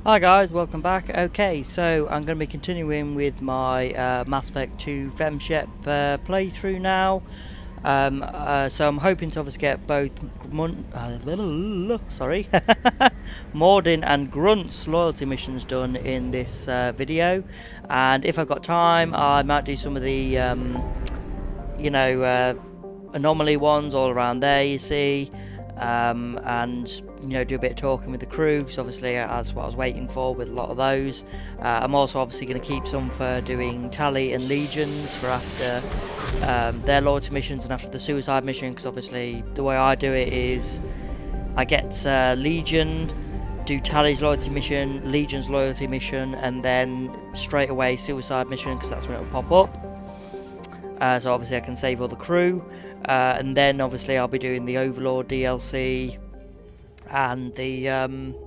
Hi guys, welcome back. Okay, so I'm going to be continuing with my Mass Effect 2 FemShep playthrough now. So I'm hoping to obviously get both Mordin and Grunt's loyalty missions done in this video. And if I've got time, I might do some of the, anomaly ones all around there, you see. And do a bit of talking with the crew, because obviously that's what I was waiting for with a lot of those. I'm also obviously going to keep some for doing Tali and Legions for after their loyalty missions and after the suicide mission, because obviously the way I do it is I get Legion, do Tali's loyalty mission, Legion's loyalty mission, and then straight away suicide mission, because that's when it'll pop up. So obviously I can save all the crew, and then obviously I'll be doing the Overlord DLC and the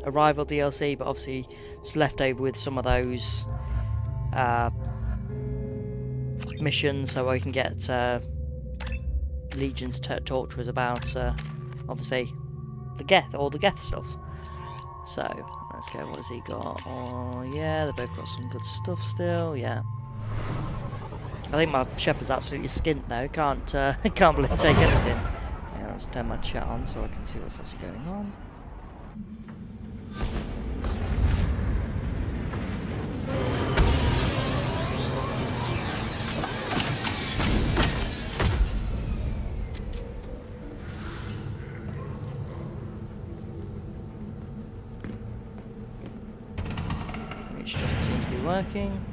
Arrival DLC, but obviously it's left over with some of those missions, so I can get Legions to talk to us about obviously all the Geth stuff. So let's go. What has he got? Oh yeah, they've both got some good stuff still. Yeah. I think my shepherd's absolutely skint though. Can't believe take anything. Yeah, let's turn my chat on so I can see what's actually going on. Which doesn't seem to be working.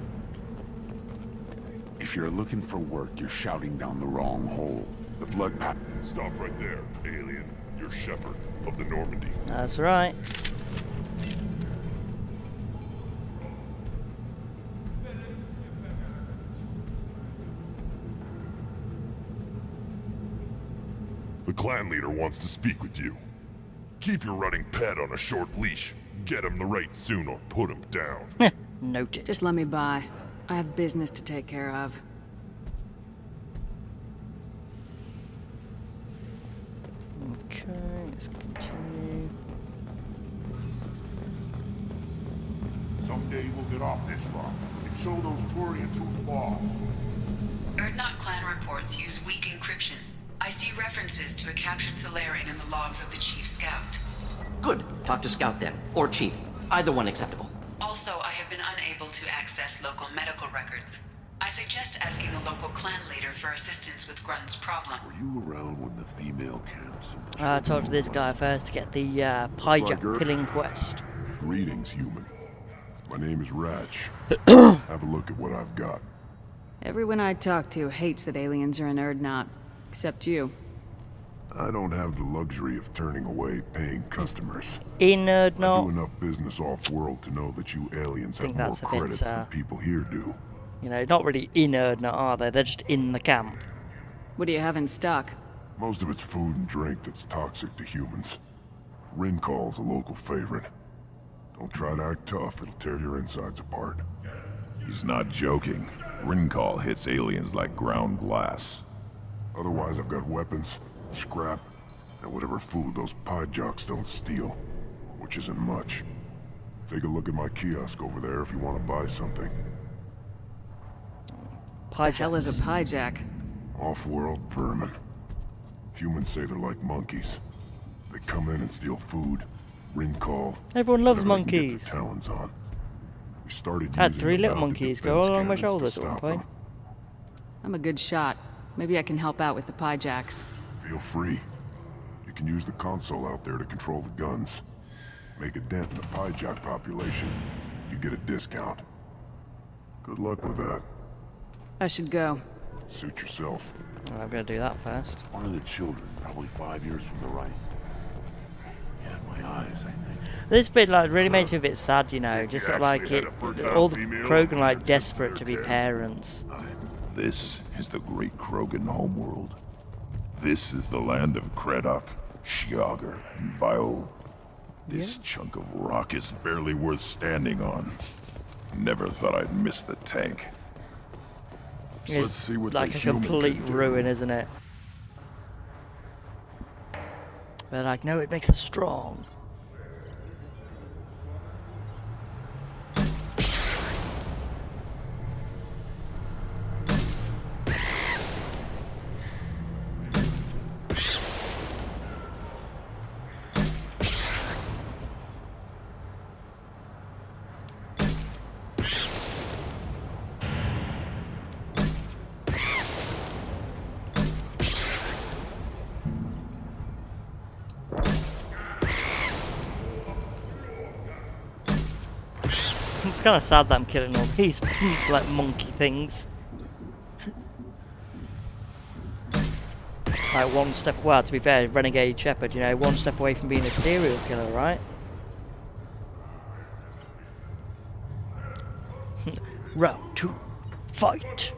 If you're looking for work, you're shouting down the wrong hole. The blood pact. Stop right there, alien. You're Shepherd of the Normandy. That's right. The clan leader wants to speak with you. Keep your running pet on a short leash. Get him the right soon or put him down. Noted. Just let me by. I have business to take care of. Okay, let's continue. Someday we'll get off this rock and show those Turians who's boss. Erdnot clan reports use weak encryption. I see references to a captured Solarian in the logs of the Chief Scout. Good. Talk to Scout then. Or Chief. Either one acceptable. Also, I have been unable to access local medical records. I suggest asking the local clan leader for assistance with Grunt's problem. Were you around when the female camps? I talked to this guy first to get the Pyjack killing quest. Greetings, human. My name is Ratch. Have a look at what I've got. Everyone I talk to hates that aliens are in Erdnot. Except you. I don't have the luxury of turning away paying customers. In I do Erdnot. enough business off-world to know that you aliens have more that's a bit, credits than people here do. You know, not really in Erdnot, are they? They're just in the camp. What do you have in stock? Most of it's food and drink that's toxic to humans. Rincall's a local favorite. Don't try to act tough, it'll tear your insides apart. He's not joking. Rincall hits aliens like ground glass. Otherwise, I've got weapons, scrap, and whatever food those Pyjacks don't steal, which isn't much. Take a look at my kiosk over there if you want to buy something. The hell is a Pyjack? Off-world vermin. Humans say they're like monkeys. They come in and steal food, Rincall. Everyone loves whatever they can get monkeys. their talons on. We started Had using 3 them little out to monkeys defense go all along my cannons shoulders to at one stop point. them. I'm a good shot. Maybe I can help out with the Pyjacks. Feel free. You can use the console out there to control the guns. Make a dent in the Pyjack population. You get a discount. Good luck with that. I should go. Suit yourself. Well, I'm going to do that first. One of the children, probably 5 years from the right. Yeah, my eyes, I think. This bit like really makes me a bit sad, you know. Just sort of like actually it, had a fertile all the female Krogan like under desperate to be their parents. This is the great Krogan homeworld. This is the land of Kredok, Shiagar, and Viol. This chunk of rock is barely worth standing on. Never thought I'd miss the tank. It's see what like the a human complete can do. ruin, isn't it? They're like, no, it makes us strong. It's kind of sad that I'm killing all these like monkey things. Like one step, well, to be fair, Renegade Shepherd, you know, one step away from being a serial killer, right? Round 2, fight!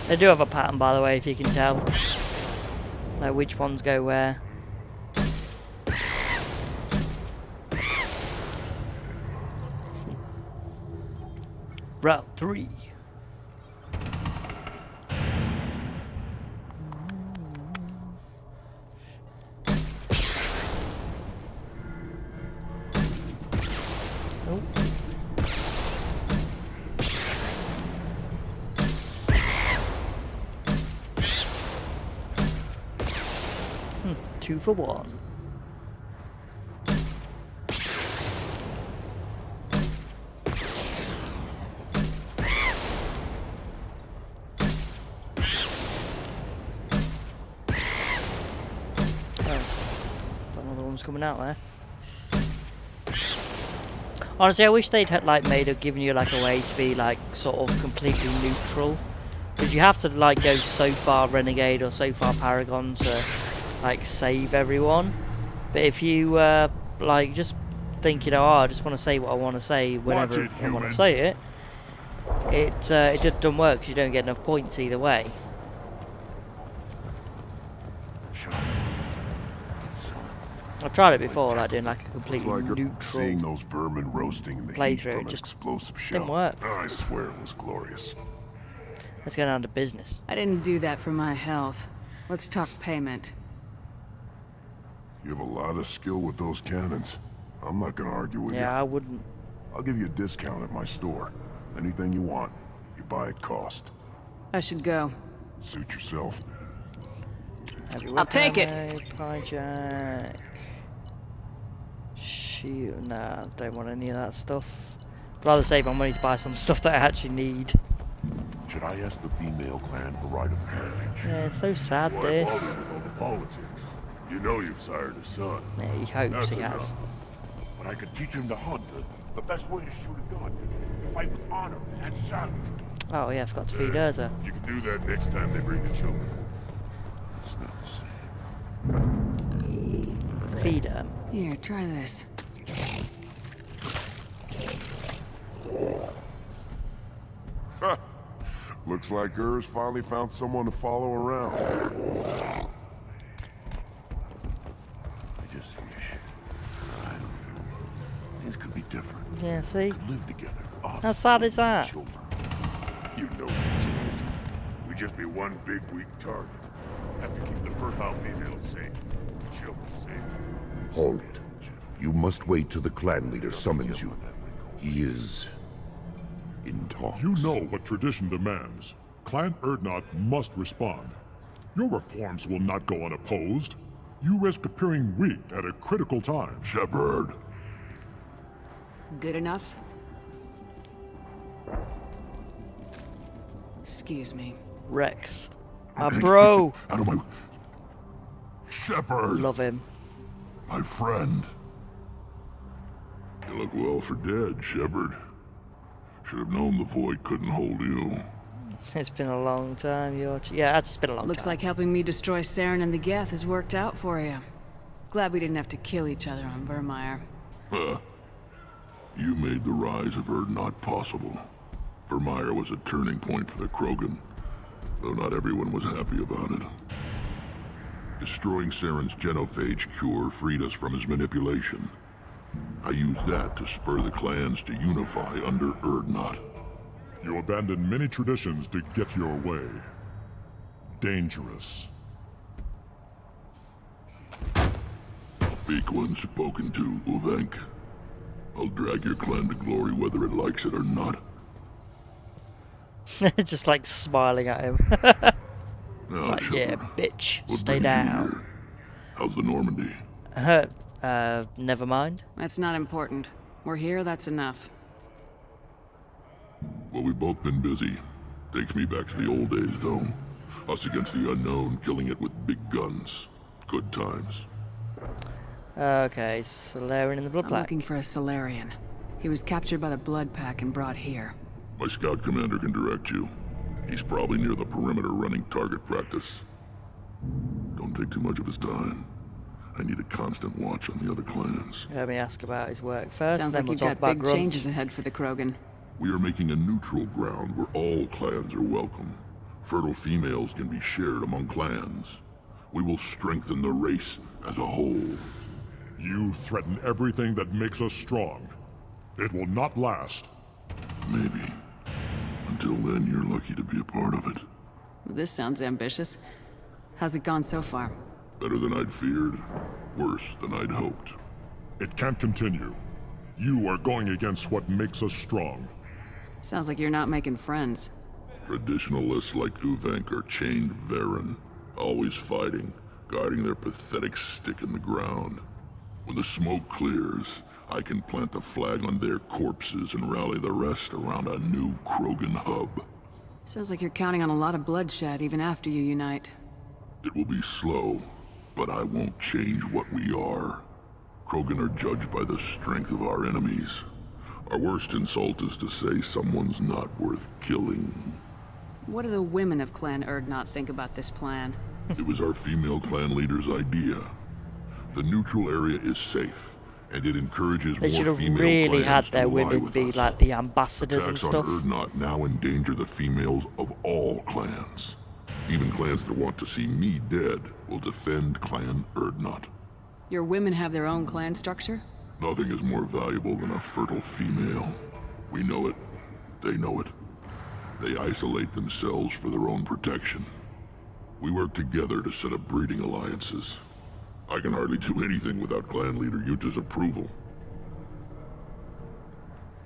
They do have a pattern, by the way, if you can tell. Like which ones go where. Round 3. Oh. 2 for 1. Another one's coming out there. Honestly, I wish they'd like made have given you like a way to be like sort of completely neutral. Because you have to like go so far Renegade or so far Paragon to like save everyone. But if you like just think, you know, oh, I just want to say what I want to say whenever I want to say it, it just doesn't work because you don't get enough points either way. I've tried it before, like doing like a completely neutral seeing those vermin roasting in the heat playthrough. from It an just explosive shell. didn't work. I swear it was glorious. Let's get down to business. I didn't do that for my health. Let's talk payment. You have a lot of skill with those cannons. I'm not gonna argue with you. Yeah, I wouldn't. I'll give you a discount at my store. Anything you want, you buy at cost. I should go. Suit yourself. I'll take it. Pie jack. Shoot, nah, don't want any of that stuff. I'd rather save my money to buy some stuff that I actually need. Should I ask the female clan for right of parentage? Yeah, it's so sad, Why this. bother with all the politics? You know you've sired a son. Yeah, he hopes That's he enough. has. But I could teach him to hunt. The best way to shoot a gun. To fight with honor and savagery. Oh yeah, I forgot to feed Urza. You can do that next time they bring the children. It's not the same. Feed her. Here, try this. Looks like Urs finally found someone to follow around. I just wish. I don't know. Things could be different. Yeah, see? Could live together. How sad is that? Children. You know we can't. We'd just be one big weak target. Have to keep the fertile females safe. The children safe. Halt. You must wait till the clan leader summons you. He is in talks. You know what tradition demands. Clan Erdnot must respond. Your reforms will not go unopposed. You risk appearing weak at a critical time. Shepherd. Good enough? Excuse me. Rex. My bro. Out of my... Shepherd. Love him. My friend. You look well for dead, Shepherd. Should have known the void couldn't hold you. It's been a long time, yeah, it's been a long Looks time. like helping me destroy Saren and the Geth has worked out for you. Glad we didn't have to kill each other on Vermeer. Huh. You made the rise of Erdnot possible. Vermeer was a turning point for the Krogan, though not everyone was happy about it. Destroying Saren's genophage cure freed us from his manipulation. I used that to spur the clans to unify under Erdnot. You abandoned many traditions to get your way. Dangerous. Speak when spoken to, Uvenk. I'll drag your clan to glory whether it likes it or not. Just like smiling at him. Now, Like, yeah, Shepard, bitch, what stay brings you down. here? How's the Normandy? Never mind. That's not important. We're here, that's enough. Well, we've both been busy. Takes me back to the old days, though. Us against the unknown, killing it with big guns. Good times. Okay, Solarian in the Blood I'm Pack. looking for a Solarian. He was captured by the Blood Pack and brought here. My scout commander can direct you. He's probably near the perimeter running target practice. Don't take too much of his time. I need a constant watch on the other clans. Let me ask about his work first, Sounds then like we'll you've talk got about big Grunt. changes ahead for the Krogan. We are making a neutral ground where all clans are welcome. Fertile females can be shared among clans. We will strengthen the race as a whole. You threaten everything that makes us strong. It will not last. Maybe. Until then, you're lucky to be a part of it. This sounds ambitious. How's it gone so far? Better than I'd feared. Worse than I'd hoped. It can't continue. You are going against what makes us strong. Sounds like you're not making friends. Traditionalists like Uvenk are chained Varen, always fighting, guiding their pathetic stick in the ground. When the smoke clears, I can plant the flag on their corpses and rally the rest around a new Krogan hub. Sounds like you're counting on a lot of bloodshed even after you unite. It will be slow, but I won't change what we are. Krogan are judged by the strength of our enemies. Our worst insult is to say someone's not worth killing. What do the women of Clan Urdnot think about this plan? It was our female clan leader's idea. The neutral area is safe, and it encourages They more should have female really clans had to their ally women with be us. like the ambassadors and Attacks stuff. on Urdnot now endanger the females of all clans. Even clans that want to see me dead will defend Clan Urdnot. Your women have their own clan structure? Nothing is more valuable than a fertile female. We know it. They know it. They isolate themselves for their own protection. We work together to set up breeding alliances. I can hardly do anything without clan leader Yuta's approval.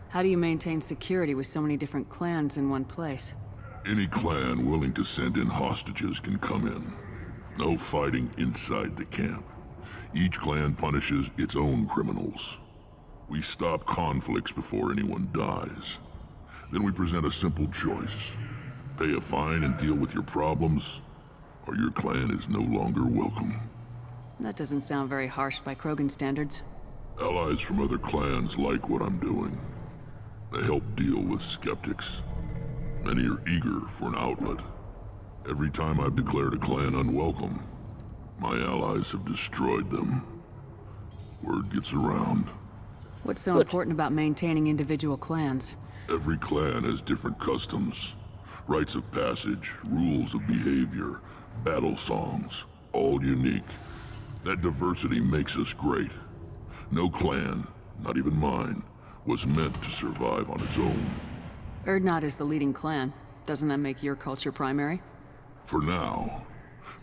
How do you maintain security with so many different clans in one place? Any clan willing to send in hostages can come in. No fighting inside the camp. Each clan punishes its own criminals. We stop conflicts before anyone dies. Then we present a simple choice. Pay a fine and deal with your problems, or your clan is no longer welcome. That doesn't sound very harsh by Krogan standards. Allies from other clans like what I'm doing. They help deal with skeptics. Many are eager for an outlet. Every time I've declared a clan unwelcome, my allies have destroyed them. Word gets around. What's so important about maintaining individual clans? Every clan has different customs, rites of passage, rules of behavior, battle songs, all unique. That diversity makes us great. No clan, not even mine, was meant to survive on its own. Urdnot is the leading clan. Doesn't that make your culture primary? For now.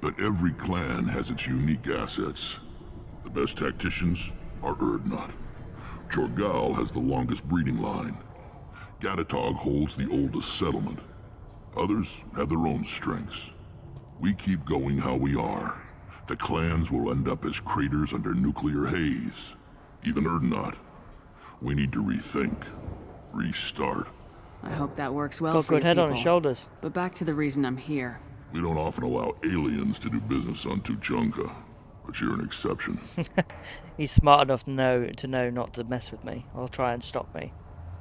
But every clan has its unique assets. The best tacticians are Urdnot. Jorgal has the longest breeding line. Gatatog holds the oldest settlement. Others have their own strengths. We keep going how we are. The clans will end up as craters under nuclear haze. Even Urdnot. We need to rethink. Restart. I hope that works well Got for good you head on people. his shoulders. But back to the reason I'm here. We don't often allow aliens to do business on Tuchanka, but you're an exception. He's smart enough to know not to mess with me or try and stop me.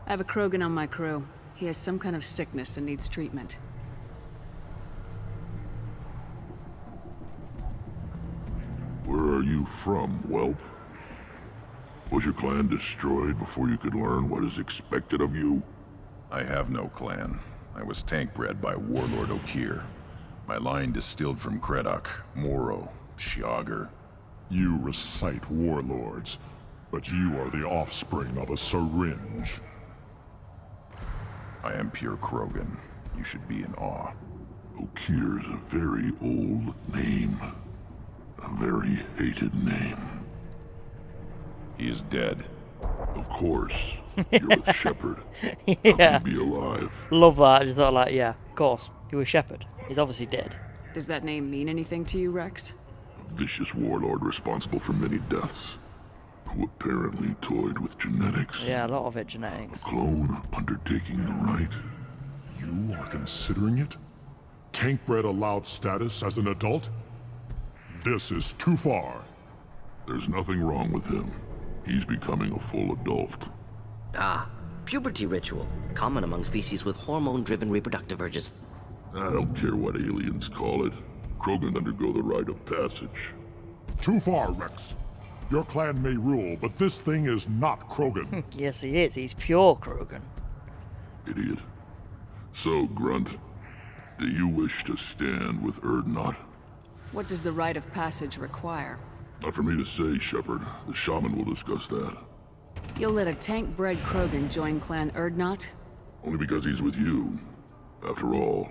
I have a Krogan on my crew. He has some kind of sickness and needs treatment. Where are you from, whelp? Was your clan destroyed before you could learn what is expected of you? I have no clan. I was tank bred by Warlord Okir. My line distilled from Kredok, Moro, Shiagar. You recite warlords, but you are the offspring of a syringe. I am pure Krogan. You should be in awe. Okir's a very old name. A very hated name. He is dead. Of course. You're with Shepard. Yeah. How can he be alive? Love that. I just thought, like, yeah, of course. He was Shepard. He's obviously dead. Does that name mean anything to you, Rex? A vicious warlord responsible for many deaths, who apparently toyed with genetics. Yeah, a lot of it genetics. Clone undertaking the right. You are considering it? Tank bred allowed status as an adult? This is too far. There's nothing wrong with him. He's becoming a full adult. Ah, puberty ritual. Common among species with hormone-driven reproductive urges. I don't care what aliens call it. Krogan undergo the rite of passage. Too far, Rex. Your clan may rule, but this thing is not Krogan. Yes, he is. He's pure Krogan. Idiot. So, Grunt, do you wish to stand with Urdnot? What does the rite of passage require? Not for me to say, Shepard. The shaman will discuss that. You'll let a tank-bred Krogan join Clan Urdnot? Only because he's with you. After all,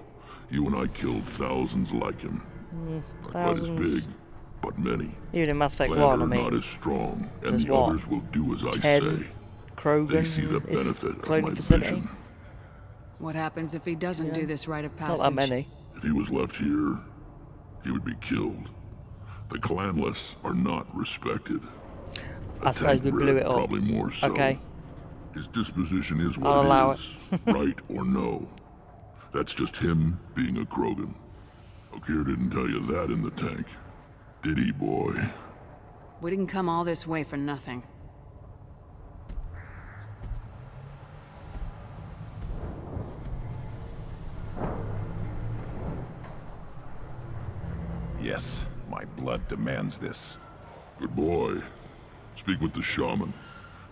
you and I killed thousands like him. Not quite as thousands. big, but many. Even in Mass Effect Clan 1, I Urdnot mean, is strong, and there's the what? others will do as I 10 say. Krogan They see the is benefit of cloning my facility. vision. What happens if he doesn't do this rite of passage? Not that many. If he was left here, he would be killed. The clanless are not respected. I suppose we blew it up. Probably more so. Okay. His disposition is I'll what allow it is, right or no. That's just him being a Krogan. Okir didn't tell you that in the tank, did he, boy? We didn't come all this way for nothing. Yes, my blood demands this. Good boy. Speak with the shaman.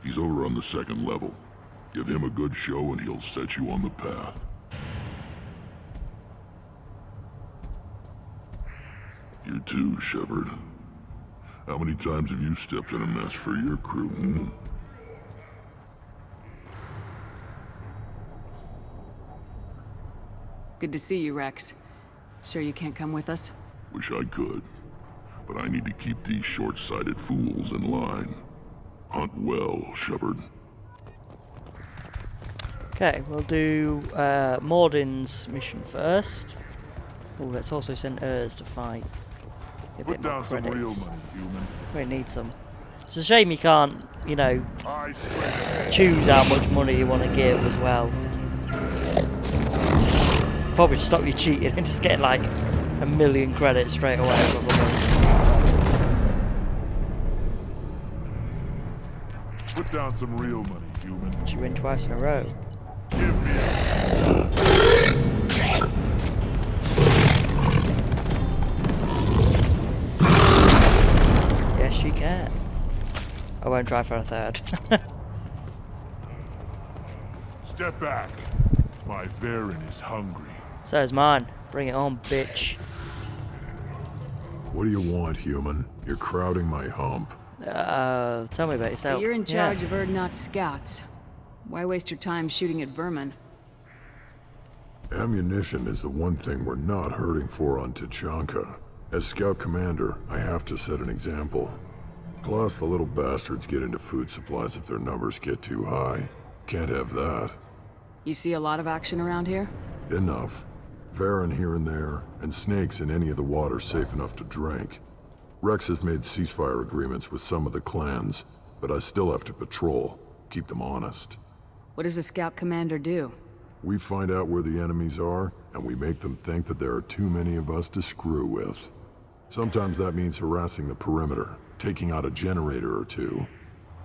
He's over on the second level. Give him a good show and he'll set you on the path. You too, Shepard. How many times have you stepped in a mess for your crew, hmm? Good to see you, Rex. Sure you can't come with us? Wish I could. But I need to keep these short-sighted fools in line. Hunt well, Shepard. Okay, we'll do Mordin's mission first. Oh, let's also send Urs to fight. Get a bit more credits. We need some. It's a shame you can't, you know, choose how much money you want to give as well. Probably stop you cheating and just get like 1,000,000 credits straight away, probably. Put down some real money, human. She win twice in a row. Give me Yes, she can. I won't try for a third. Step back. My Varen is hungry. So is mine. Bring it on, bitch. What do you want, human? You're crowding my hump. Tell me about yourself. So you're in charge Yeah. of Urdnot scouts. Why waste your time shooting at vermin? Ammunition is the one thing we're not hurting for on Tachanka. As scout commander, I have to set an example. Plus, the little bastards get into food supplies if their numbers get too high. Can't have that. You see a lot of action around here? Enough. Varen here and there, and snakes in any of the water safe enough to drink. Rex has made ceasefire agreements with some of the clans, but I still have to patrol, keep them honest. What does a scout commander do? We find out where the enemies are, and we make them think that there are too many of us to screw with. Sometimes that means harassing the perimeter, taking out a generator or two.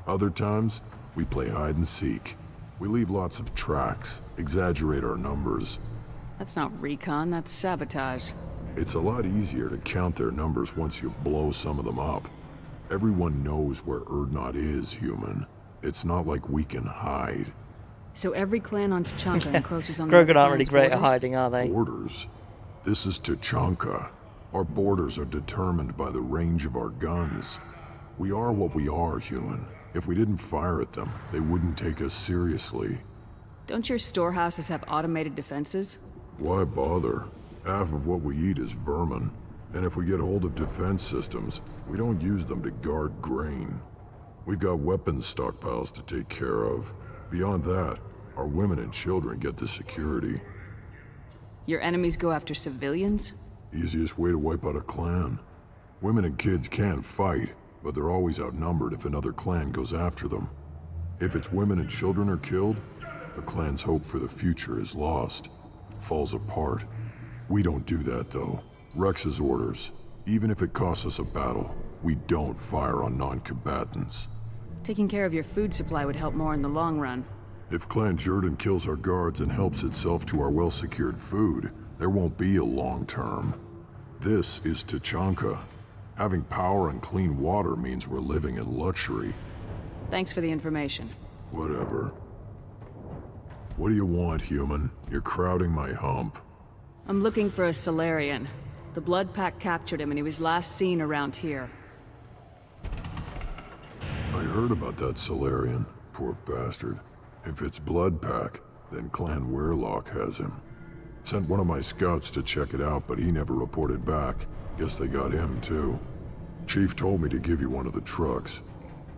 Other times, we play hide and seek. We leave lots of tracks, exaggerate our numbers. That's not recon, that's sabotage. It's a lot easier to count their numbers once you blow some of them up. Everyone knows where Urdnot is, human. It's not like we can hide. So every clan on Tachanka encroaches on the other Krogan aren't really clan's great at borders? hiding, are they? Borders? This is Tachanka. Our borders are determined by the range of our guns. We are what we are, human. If we didn't fire at them, they wouldn't take us seriously. Don't your storehouses have automated defenses? Why bother? Half of what we eat is vermin. And if we get hold of defense systems, we don't use them to guard grain. We've got weapons stockpiles to take care of. Beyond that, our women and children get the security. Your enemies go after civilians? Easiest way to wipe out a clan. Women and kids can fight, but they're always outnumbered if another clan goes after them. If its women and children are killed, the clan's hope for the future is lost. It falls apart. We don't do that, though. Rex's orders. Even if it costs us a battle, we don't fire on non-combatants. Taking care of your food supply would help more in the long run. If Clan Jordan kills our guards and helps itself to our well-secured food, there won't be a long term. This is Tachanka. Having power and clean water means we're living in luxury. Thanks for the information. Whatever. What do you want, human? You're crowding my hump. I'm looking for a Solarian. The Blood Pack captured him and he was last seen around here. I heard about that Solarian. Poor bastard. If it's Blood Pack, then Clan Weirlock has him. Sent one of my scouts to check it out, but he never reported back. Guess they got him, too. Chief told me to give you one of the trucks.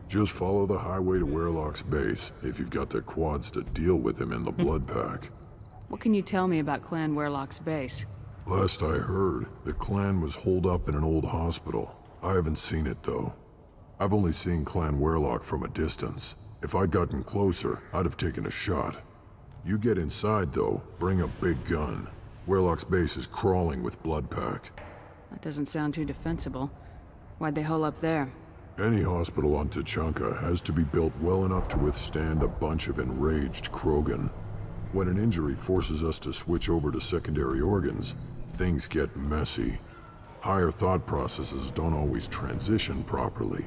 Just follow the highway to Weirlock's base, if you've got the quads to deal with him in the Blood Pack. What can you tell me about Clan Weirlock's base? Last I heard, the clan was holed up in an old hospital. I haven't seen it, though. I've only seen Clan Weirlock from a distance. If I'd gotten closer, I'd have taken a shot. You get inside, though, bring a big gun. Weirlock's base is crawling with Blood Pack. That doesn't sound too defensible. Why'd they hole up there? Any hospital on Tachanka has to be built well enough to withstand a bunch of enraged Krogan. When an injury forces us to switch over to secondary organs, things get messy. Higher thought processes don't always transition properly.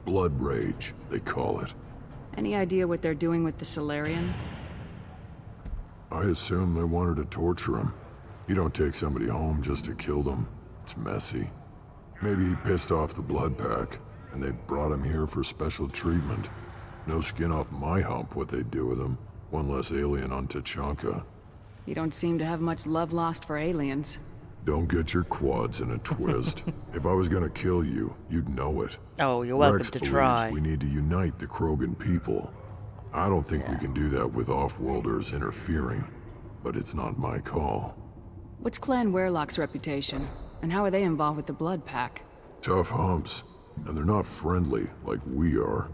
Blood rage, they call it. Any idea what they're doing with the Solarian? I assume they wanted to torture him. You don't take somebody home just to kill them. It's messy. Maybe he pissed off the Blood Pack, and they brought him here for special treatment. No skin off my hump what they'd do with him. One less alien on Tachanka. You don't seem to have much love lost for aliens. Don't get your quads in a twist. If I was gonna kill you, you'd know it. Oh, you're welcome Rex to believes try. we need to unite the Krogan people. I don't think we can do that with off-worlders interfering, but it's not my call. What's Clan Weirlock's reputation? And how are they involved with the Blood Pack? Tough humps, and they're not friendly like we are.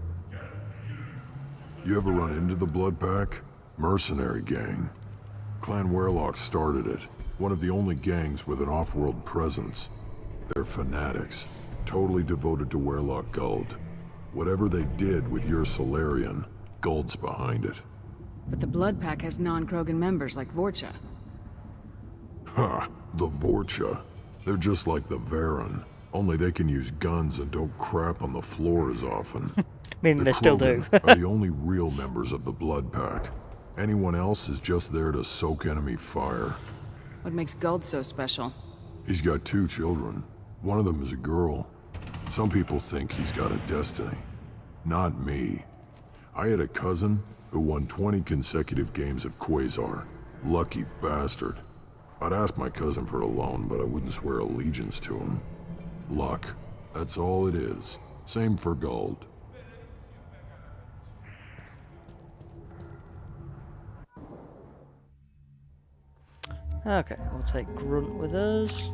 You ever run into the Blood Pack? Mercenary gang. Clan Weirlock started it. One of the only gangs with an off-world presence. They're fanatics, totally devoted to Weirlock Guld. Whatever they did with your Solarian, Guld's behind it. But the Blood Pack has non-Krogan members like Vorcha. Ha! The Vorcha. They're just like the Varen. Only they can use guns and don't crap on the floor as often. Meaning they still do. Krogan are the only real members of the Blood Pack. Anyone else is just there to soak enemy fire. What makes Guld so special? He's got 2 children. One of them is a girl. Some people think he's got a destiny. Not me. I had a cousin who won 20 consecutive games of Quasar. Lucky bastard. I'd ask my cousin for a loan, but I wouldn't swear allegiance to him. Luck. That's all it is. Same for Guld. Okay, we'll take Grunt with us.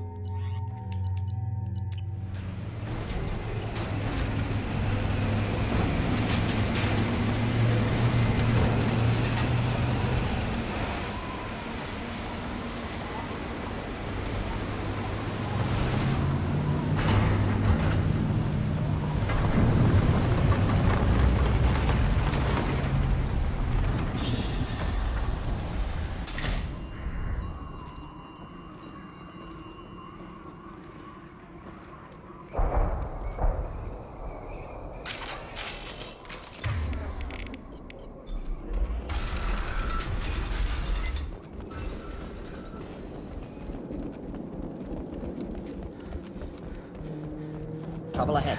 Trouble ahead.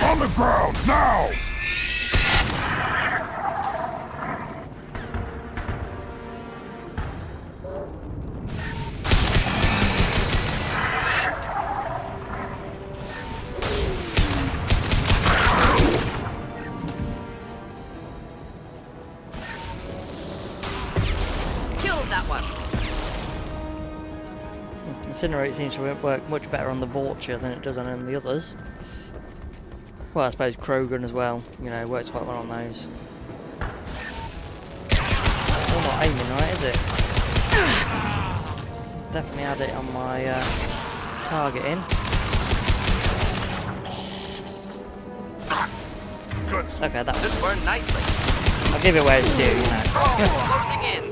On the ground, now! that one. Incinerate seems to work much better on the Vulture than it does on the others. Well, I suppose Krogan as well, you know, works quite well on those. Still not aiming right, is it? Definitely had it on my targeting. Okay, that This burned nicely. I'll give it where it's due, you know. Closing in.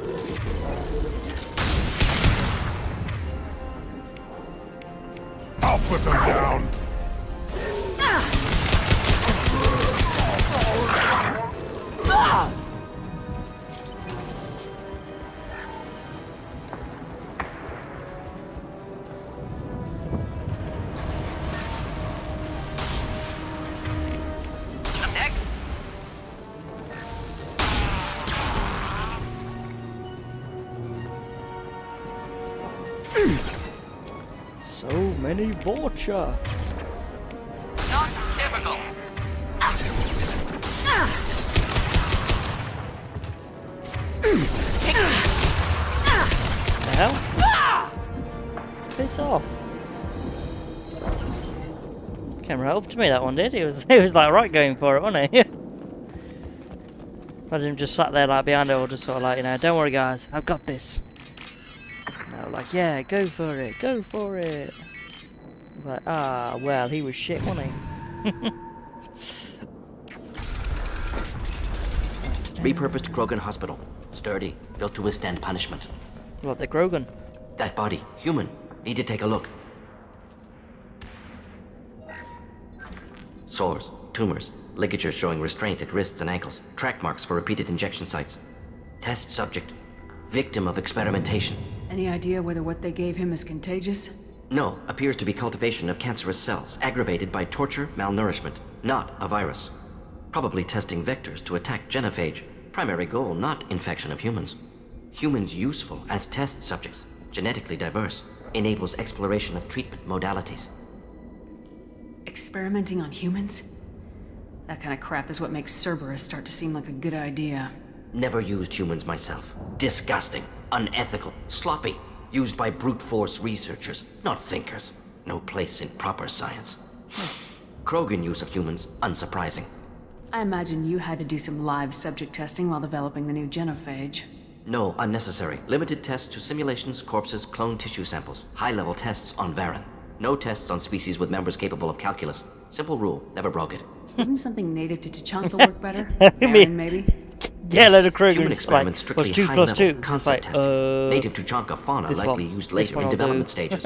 I'll put them down. So many Vulture. Not typical. The hell? Piss off. Came right up to me, that one did. He was like right going for it, wasn't he? Imagine him just sat there like behind it, or just sort of like, you know, don't worry guys, I've got this. And they were like, yeah, go for it, go for it. I was like, ah, well, he was shit, wasn't he? Repurposed Krogan hospital. Sturdy, built to withstand punishment. Like the Krogan. That body, human. Need to take a look. Sores, tumors, ligatures showing restraint at wrists and ankles, track marks for repeated injection sites. Test subject, victim of experimentation. Any idea whether what they gave him is contagious? No, appears to be cultivation of cancerous cells, aggravated by torture, malnourishment, not a virus. Probably testing vectors to attack genophage. Primary goal, not infection of humans. Humans useful as test subjects, genetically diverse, enables exploration of treatment modalities. Experimenting on humans? That kind of crap is what makes Cerberus start to seem like a good idea. Never used humans myself. Disgusting, unethical, sloppy. Used by brute force researchers, not thinkers. No place in proper science. Krogan use of humans, unsurprising. I imagine you had to do some live subject testing while developing the new genophage. No, unnecessary. Limited tests to simulations, corpses, cloned tissue samples. High-level tests on Varen. No tests on species with members capable of calculus. Simple rule, never broke it. Isn't something native to Tuchanka work better? Varen, maybe? Yeah, Yes, let a Krogan human experiments like, strictly 2 + high-level 2. concept Like, testing. Native to Tuchanka fauna this likely one- used this later one in I'll development do. stages.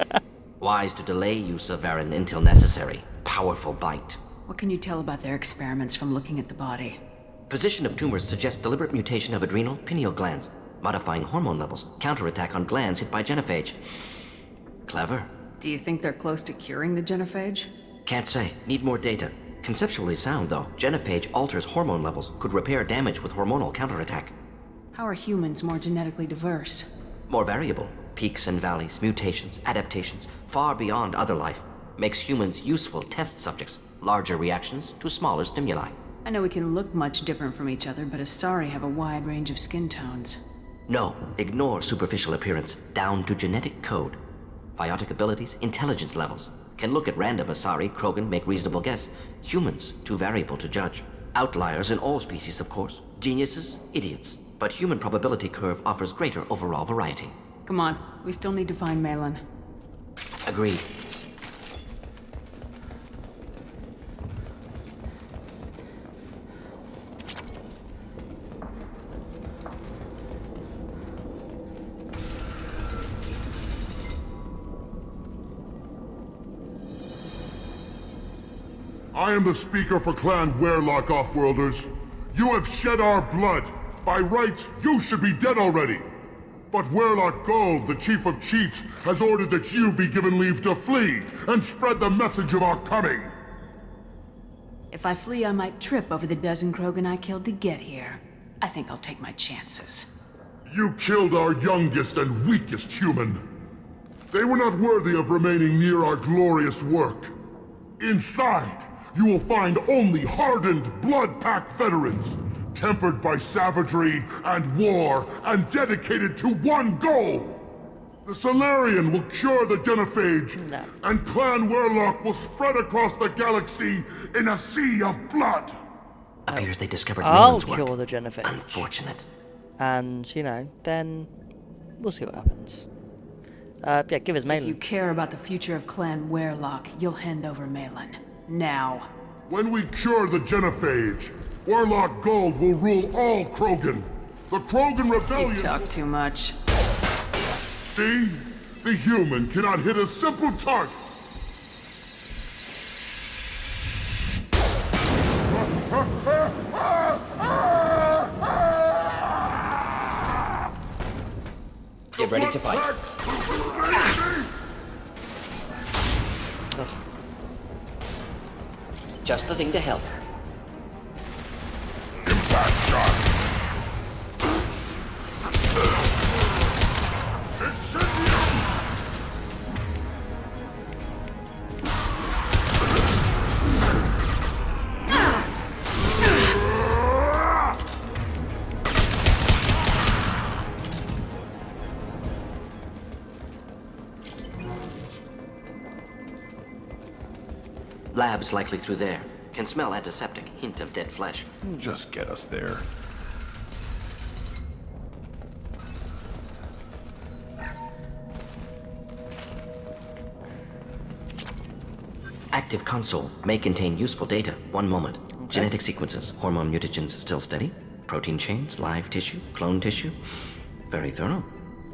Wise to delay use of Varen until necessary. Powerful bite. What can you tell about their experiments from looking at the body? Position of tumors suggests deliberate mutation of adrenal, pineal glands, modifying hormone levels, counterattack on glands hit by genophage. Clever. Do you think they're close to curing the genophage? Can't say. Need more data. Conceptually sound, though. Genophage alters hormone levels, could repair damage with hormonal counterattack. How are humans more genetically diverse? More variable. Peaks and valleys, mutations, adaptations, far beyond other life. Makes humans useful test subjects. Larger reactions to smaller stimuli. I know we can look much different from each other, but Asari have a wide range of skin tones. No, ignore superficial appearance, down to genetic code. Biotic abilities, intelligence levels. Can look at random Asari, Krogan, make reasonable guess. Humans, too variable to judge. Outliers in all species, of course. Geniuses, idiots. But human probability curve offers greater overall variety. Come on, we still need to find Malin. Agreed. I am the speaker for Clan Werlock, Offworlders. You have shed our blood. By rights, you should be dead already. But Werlock Gold, the Chief of Chiefs, has ordered that you be given leave to flee and spread the message of our coming. If I flee, I might trip over the dozen Krogan I killed to get here. I think I'll take my chances. You killed our youngest and weakest human. They were not worthy of remaining near our glorious work. Inside, you will find only hardened, blood-packed veterans. tempered by savagery and war, and dedicated to one goal. The Solarian will cure the genophage, and Clan Warlock will spread across the galaxy in a sea of blood. Appears they discovered I'll Merlin's work. cure the genophage. Unfortunate. And, then we'll see what happens. Yeah, give us If Malin. you care about the future of Clan Warlock, you'll hand over Malin. Now. When we cure the genophage, Warlock Gold will rule all Krogan. The Krogan Rebellion... You talk too much. See? The human cannot hit a simple target. Get ready to fight. Just the thing to help. Impact shot. Labs likely through there. Can smell antiseptic, hint of dead flesh. Just get us there. Active console may contain useful data. One moment. Genetic sequences, hormone mutagens still steady. Protein chains, live tissue, clone tissue. Very thorough.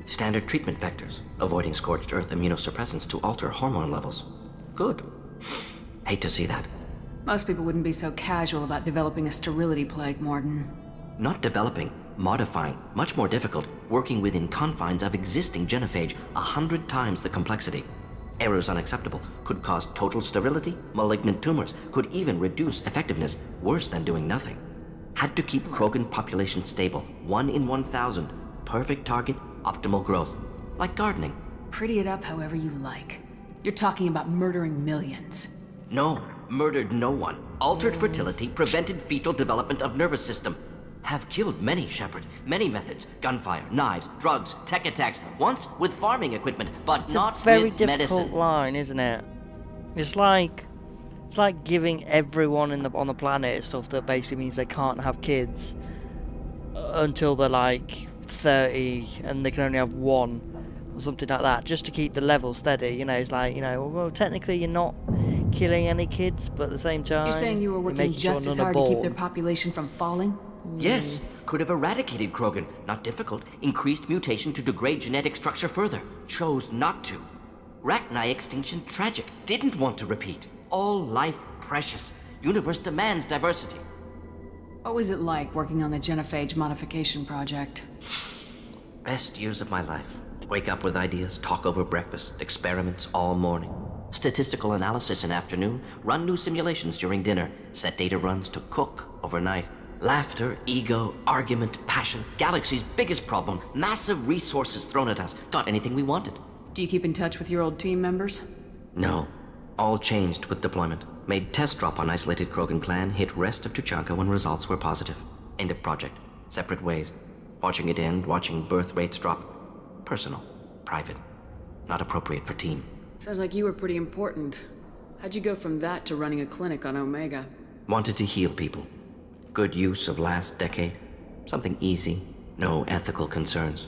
Standard treatment vectors, avoiding scorched earth immunosuppressants to alter hormone levels. Good. Hate to see that. Most people wouldn't be so casual about developing a sterility plague, Mordin. Not developing, modifying, much more difficult, working within confines of existing genophage, 100 times the complexity. Errors unacceptable, could cause total sterility, malignant tumors, could even reduce effectiveness, worse than doing nothing. Had to keep Krogan population stable, 1 in 1,000, perfect target, optimal growth. Like gardening. Pretty it up however you like. You're talking about murdering millions. No, murdered no one. Altered fertility, prevented fetal development of nervous system. Have killed many, Shepard. Many methods. Gunfire, knives, drugs, tech attacks. Once with farming equipment, but It's not a very with difficult medicine. line, isn't it? It's like giving everyone on the planet stuff that basically means they can't have kids until they're like 30 and they can only have one or something like that, just to keep the level steady. You know, it's like, well, technically you're not killing any kids, but at the same time, You're saying you were working just as hard to keep their population from falling? Yes, could have eradicated Krogan. Not difficult. Increased mutation to degrade genetic structure further. Chose not to. Rachni extinction tragic. Didn't want to repeat. All life precious. Universe demands diversity. What was it like working on the genophage modification project? Best years of my life. Wake up with ideas, talk over breakfast, experiments all morning. Statistical analysis in afternoon, run new simulations during dinner, set data runs to cook overnight. Laughter, ego, argument, passion, galaxy's biggest problem, massive resources thrown at us. Got anything we wanted. Do you keep in touch with your old team members? No. All changed with deployment. Made test drop on isolated Krogan clan, hit rest of Tuchanka when results were positive. End of project. Separate ways. Watching it end, watching birth rates drop. Personal. Private. Not appropriate for team. Sounds like you were pretty important. How'd you go from that to running a clinic on Omega? Wanted to heal people. Good use of last decade. Something easy. No ethical concerns.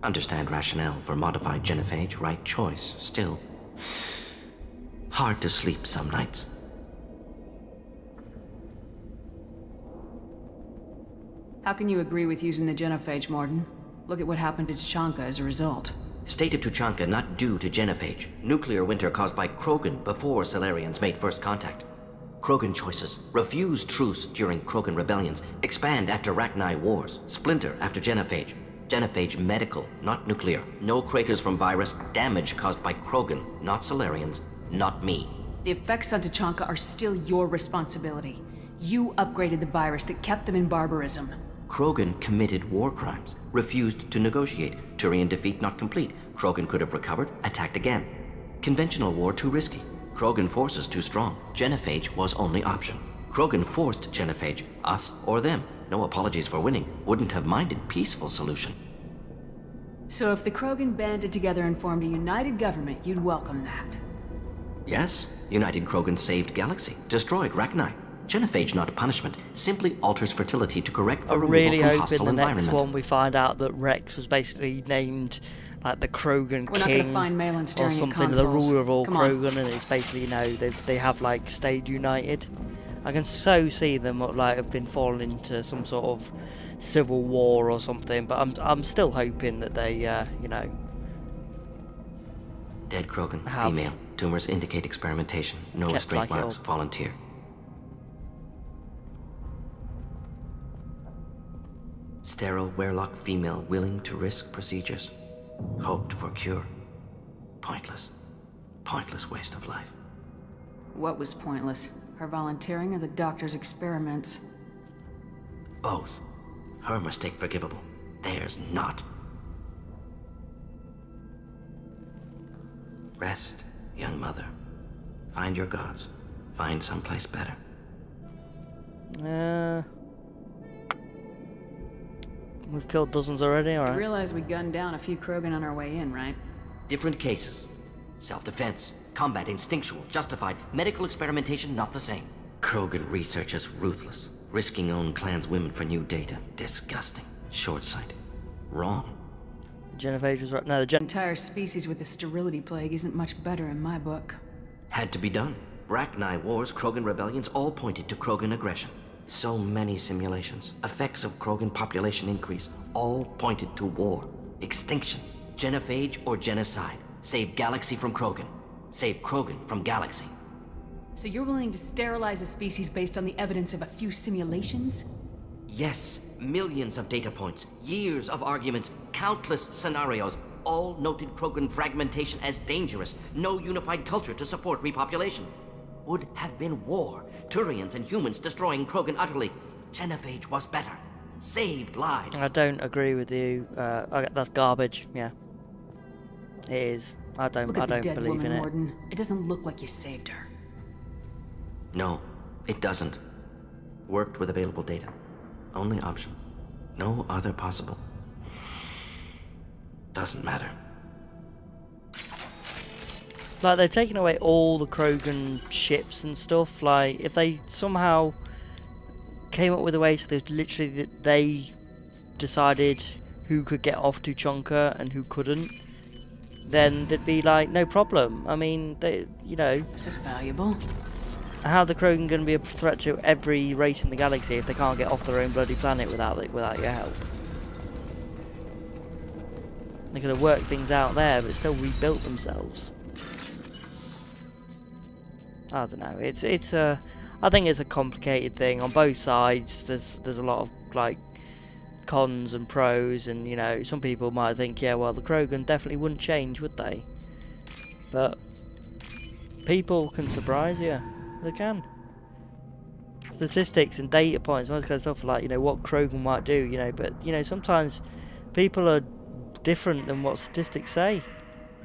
Understand rationale for modified genophage. Right choice. Still. Hard to sleep some nights. How can you agree with using the genophage, Mordin? Look at what happened to Tuchanka as a result. State of Tuchanka not due to genophage. Nuclear winter caused by Krogan before Solarians made first contact. Krogan choices. Refuse truce during Krogan rebellions. Expand after Rachni wars. Splinter after genophage. Genophage medical, not nuclear. No craters from virus. Damage caused by Krogan, not Solarians, not me. The effects on Tuchanka are still your responsibility. You upgraded the virus that kept them in barbarism. Krogan committed war crimes. Refused to negotiate. Turian defeat not complete. Krogan could have recovered, attacked again. Conventional war too risky. Krogan forces too strong. Genophage was only option. Krogan forced genophage, us or them. no apologies for winning. Wouldn't have minded peaceful solution. So if the Krogan banded together and formed a united government, you'd welcome that? Yes, United Krogan saved Galaxy, destroyed Rachni. Genophage, not punishment, simply alters fertility to correct for I'm removal really from hoping hostile the next environment. one we find out that Rex was basically named like the Krogan We're not King gonna find Malin or staring at something, the consoles. ruler of all Come on. Krogan, and it's basically, you know, they have like stayed united. I can so see them like have been falling into some sort of civil war or something, but I'm still hoping that they you know, Dead Krogan, have female. Tumors indicate experimentation. No kept restraint like it marks. up. Volunteer. Sterile Werlock female willing to risk procedures. Hoped for cure. Pointless. Pointless waste of life. What was pointless? Her volunteering or the doctor's experiments? Both. Her mistake forgivable. Theirs not. Rest, young mother. Find your gods. Find someplace better. We've killed dozens already, You alright. realize we gunned down a few Krogan on our way in, right? Different cases. Self-defense, combat instinctual, justified. Medical experimentation not the same. Krogan researchers ruthless. Risking own clan's women for new data. Disgusting. Short-sighted. Wrong. Genophage was right. No, the Entire species with the sterility plague isn't much better in my book. Had to be done. Rachni wars, Krogan rebellions, all pointed to Krogan aggression. So many simulations. Effects of Krogan population increase, all pointed to war. Extinction. Genophage or genocide. Save Galaxy from Krogan. Save Krogan from Galaxy. So you're willing to sterilize a species based on the evidence of a few simulations? Yes, millions of data points, years of arguments, countless scenarios, all noted Krogan fragmentation as dangerous, no unified culture to support repopulation. Would have been war, Turians and humans destroying Krogan utterly. Genophage was better, saved lives. I don't agree with you. That's garbage. Yeah, it is. I don't Look at the dead believe woman, in it. Mordin. It doesn't look like you saved her. No, it doesn't. Worked with available data. Only option. No other possible. Doesn't matter. Like, they're taking away all the Krogan ships and stuff. Like, if they somehow came up with a way so that literally that they decided who could get off to Chonka and who couldn't, then they'd be like, no problem. I mean, they, you know, This is valuable. how are the Krogan going to be a threat to every race in the galaxy if they can't get off their own bloody planet without your help? They could have worked things out there, but still rebuilt themselves. I don't know. It's a. I think it's a complicated thing on both sides. There's a lot of like cons and pros, and you know, some people might think, yeah, well, the Krogan definitely wouldn't change, would they? But people can surprise you. They can. Statistics and data points, all this kind of stuff, like, you know, what Krogan might do, you know, but you know, sometimes people are different than what statistics say.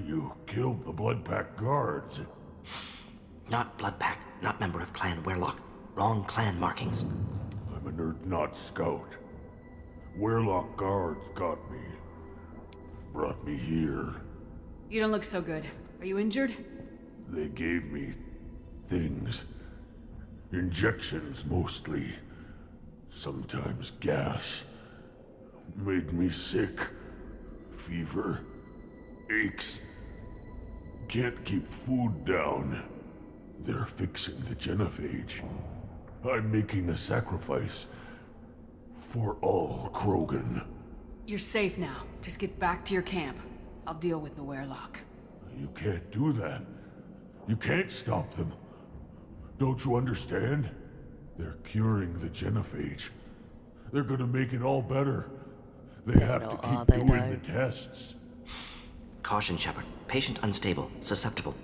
You killed the Blood Pack guards. Not Blood Pack, not member of Clan Werlock. Wrong clan markings. I'm a nerd, not scout. Werlock guards got me. Brought me here. You don't look so good. Are you injured? They gave me things. Injections, mostly. Sometimes gas. Made me sick. Fever. Aches. Can't keep food down. They're fixing the genophage. I'm making a sacrifice. For all Krogan. You're safe now. Just get back to your camp. I'll deal with the Werlock. You can't do that. You can't stop them. Don't you understand? They're curing the genophage. They're gonna make it all better. They have to keep doing the tests. Caution, Shepard. Patient unstable, susceptible,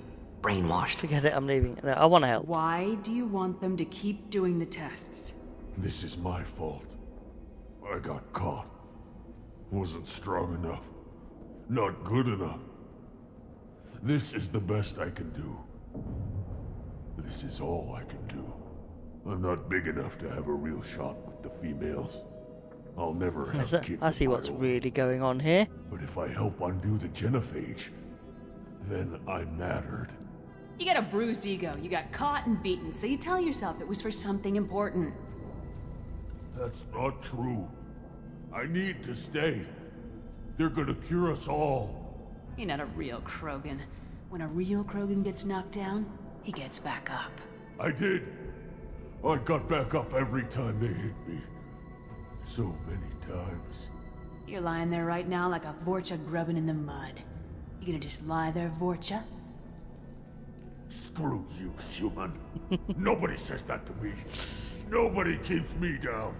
brainwashed. Forget it, I'm leaving. No, I want to help. Why do you want them to keep doing the tests? This is my fault. I got caught. Wasn't strong enough. Not good enough. This is the best I can do. This is all I can do. I'm not big enough to have a real shot with the females. I'll never have kids. I see what's really going on here. But if I help undo the genophage, then I'm mattered. You got a bruised ego. You got caught and beaten, so you tell yourself it was for something important. That's not true. I need to stay. They're gonna cure us all. You're not a real Krogan. When a real Krogan gets knocked down, he gets back up. I did. I got back up every time they hit me. So many times. You're lying there right now like a Vorcha grubbing in the mud. You gonna just lie there, Vorcha? Screw you, human. Nobody says that to me. Nobody keeps me down.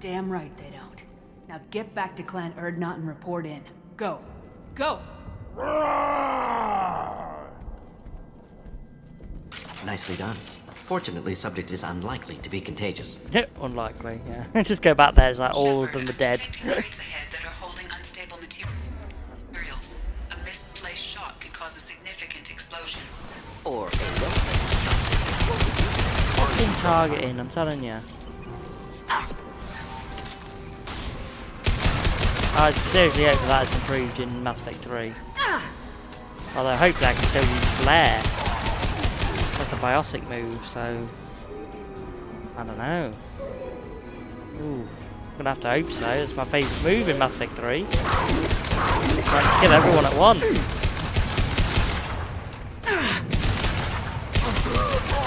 Damn right they don't. Now get back to Clan Erdnot and report in. Go. Go! Nicely done. Fortunately, subject is unlikely to be contagious. Unlikely, yeah. Just go back there, it's like all of them are dead. Crates ahead that are holding unstable materials. A misplaced shot could cause a significant explosion. Or Fucking targeting, I'm telling you. I seriously hope that is improved in Mass Effect 3. Although hopefully I can still use Flare. That's a biotic move, so I don't know. Ooh, I'm gonna have to hope so. It's my favourite move in Mass Effect 3. Like kill everyone at once.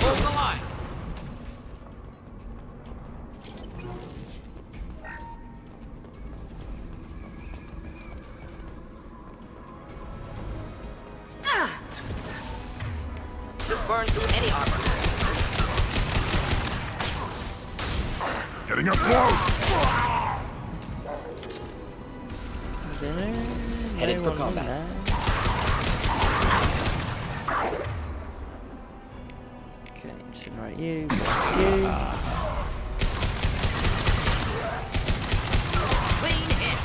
hold the line. Burn through any armor. Getting up close! Headed for combat. Okay, incinerate you. You. Clean hit.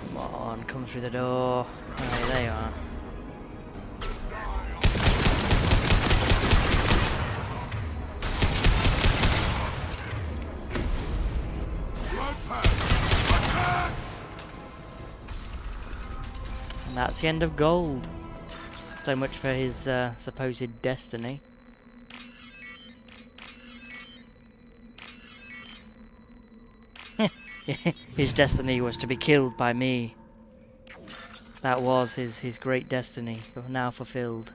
Come on, come through the door. Oh, there you are. And that's the end of Gold. So much for his supposed destiny. His destiny was to be killed by me. That was his great destiny, now fulfilled.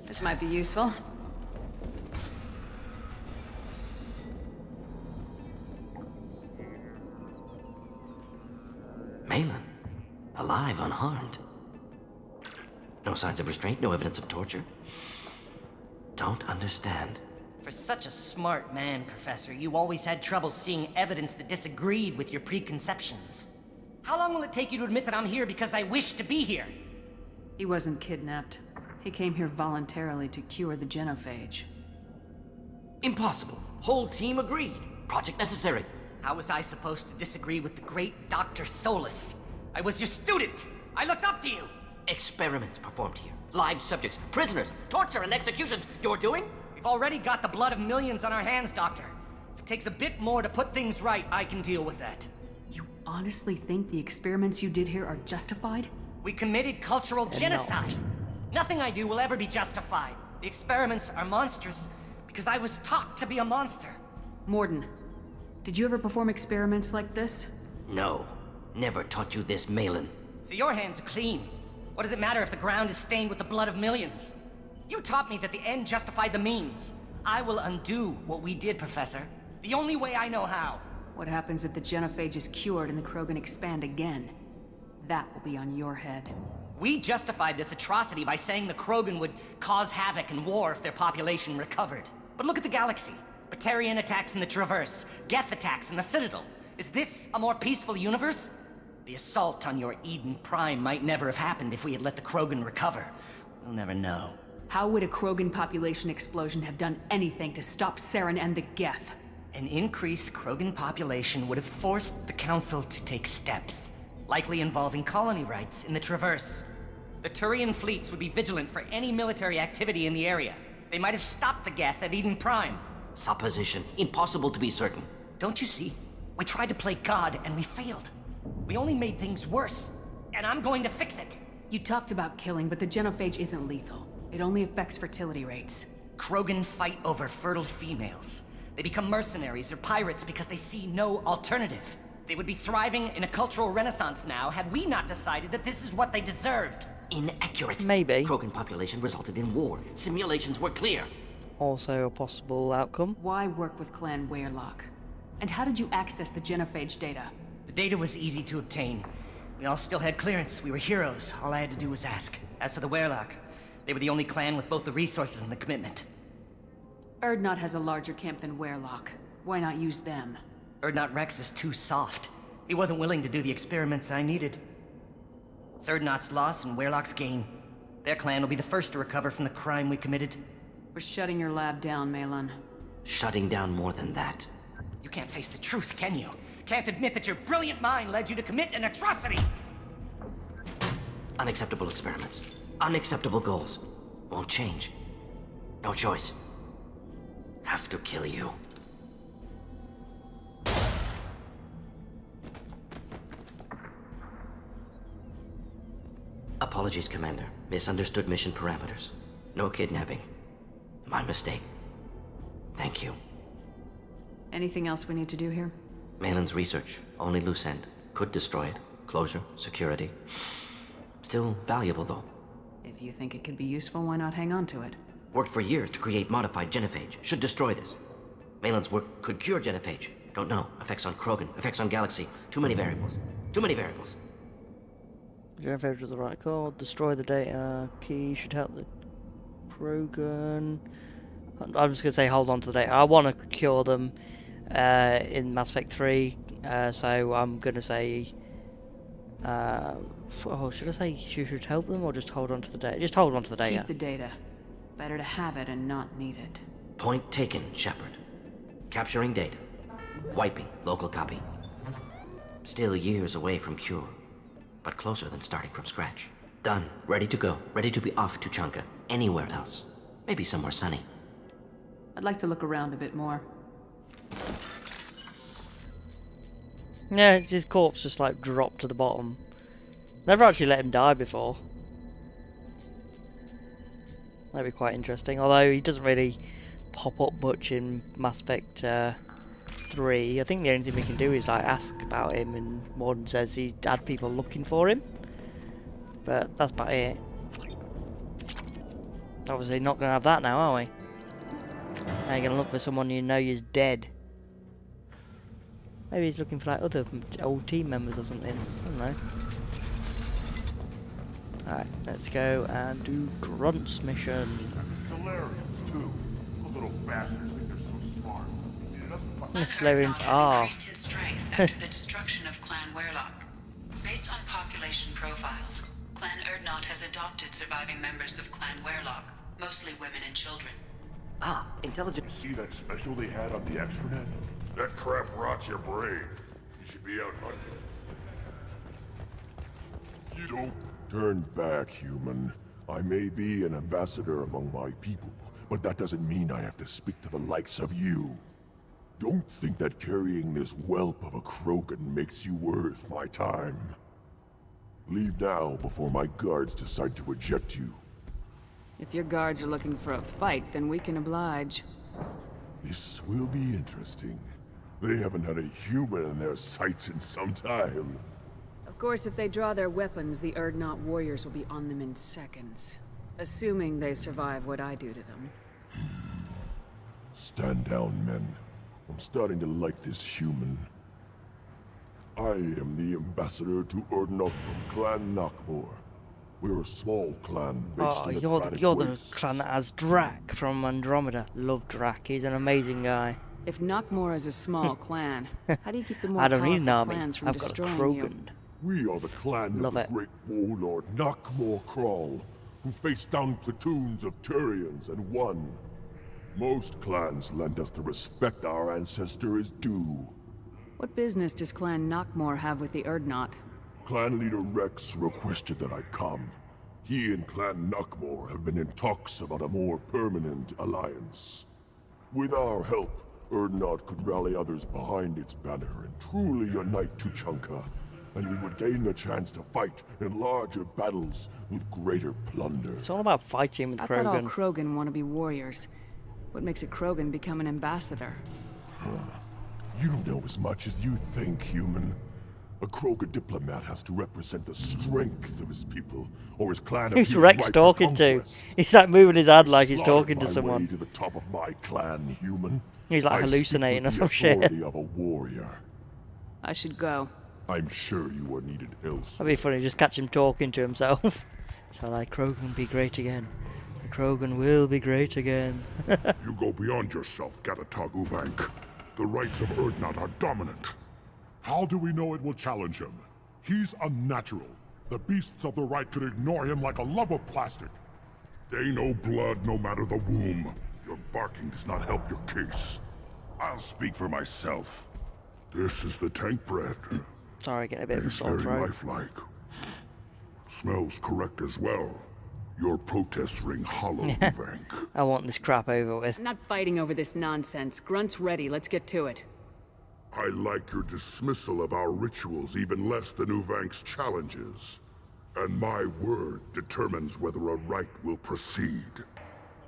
This might be useful. Malin, alive, unharmed. No signs of restraint, no evidence of torture. Don't understand. For such a smart man, Professor, you always had trouble seeing evidence that disagreed with your preconceptions. How long will it take you to admit that I'm here because I wish to be here? He wasn't kidnapped. He came here voluntarily to cure the genophage. Impossible. Whole team agreed. Project necessary. How was I supposed to disagree with the great Dr. Solus? I was your student! I looked up to you! Experiments performed here. Live subjects, prisoners, torture and executions. You're doing? We've already got the blood of millions on our hands, Doctor. If it takes a bit more to put things right, I can deal with that. You honestly think the experiments you did here are justified? We committed cultural genocide. Nothing I do will ever be justified. The experiments are monstrous because I was taught to be a monster. Mordin, did you ever perform experiments like this? No. Never taught you this, Malin. So your hands are clean. What does it matter if the ground is stained with the blood of millions? You taught me that the end justified the means. I will undo what we did, Professor. The only way I know how. What happens if the genophage is cured and the Krogan expand again? That will be on your head. We justified this atrocity by saying the Krogan would cause havoc and war if their population recovered. But look at the galaxy. Batarian attacks in the Traverse, Geth attacks in the Citadel. Is this a more peaceful universe? The assault on your Eden Prime might never have happened if we had let the Krogan recover. We'll never know. How would a Krogan population explosion have done anything to stop Saren and the Geth? An increased Krogan population would have forced the Council to take steps, likely involving colony rights in the Traverse. The Turian fleets would be vigilant for any military activity in the area. They might have stopped the Geth at Eden Prime. Supposition. Impossible to be certain. Don't you see? We tried to play God and we failed. We only made things worse, and I'm going to fix it. You talked about killing, but the genophage isn't lethal. It only affects fertility rates. Krogan fight over fertile females. They become mercenaries or pirates because they see no alternative. They would be thriving in a cultural renaissance now had we not decided that this is what they deserved. Inaccurate. Maybe. Krogan population resulted in war. Simulations were clear. Also a possible outcome. Why work with Clan Weyrloc? And how did you access the genophage data? The data was easy to obtain. We all still had clearance. We were heroes. All I had to do was ask. As for the Weyrloc, they were the only clan with both the resources and the commitment. Urdnot has a larger camp than Weyrloc. Why not use them? Urdnot Rex is too soft. He wasn't willing to do the experiments I needed. It's Urdnot's loss and Weyrloc's gain. Their clan will be the first to recover from the crime we committed. We're shutting your lab down, Malon. Shutting down more than that. You can't face the truth, can you? Can't admit that your brilliant mind led you to commit an atrocity! Unacceptable experiments. Unacceptable goals. Won't change. No choice. Have to kill you. Apologies, Commander. Misunderstood mission parameters. No kidnapping. My mistake. Thank you. Anything else we need to do here? Malin's research. Only loose end. Could destroy it. Closure. Security. Still valuable, though. If you think it could be useful, why not hang on to it? Worked for years to create modified genophage. Should destroy this. Malin's work could cure genophage. Don't know. Effects on Krogan. Effects on Galaxy. Too many variables. Too many variables. Genophage with the right call. Destroy the data. Key should help the Krogan. I'm just going to say hold on to the data. I want to cure them in Mass Effect 3. So I'm going to say... should I say you should help them or just hold on to the data? Just hold on to the data. Keep the data. Better to have it and not need it. Point taken, Shepard. Capturing data. Wiping local copy. Still years away from cure, but closer than starting from scratch. Done. Ready to go. Ready to be off to Chanka. Anywhere else. Maybe somewhere sunny. I'd like to look around a bit more. Yeah, his corpse just like dropped to the bottom. Never actually let him die before. That'd be quite interesting. Although he doesn't really pop up much in Mass Effect 3. I think the only thing we can do is like ask about him, and Mordin says he had people looking for him. But that's about it. Obviously not going to have that now, are we? Now you're going to look for someone you know is dead. Maybe he's looking for like other old team members or something. I don't know. Alright, let's go and do Grunt's mission. Solarians, too. Those little bastards think they're so smart. The Solarians are. Increased in strength after the destruction of Clan Weyrloc. Based on population profiles, Clan Urdnot has adopted surviving members of Clan Weyrloc, mostly women and children. Ah, intelligent. See that special they had on the extranet? That crap rots your brain. You should be out hunting. You don't turn back, human. I may be an ambassador among my people, but that doesn't mean I have to speak to the likes of you. Don't think that carrying this whelp of a Krogan makes you worth my time. Leave now before my guards decide to eject you. If your guards are looking for a fight, then we can oblige. This will be interesting. They haven't had a human in their sights in some time. Of course, if they draw their weapons, the Urdnot warriors will be on them in seconds. Assuming they survive what I do to them. Stand down, men. I'm starting to like this human. I am the ambassador to Urdnot from Clan Knockmore. We're a small clan based Oh, in the you're the wastes. clan that has Drac from Andromeda. Love Drac. He's an amazing guy. If Knockmore is a small clan, how do you keep the more I don't need an powerful army. clans from I've got a destroying you? Krogan. We are the clan Love of it. the great warlord Knockmore Crawl, who faced down platoons of Turians and won. Most clans lend us the respect our ancestor is due. What business does Clan Knockmore have with the Urdnot? Clan leader Rex requested that I come. He and Clan Knockmore have been in talks about a more permanent alliance. With our help, Urdnot could rally others behind its banner and truly unite Tuchanka, and we would gain the chance to fight in larger battles with greater plunder. It's all about fighting with I thought all Krogan. Krogan want to be warriors. What makes a Krogan become an ambassador? You don't know as much as you think, human. A Krogan diplomat has to represent the strength of his people, or his clan. Who's Rex talking to? He's like moving his hand like he's talking to Way someone. to the top of my clan, human. He's like I hallucinating or speak some with the shit. authority of a warrior. I should go. I'm sure you are needed elsewhere. That'd be funny, just catch him talking to himself. So like, Krogan be great again. The Krogan will be great again. You go beyond yourself, Gatatog Uvank. The rights of Urdnot are dominant. How do we know it will challenge him? He's unnatural. The beasts of the right could ignore him like a lump of plastic. They know blood no matter the womb. Your barking does not help your case. I'll speak for myself. This is the tank bread. Sorry, getting a bit of a He's sore very throat. lifelike. Smells correct as well. Your protests ring hollow, Uvank. I want this crap over with. I'm not fighting over this nonsense. Grunt's ready. Let's get to it. I like your dismissal of our rituals even less than Uvank's challenges. And my word determines whether a rite will proceed.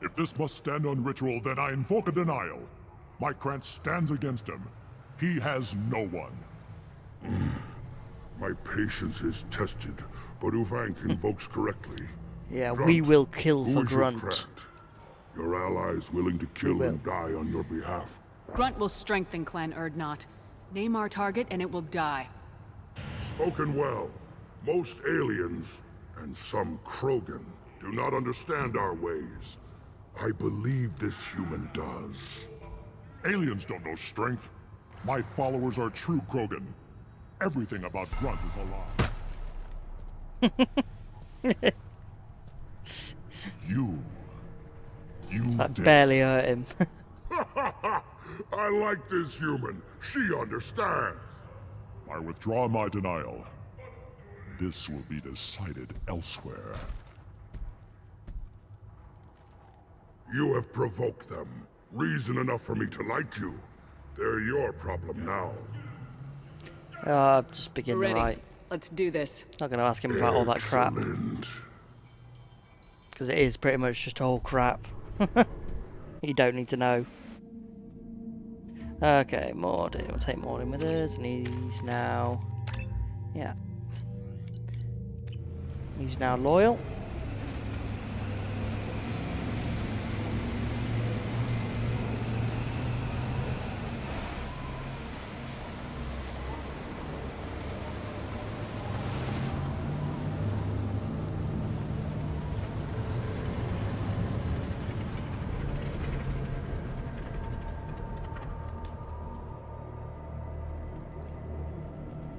If this must stand on ritual, then I invoke a denial. My Krant stands against him. He has no one. My patience is tested, but Uvank invokes correctly. Yeah, Grunt, we will kill who for is your Grunt. Krant? Your allies willing to kill and die on your behalf. Grunt will strengthen Clan Urdnot. Name our target and it will die. Spoken well. Most aliens, and some Krogan, do not understand our ways. I believe this human does. Aliens don't know strength. My followers are true Krogan. Everything about Grunt is a lie. You That did. barely hurt him. I like this human. She understands. I withdraw my denial. This will be decided elsewhere. You have provoked them. Reason enough for me to like you. They're your problem now. Just begin the Ready. right. Let's do this. Not going to ask him about all that crap. Excellent. Because it is pretty much just all crap. You don't need to know. Okay, Mordin. We'll take Mordin with us, and he's now... Yeah. He's now loyal.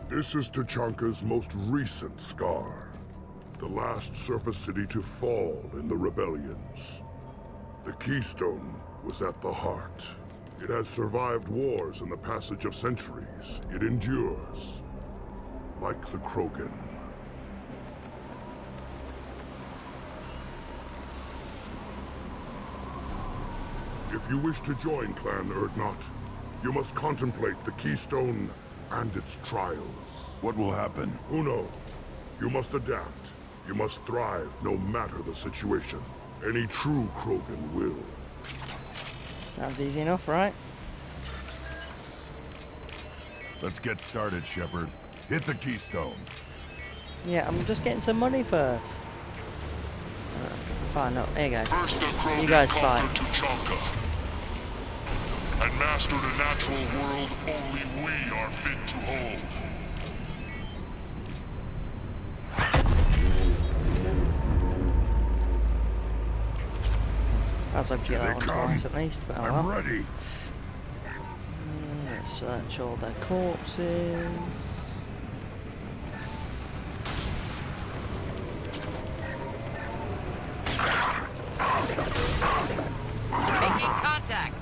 This is Tuchanka's most recent scar. The last surface city to fall in the rebellions. The Keystone was at the heart. It has survived wars and the passage of centuries. It endures. Like the Krogan. If you wish to join Clan Urdnot, you must contemplate the Keystone and its trials. What will happen? Who knows? You must adapt. You must thrive no matter the situation. Any true Krogan will. Sounds easy enough, right? Let's get started, Shepard. Hit the keystone. Yeah, I'm just getting some money first. Fine, no, there you go. First the Krogan You guys fight. conquered Tuchanka and mastered a natural world only we are fit to hold. Perhaps I've get that one twice at least, but I'm ready. Let's search all their corpses. Making contact.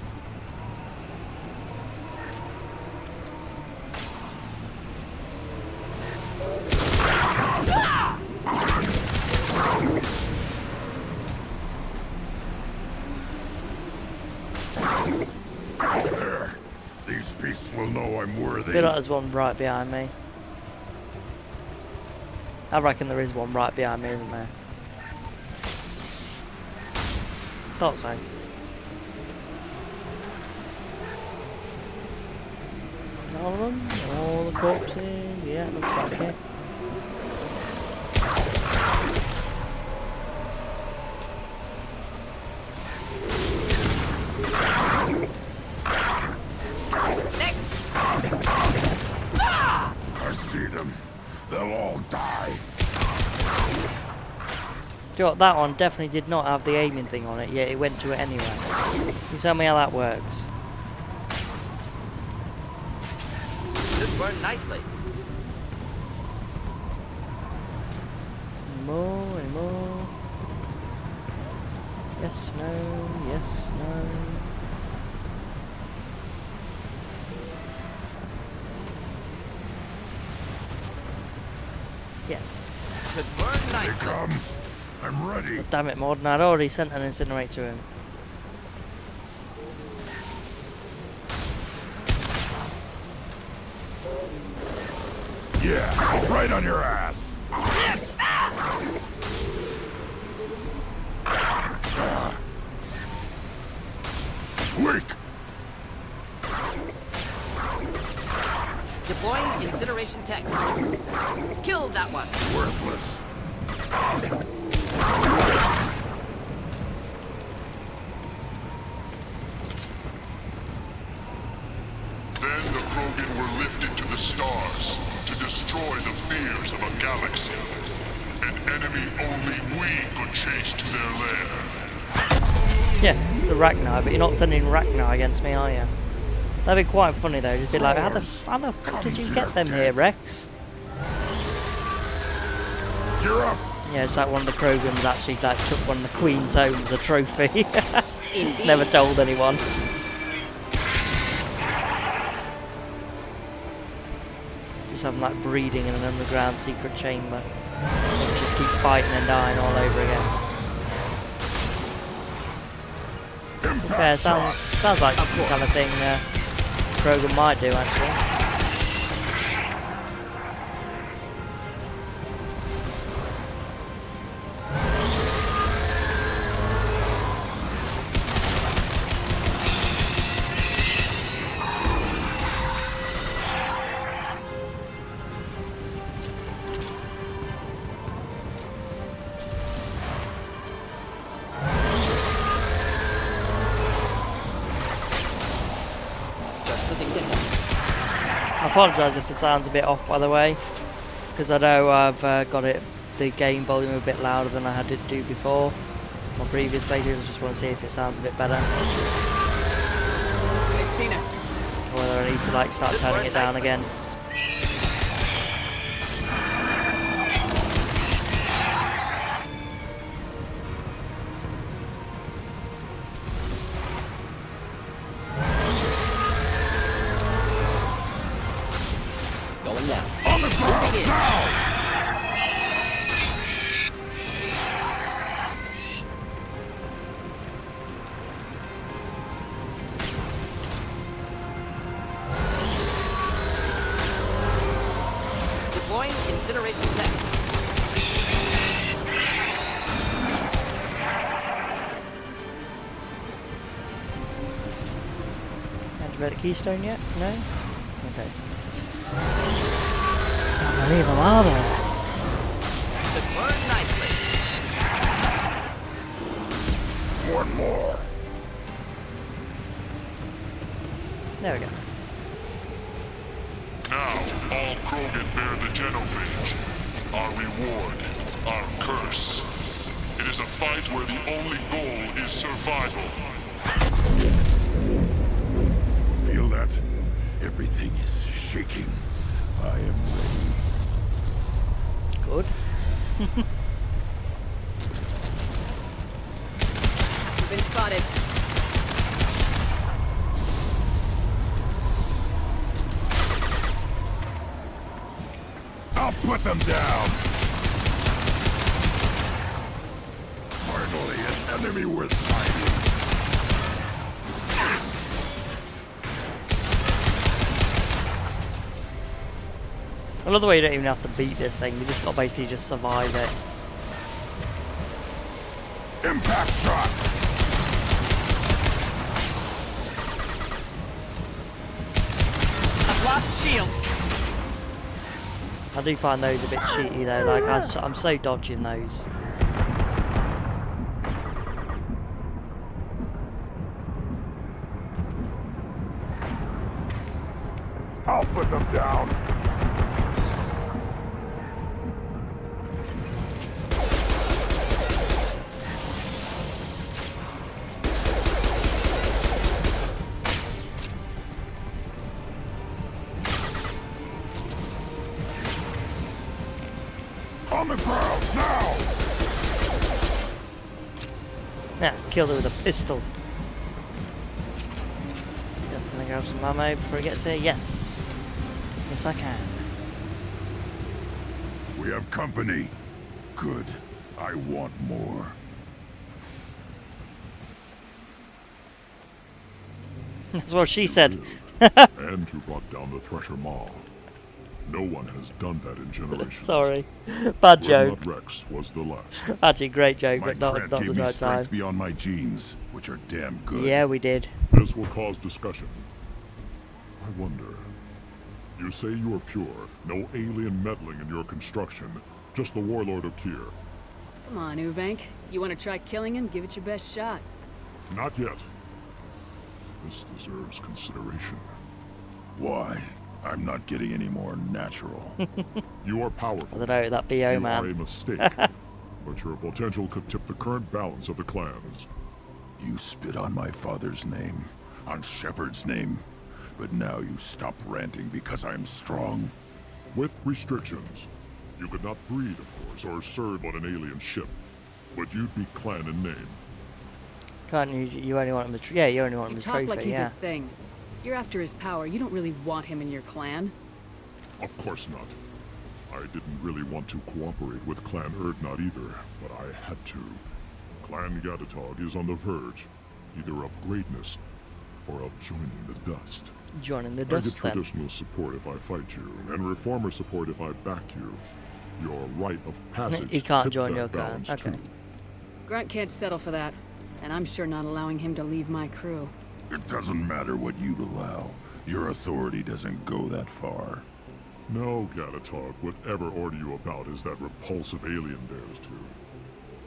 There. These beasts will know I'm worthy. I feel like there's one right behind me. I reckon there is one right behind me, isn't there? Thought so. All of them? All the corpses? Yeah, looks like it. I see them. They'll all die. Do you know what, that one definitely did not have the aiming thing on it, yet it went to it anyway. You tell me how that works. This burned nicely. Any more, any more? Yes, no, yes, no. Yes. Should burn They nicely. come. I'm ready. Oh, damn it, Mordin, I'd already sent an incinerate to him. Yeah, right on your ass. Weak. Deploying incineration tech. Killed that one. Worthless. Then the Krogan were lifted to the stars to destroy the fears of a galaxy. An enemy only we could chase to their lair. Yeah, the Ragnar, but you're not sending Ragnar against me, are you? That'd be quite funny though, just be like, how the fuck did you get them here, Rex? You're up. Yeah, it's like one of the Krogans actually like took one of the Queen's home as a trophy. Never told anyone. Just have them like breeding in an underground secret chamber. Just keep fighting and dying all over again. Yeah, sounds like the kind of thing Krogan might do actually. I apologise if the sound's a bit off, by the way, because I know I've got the game volume a bit louder than I had it do before. My previous playthroughs, I just want to see if it sounds a bit better. They've seen us. Or whether I need to like start turning it down again. Going now. On the ground Moving in. now. Deploying incineration tech. Antimatter keystone yet? No? Okay. How many of them are there? Should burn nicely. One more. There we go. Now, all Krogan bear the genophage. Our reward, our curse. It is a fight where the only goal is survival. survival. Feel that? Everything is shaking. I am ready. Good. You've been spotted. I'll put them down! Finally, an enemy worth fighting. I love the way you don't even have to beat this thing, you just got to basically just survive it. Impact shot! I've lost shields. I do find those a bit cheaty though, like I'm so dodging those. I'll put them down! On the ground, now! Yeah, killed her with a pistol. Yep, can I grab some ammo before it gets here? Yes. Yes, I can. We have company. Good. I want more. That's what she said. And who brought down the Thresher Maw. No one has done that in generations. Sorry. Bad joke. Rex was the last. Actually, great joke, My but not cred the gave me right strength time. beyond my genes, which are damn good. Yeah, we did. This will cause discussion. I wonder. You say you are pure, no alien meddling in your construction, just the warlord of Kier. Come on, Uvank. You want to try killing him? Give it your best shot. Not yet. This deserves consideration. Why? I'm not getting any more natural. You are powerful. I don't know, that BO you man. are a mistake, but your potential could tip the current balance of the clans. You spit on my father's name, on Shepard's name, but now you stop ranting because I'm strong. With restrictions. You could not breed, of course, or serve on an alien ship, but you'd be clan in name. Can't you? You only want him the yeah. You only want him You the talk trophy. like he's Yeah. a thing. You're after his power. You don't really want him in your clan. Of course not. I didn't really want to cooperate with Clan Erdnot either, but I had to. Clan Gatatog is on the verge, either of greatness or of joining the dust. Joining the I get dust then. traditional support if I fight you, and reformer support if I back you. Your rite of passage He can't tipped join that your clan. balance Okay. too. Grunt can't settle for that. And I'm sure not allowing him to leave my crew. It doesn't matter what you'd allow. Your authority doesn't go that far. No, Gatatog, whatever order you about is that repulsive alien dares to.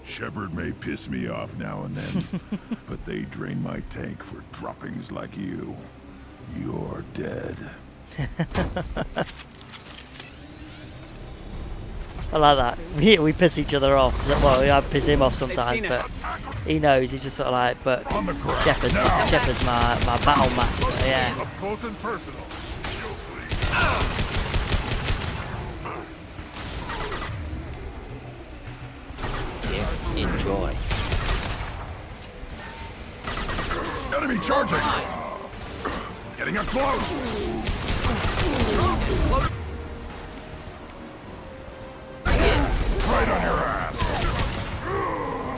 Shepard may piss me off now and then, but they drain my tank for droppings like you. You're dead. I like that. We piss each other off. Well, I piss him off sometimes, but he knows. He's just sort of like, but Shepard's my battle master. Yeah. Up close and personal. Here, enjoy. Enemy charging! Getting up close! Right on your ass!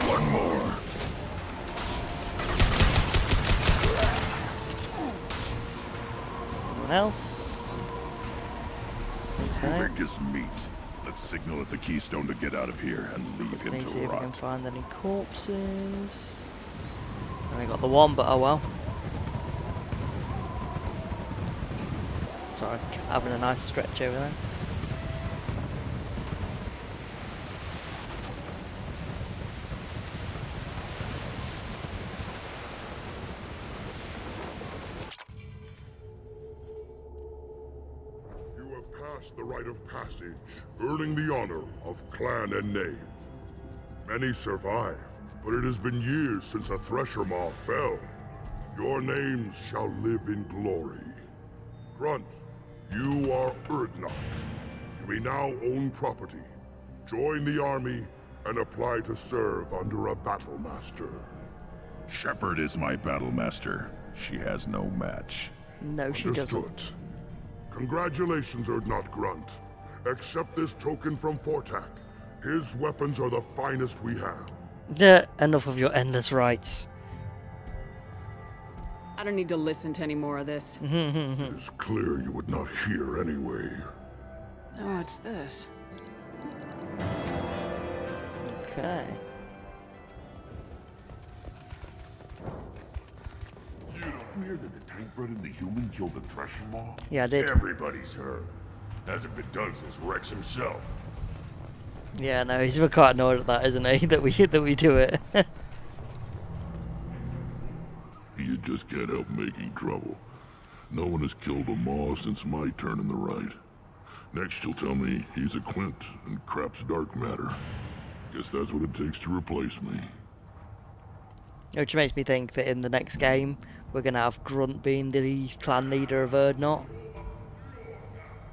One more. Anyone else? Uvik is meat. Let's signal at the keystone to get out of here and leave him Let's see to if we can rot. find any corpses. Only got the one, but oh well. Sorry, having a nice stretch over there. You have passed the rite of passage, earning the honor of clan and name. Many survive, but it has been years since a Thresher Maw fell. Your names shall live in glory. Grunt, you are Urdnot. You may now own property. Join the army and apply to serve under a battle master. Shepard is my battle master. She has no match. No, she doesn't. Understood. Congratulations, Urdnot Grunt. Accept this token from Fortak. His weapons are the finest we have. Yeah, enough of your endless rights. I don't need to listen to any more of this. It is clear you would not hear anyway. Oh, it's this. Okay. You don't hear that the tank bred and the human killed the Thresher Maw? Yeah, I did. Everybody's heard. Hasn't been done since Rex himself. Yeah, no, he's quite annoyed at that, isn't he? That we do it. You just can't help making trouble. No one has killed a Maw since my turn in the right. Next you'll tell me he's a Quint and crap's dark matter. Guess that's what it takes to replace me. Which makes me think that in the next game, we're going to have Grunt being the clan leader of Urdnot.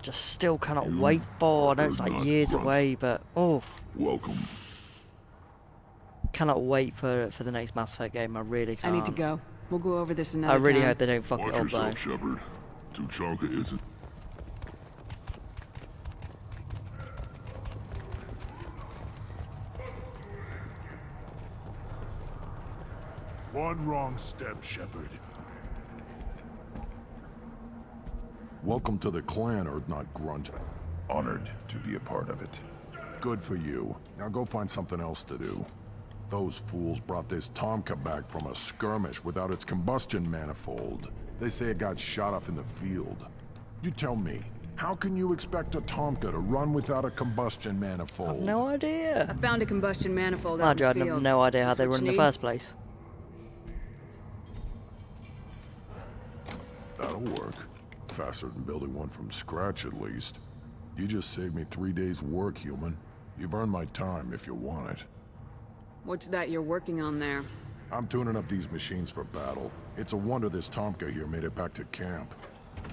Just still cannot wait for. I know it's like years away, but oh. Welcome. Cannot wait for the next Mass Effect game. I really can't. I need to go. We'll go over this another I really time. hope they don't fuck Watch it up yourself, though. Shepard. Tuchanka isn't. One wrong step, Shepard. Welcome to the clan, Urdnot Grunt. Honored to be a part of it. Good for you. Now go find something else to do. Those fools brought this Tomka back from a skirmish without its combustion manifold. They say it got shot off in the field. You tell me, how can you expect a Tomka to run without a combustion manifold? I've no idea. I found a combustion manifold out Mind you, I in the have field. no idea Is how this they what run in you the need? first place. That'll work. Faster than building one from scratch, at least. You just saved me 3 days' work, human. You've earned my time if you want it. What's that you're working on there? I'm tuning up these machines for battle. It's a wonder this Tomka here made it back to camp.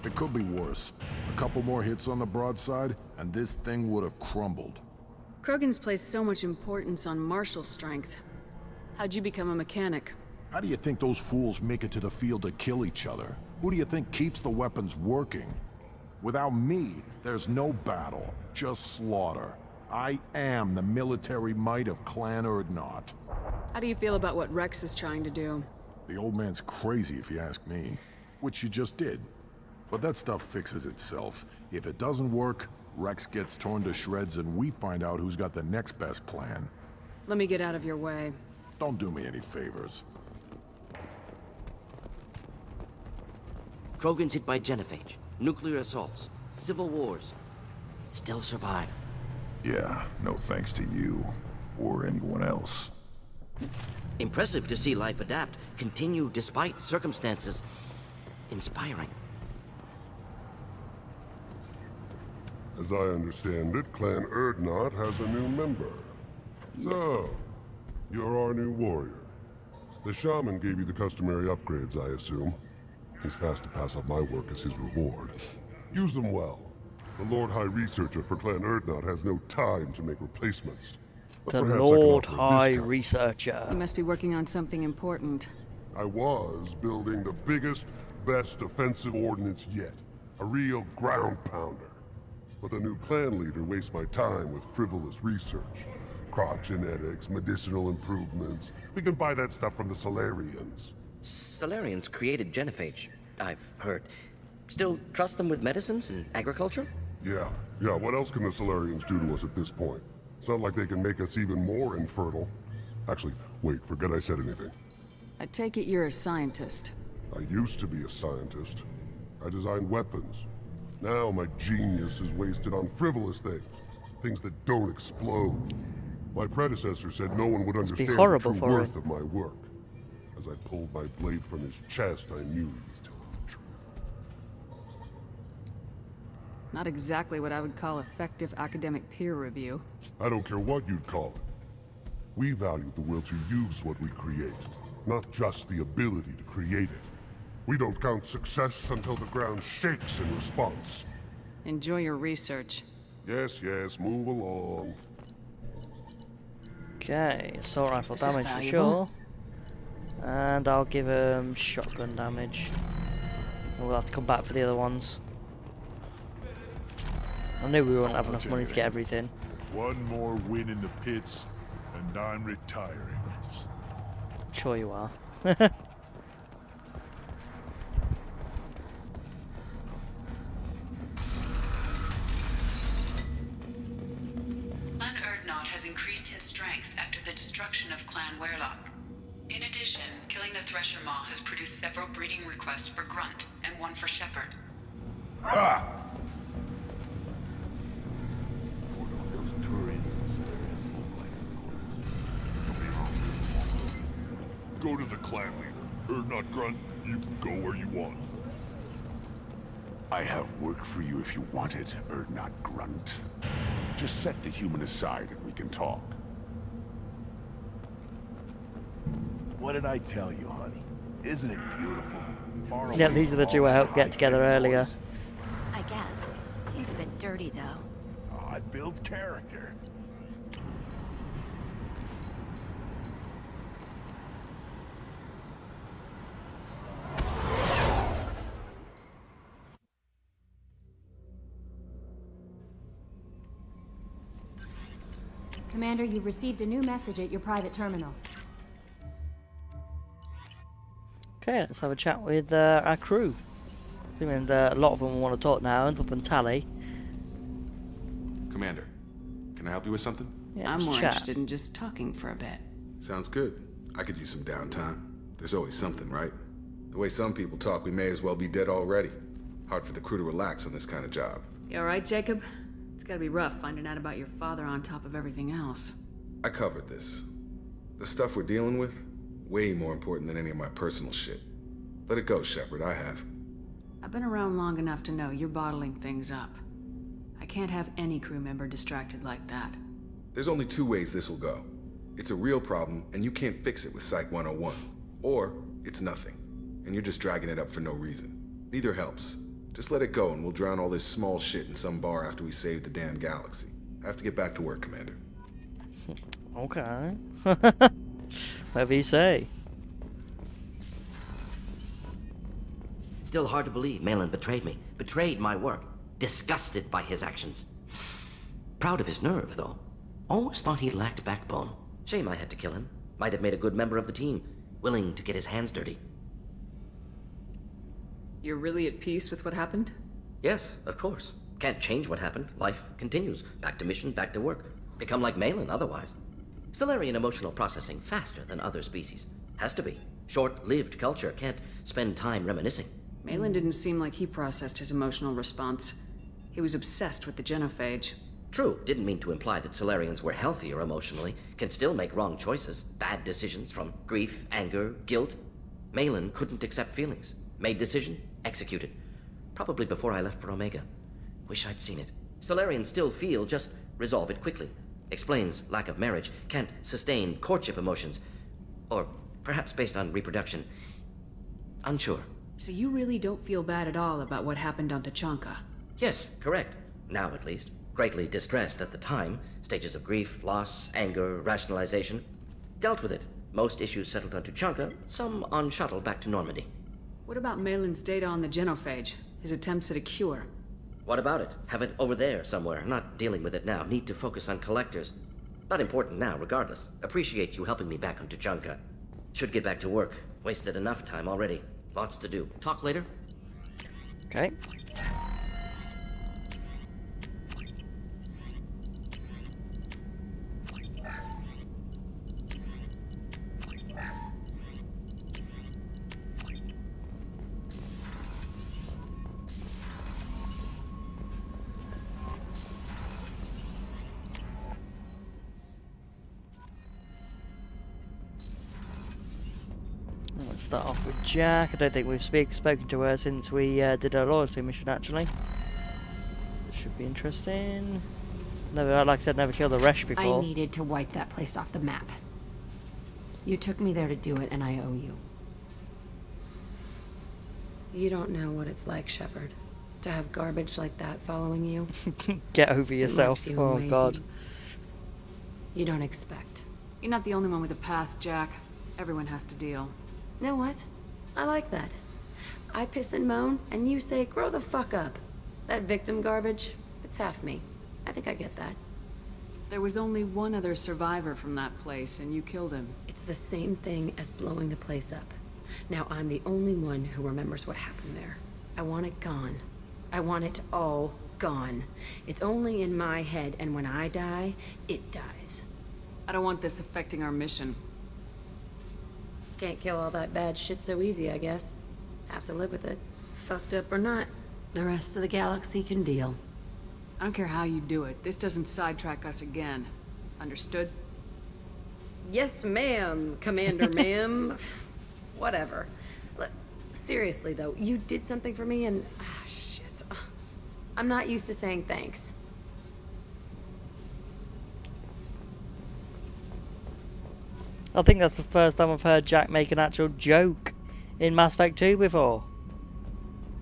It could be worse. A couple more hits on the broadside, and this thing would have crumbled. Krogan's placed so much importance on martial strength. How'd you become a mechanic? How do you think those fools make it to the field to kill each other? Who do you think keeps the weapons working? Without me, there's no battle, just slaughter. I am the military might of Clan Urdnot. How do you feel about what Rex is trying to do? The old man's crazy if you ask me, which you just did. But that stuff fixes itself. If it doesn't work, Rex gets torn to shreds and we find out who's got the next best plan. Let me get out of your way. Don't do me any favors. Krogan's hit by genophage, nuclear assaults, civil wars. Still survive. Yeah, no thanks to you. Or anyone else. Impressive to see life adapt, continue despite circumstances. Inspiring. As I understand it, Clan Urdnot has a new member. So, you're our new warrior. The shaman gave you the customary upgrades, I assume. He's fast to pass up my work as his reward. Use them well. The Lord High Researcher for Clan Urdnot has no time to make replacements. But The perhaps I can Lord offer a High discount. Researcher. You must be working on something important. I was building the biggest, best offensive ordnance yet. A real ground pounder. But the new clan leader wastes my time with frivolous research. Crop genetics, medicinal improvements. We can buy that stuff from the Solarians. Solarians created genophage, I've heard. Still trust them with medicines and agriculture? Yeah, what else can the Solarians do to us at this point? It's not like they can make us even more infertile. Actually, wait, forget I said anything. I take it you're a scientist. I used to be a scientist. I designed weapons. Now my genius is wasted on frivolous things. Things that don't explode. My predecessor said no one would understand the horrible true for worth him. of my work. As I pulled my blade from his chest, I knew he was telling the truth. Not exactly what I would call effective academic peer review. I don't care what you'd call it. We value the will to use what we create, not just the ability to create it. We don't count success until the ground shakes in response. Enjoy your research. Yes, yes, move along. Okay, assault rifle This is damage for valuable. sure. And I'll give him shotgun damage. We'll have to come back for the other ones. I knew we wouldn't have enough money to get everything. One more win in the pits, and I'm retiring. Sure you are. Clan Erdnot has increased in strength after the destruction of Clan Werlock. In addition, killing the Thresher Maw has produced several breeding requests for Grunt and one for Shepherd. Ha! Go to the clan leader. Erdnot Grunt, you can go where you want. I have work for you if you want it, Erdnot Grunt. Just set the human aside and we can talk. What did I tell you, honey? Isn't it beautiful? Far Yeah, away these are the from two all I that helped get together high-tech earlier. noise. I guess. Seems a bit dirty, though. Oh, it builds character. Commander, you've received a new message at your private terminal. Okay, let's have a chat with our crew. And a lot of them want to talk now, other than Tali. Commander, can I help you with something? Yeah, I'm more chat. interested in just talking for a bit. Sounds good. I could use some downtime. There's always something, right? The way some people talk, we may as well be dead already. Hard for the crew to relax on this kind of job. You alright, Jacob? It's gotta be rough finding out about your father on top of everything else. I covered this. The stuff we're dealing with, way more important than any of my personal shit. Let it go, Shepard, I have. I've been around long enough to know you're bottling things up. I can't have any crew member distracted like that. There's only two ways this will go. It's a real problem, and you can't fix it with Psych 101. Or, it's nothing, and you're just dragging it up for no reason. Neither helps. Just let it go, and we'll drown all this small shit in some bar after we save the damn galaxy. I have to get back to work, Commander. Okay. Whatever you say. Still hard to believe Malin betrayed me. Betrayed my work. Disgusted by his actions. Proud of his nerve, though. Always thought he lacked backbone. Shame I had to kill him. Might have made a good member of the team. Willing to get his hands dirty. You're really at peace with what happened? Yes, of course. Can't change what happened. Life continues. Back to mission, back to work. Become like Malin otherwise. Solarian emotional processing faster than other species. Has to be. Short-lived culture can't spend time reminiscing. Malin didn't seem like he processed his emotional response. He was obsessed with the genophage. True, didn't mean to imply that Solarians were healthier emotionally, can still make wrong choices, bad decisions from grief, anger, guilt. Malin couldn't accept feelings. Made decision, executed. Probably before I left for Omega. Wish I'd seen it. Solarians still feel, just resolve it quickly. Explains lack of marriage, can't sustain courtship emotions. Or perhaps based on reproduction. Unsure. So you really don't feel bad at all about what happened on Tachanka? Yes, correct. Now at least. Greatly distressed at the time. Stages of grief, loss, anger, rationalization. Dealt with it. Most issues settled on Tuchanka, some on shuttle back to Normandy. What about Malin's data on the genophage? His attempts at a cure? What about it? Have it over there somewhere. Not dealing with it now. Need to focus on collectors. Not important now, regardless. Appreciate you helping me back on Tuchanka. Should get back to work. Wasted enough time already. Lots to do. Talk later? Okay. Let's start off with Jack. I don't think we've spoken to her since we did our loyalty mission, actually. This should be interesting. Never, like I said, never killed a Resh before. I needed to wipe that place off the map. You took me there to do it, and I owe you. You don't know what it's like, Shepard. To have garbage like that following you. Get over yourself. Oh, God. You don't expect. You're not the only one with a past, Jack. Everyone has to deal. Know what? I like that. I piss and moan, and you say, grow the fuck up. That victim garbage, it's half me. I think I get that. There was only one other survivor from that place, and you killed him. It's the same thing as blowing the place up. Now I'm the only one who remembers what happened there. I want it gone. I want it all gone. It's only in my head, and when I die, it dies. I don't want this affecting our mission. Can't kill all that bad shit so easy, I guess. Have to live with it. Fucked up or not, the rest of the galaxy can deal. I don't care how you do it. This doesn't sidetrack us again. Understood? Yes, ma'am, Commander ma'am. Whatever. Seriously, though, you did something for me and... shit. I'm not used to saying thanks. I think that's the first time I've heard Jack make an actual joke in Mass Effect 2 before.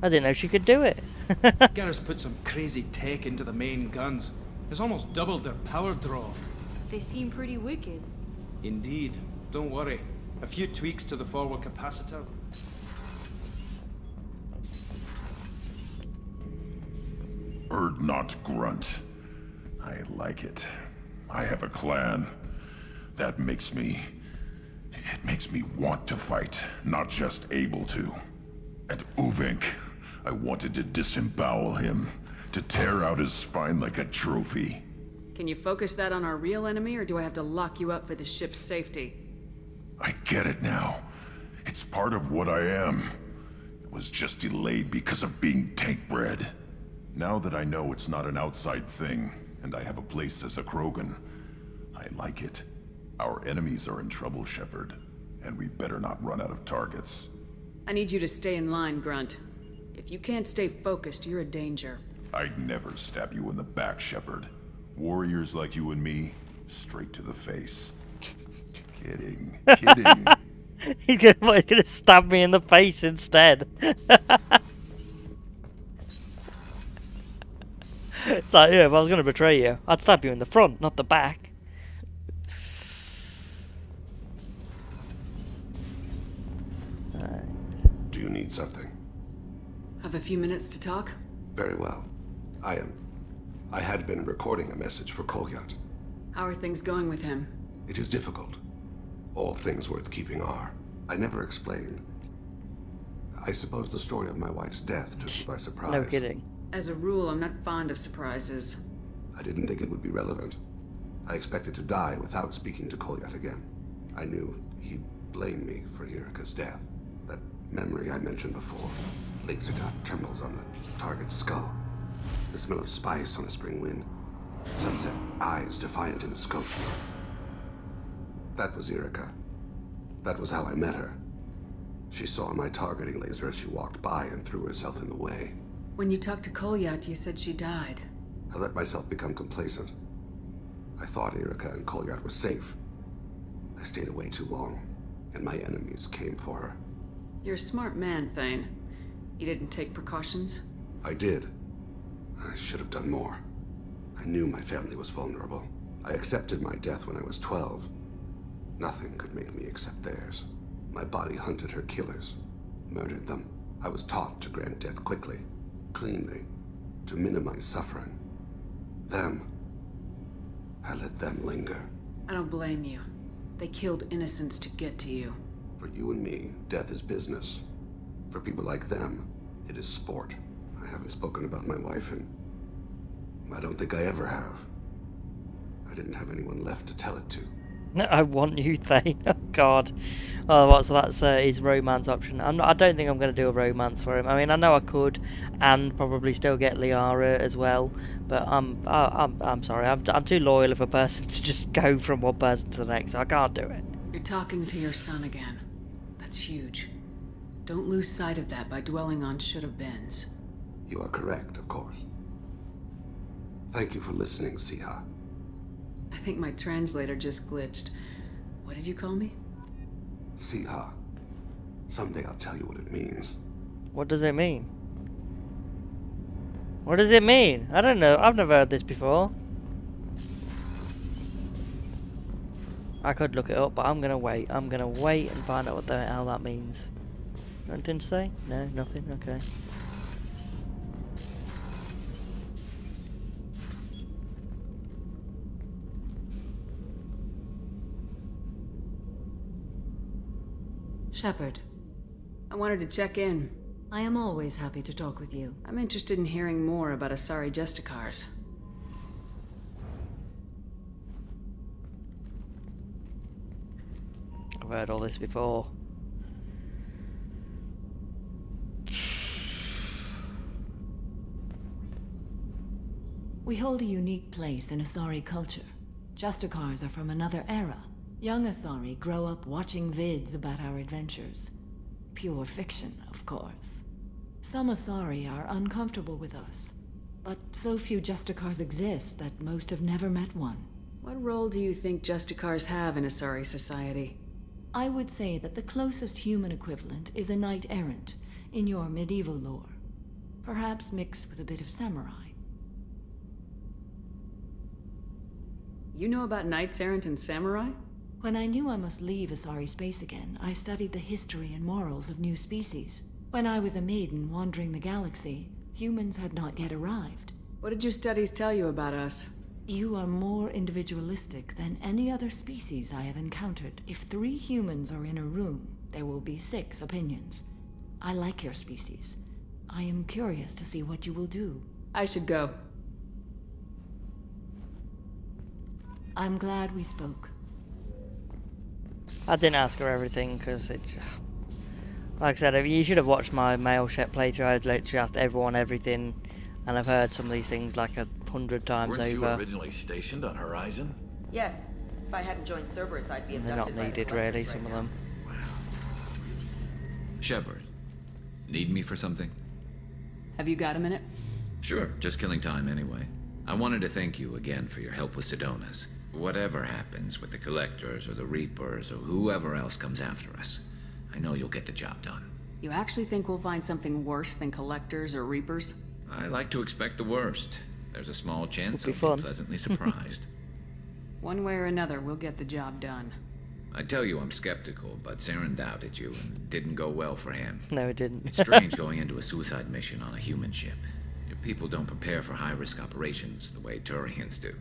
I didn't know she could do it. Garrus put some crazy tech into the main guns. It's almost doubled their power draw. They seem pretty wicked. Indeed. Don't worry. A few tweaks to the forward capacitor. Not Grunt. I like it. I have a clan. That makes me... It makes me want to fight, not just able to. And Uvink, I wanted to disembowel him, to tear out his spine like a trophy. Can you focus that on our real enemy, or do I have to lock you up for the ship's safety? I get it now. It's part of what I am. It was just delayed because of being tank-bred. Now that I know it's not an outside thing, and I have a place as a Krogan, I like it. Our enemies are in trouble, Shepard, and we better not run out of targets. I need you to stay in line, Grunt. If you can't stay focused, you're a danger. I'd never stab you in the back, Shepard. Warriors like you and me, straight to the face. Kidding. Kidding. He's gonna stab me in the face instead. It's like, yeah, if I was gonna betray you, I'd stab you in the front, not the back. Do you need something? Have a few minutes to talk? Very well. I had been recording a message for Kolyat. How are things going with him? It is difficult. All things worth keeping are. I never explained. I suppose the story of my wife's death took you by surprise. No kidding. As a rule, I'm not fond of surprises. I didn't think it would be relevant. I expected to die without speaking to Kolyat again. I knew he'd blame me for Irika's death. That memory I mentioned before. Laser dot trembles on the target's skull. The smell of spice on a spring wind. Sunset eyes defiant in the scope. That was Irika. That was how I met her. She saw my targeting laser as she walked by and threw herself in the way. When you talked to Kolyat, you said she died. I let myself become complacent. I thought Irika and Kolyat were safe. I stayed away too long, and my enemies came for her. You're a smart man, Thane. You didn't take precautions? I did. I should have done more. I knew my family was vulnerable. I accepted my death when I was 12. Nothing could make me accept theirs. My body hunted her killers, murdered them. I was taught to grant death quickly, cleanly, to minimize suffering. Them, I let them linger. I don't blame you. They killed innocents to get to you. For you and me, death is business. For people like them, it is sport. I haven't spoken about my wife, and I don't think I ever have. I didn't have anyone left to tell it to. No, I want you, Thane. Oh, God. Oh, what? So that's his romance option. I don't think I'm going to do a romance for him. I mean, I know I could, and probably still get Liara as well. But I'm sorry. I'm too loyal of a person to just go from one person to the next. So I can't do it. You're talking to your son again. That's huge. Don't lose sight of that by dwelling on should-have-beens. You are correct, of course. Thank you for listening, Siha. I think my translator just glitched. What did you call me? Siha. Someday I'll tell you what it means. What does it mean? What does it mean? I don't know. I've never heard this before. I could look it up, but I'm gonna wait. I'm gonna wait and find out what the hell that means. Anything to say? No, nothing? Okay. Shepard. I wanted to check in. I am always happy to talk with you. I'm interested in hearing more about Asari Justicars. I've heard all this before. We hold a unique place in Asari culture. Justicars are from another era. Young Asari grow up watching vids about our adventures. Pure fiction, of course. Some Asari are uncomfortable with us, but so few Justicars exist that most have never met one. What role do you think Justicars have in Asari society? I would say that the closest human equivalent is a knight-errant in your medieval lore. Perhaps mixed with a bit of samurai. You know about knights-errant and samurai? When I knew I must leave Asari space again, I studied the history and morals of new species. When I was a maiden wandering the galaxy, humans had not yet arrived. What did your studies tell you about us? You are more individualistic than any other species I have encountered. If 3 humans are in a room, there will be 6 opinions. I like your species. I am curious to see what you will do. I should go. I'm glad we spoke. I didn't ask her everything because it. Like I said, you should have watched my FemShep playthrough. I'd literally asked everyone everything, and I've heard some of these things like 100 times Weren't over. you originally stationed on Horizon? Yes. If I hadn't joined Cerberus, I'd be They're abducted not needed, by the really. Collectors Some right of them. Shepard, need me for something? Have you got a minute? Sure, just killing time anyway. I wanted to thank you again for your help with Sidonis. Whatever happens with the Collectors or the Reapers or whoever else comes after us, I know you'll get the job done. You actually think we'll find something worse than Collectors or Reapers? I like to expect the worst. There's a small chance It'll be I'll fun. be pleasantly surprised. One way or another, we'll get the job done. I tell you I'm skeptical, but Saren doubted you and it didn't go well for him. No, it didn't. It's strange going into a suicide mission on a human ship. Your people don't prepare for high-risk operations the way Turians do.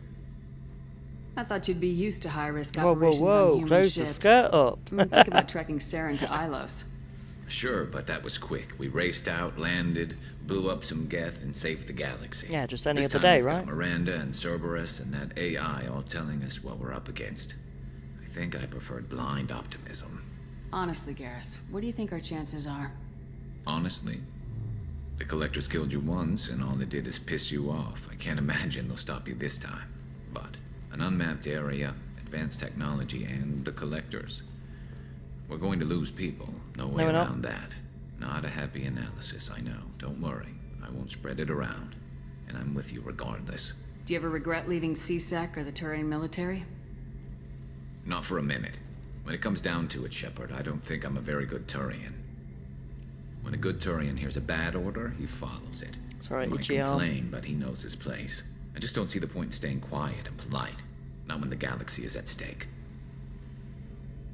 I thought you'd be used to high-risk Whoa, operations whoa, on whoa! human Close ships. the skirt up. Think about trekking Saren to Ilos. Sure, but that was quick. We raced out, landed, blew up some Geth, and saved the galaxy. Yeah, just any This other time day, we've got right? Miranda and Cerberus and that AI all telling us what we're up against. I think I preferred blind optimism. Honestly, Garrus, what do you think our chances are? Honestly, the Collectors killed you once, and all they did is piss you off. I can't imagine they'll stop you this time. But an unmapped area, advanced technology, and the Collectors. We're going to lose people. No way No, we're not. around that. Not a happy analysis, I know. Don't worry. I won't spread it around. And I'm with you regardless. Do you ever regret leaving CSEC or the Turian military? Not for a minute. When it comes down to it, Shepard, I don't think I'm a very good Turian. When a good Turian hears a bad order, he follows it. Sorry, he might itchy arm. complain, but he knows his place. I just don't see the point in staying quiet and polite. Not when the galaxy is at stake.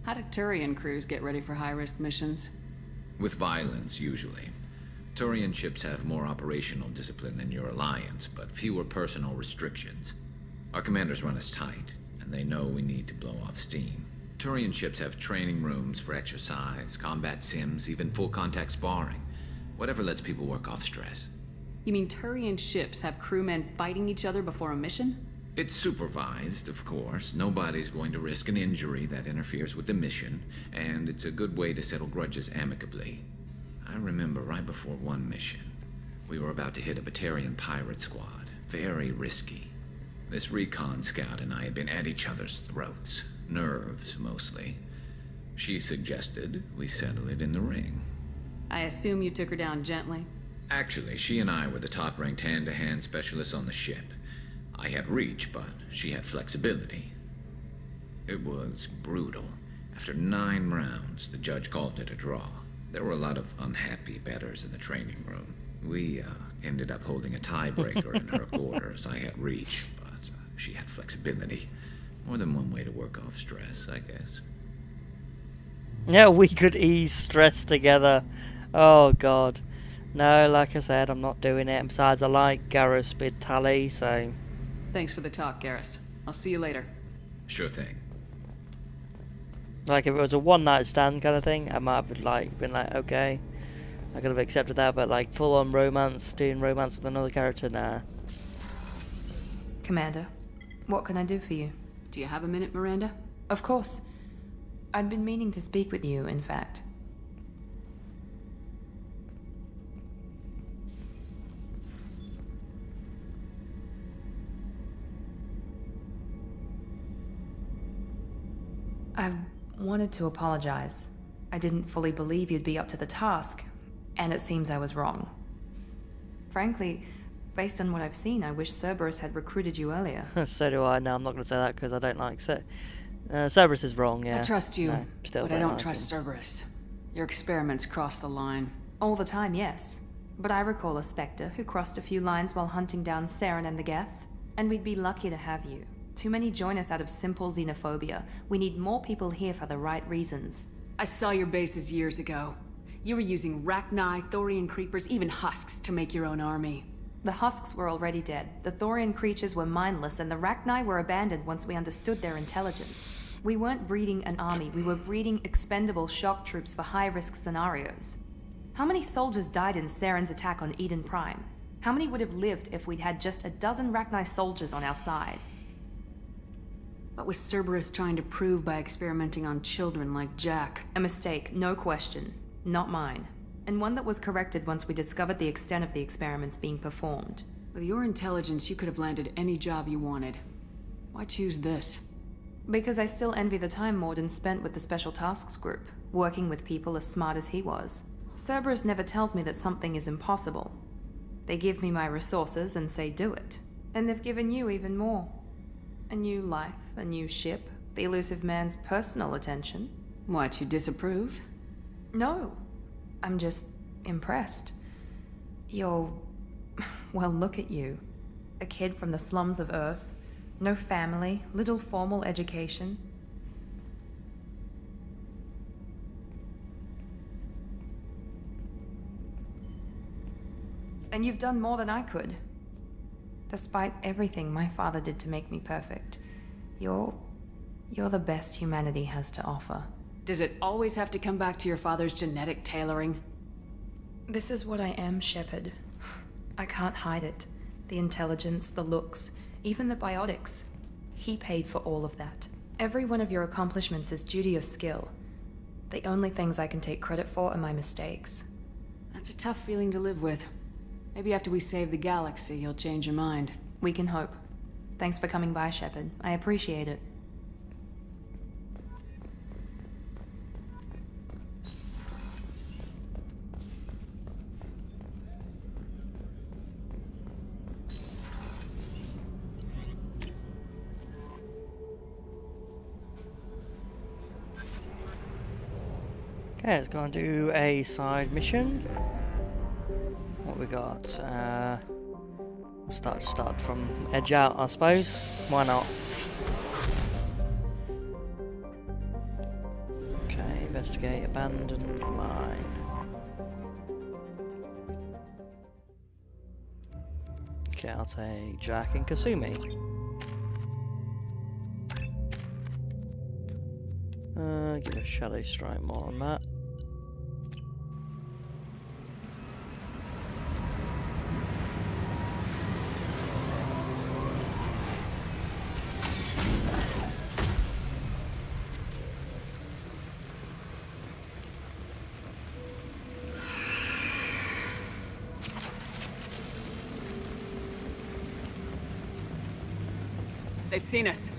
How do Turian crews get ready for high-risk missions? With violence, usually. Turian ships have more operational discipline than your alliance, but fewer personal restrictions. Our commanders run us tight, and they know we need to blow off steam. Turian ships have training rooms for exercise, combat sims, even full-contact sparring. Whatever lets people work off stress. You mean Turian ships have crewmen fighting each other before a mission? It's supervised, of course. Nobody's going to risk an injury that interferes with the mission, and it's a good way to settle grudges amicably. I remember right before one mission, we were about to hit a Batarian pirate squad. Very risky. This recon scout and I had been at each other's throats. Nerves, mostly. She suggested we settle it in the ring. I assume you took her down gently? Actually, she and I were the top-ranked hand-to-hand specialists on the ship. I had reach, but she had flexibility. It was brutal. After 9 rounds, the judge called it a draw. There were a lot of unhappy bettors in the training room. We ended up holding a tiebreaker in her quarters. I had reach, but she had flexibility. More than one way to work off stress, I guess. Yeah, we could ease stress together. Oh god. No, like I said, I'm not doing it. And besides, I like Garrus with Tali, so... Thanks for the talk, Garrus. I'll see you later. Sure thing. Like, if it was a one-night stand kind of thing, I might have been like, okay, I could have accepted that, but like, full-on romance, doing romance with another character, nah. Commander, what can I do for you? Do you have a minute, Miranda? Of course. I'd been meaning to speak with you, in fact. I wanted to apologize. I didn't fully believe you'd be up to the task, and it seems I was wrong. Frankly, based on what I've seen, I wish Cerberus had recruited you earlier. So do I. No, I'm not going to say that because I don't like Cerberus is wrong, yeah. I trust you, no, still but I don't like trust him. Cerberus. Your experiments cross the line. All the time, yes. But I recall a Spectre who crossed a few lines while hunting down Saren and the Geth. And we'd be lucky to have you. Too many join us out of simple xenophobia. We need more people here for the right reasons. I saw your bases years ago. You were using Rachni, Thorian creepers, even husks to make your own army. The husks were already dead. The Thorian creatures were mindless, and the Rachni were abandoned once we understood their intelligence. We weren't breeding an army, we were breeding expendable shock troops for high-risk scenarios. How many soldiers died in Saren's attack on Eden Prime? How many would have lived if we'd had just a dozen Rachni soldiers on our side? What was Cerberus trying to prove by experimenting on children like Jack? A mistake, no question. Not mine. And one that was corrected once we discovered the extent of the experiments being performed. With your intelligence, you could have landed any job you wanted. Why choose this? Because I still envy the time Mordin spent with the Special Tasks Group, working with people as smart as he was. Cerberus never tells me that something is impossible. They give me my resources and say do it. And they've given you even more. A new life, a new ship, the elusive man's personal attention. What, you disapprove? No. I'm just impressed. You're... well, look at you. A kid from the slums of Earth. No family, little formal education. And you've done more than I could. Despite everything my father did to make me perfect, you're the best humanity has to offer. Does it always have to come back to your father's genetic tailoring? This is what I am, Shepard. I can't hide it. The intelligence, the looks, even the biotics. He paid for all of that. Every one of your accomplishments is due to your skill. The only things I can take credit for are my mistakes. That's a tough feeling to live with. Maybe after we save the galaxy, you'll change your mind. We can hope. Thanks for coming by, Shepard. I appreciate it. Okay, let's go and do a side mission. What we got? Start from edge out, I suppose. Why not? Okay, investigate abandoned mine. Okay, I'll take Jack and Kasumi. Give a shadow strike more on that. They've seen us.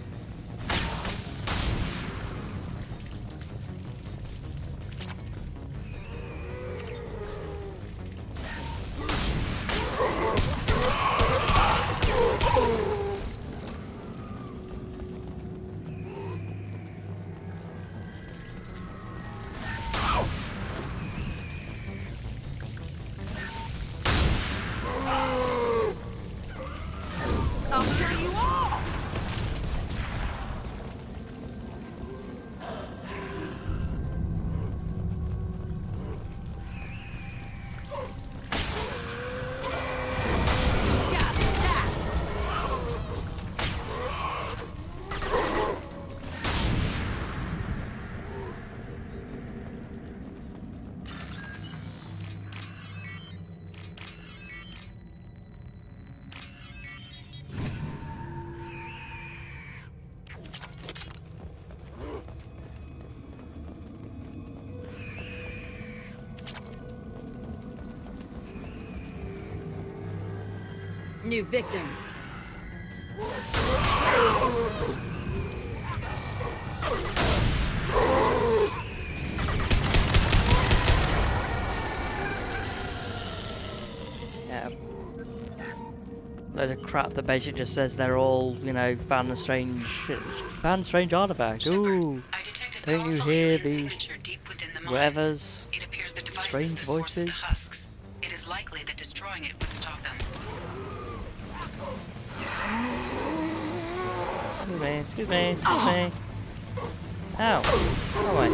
new victims. Yeah. Load of crap that basically just says they're all, you know, found a strange artifact. Ooh, don't you hear these whatever's strange voices? It is likely that destroying it would stop them. Excuse me. Ow. Oh wait.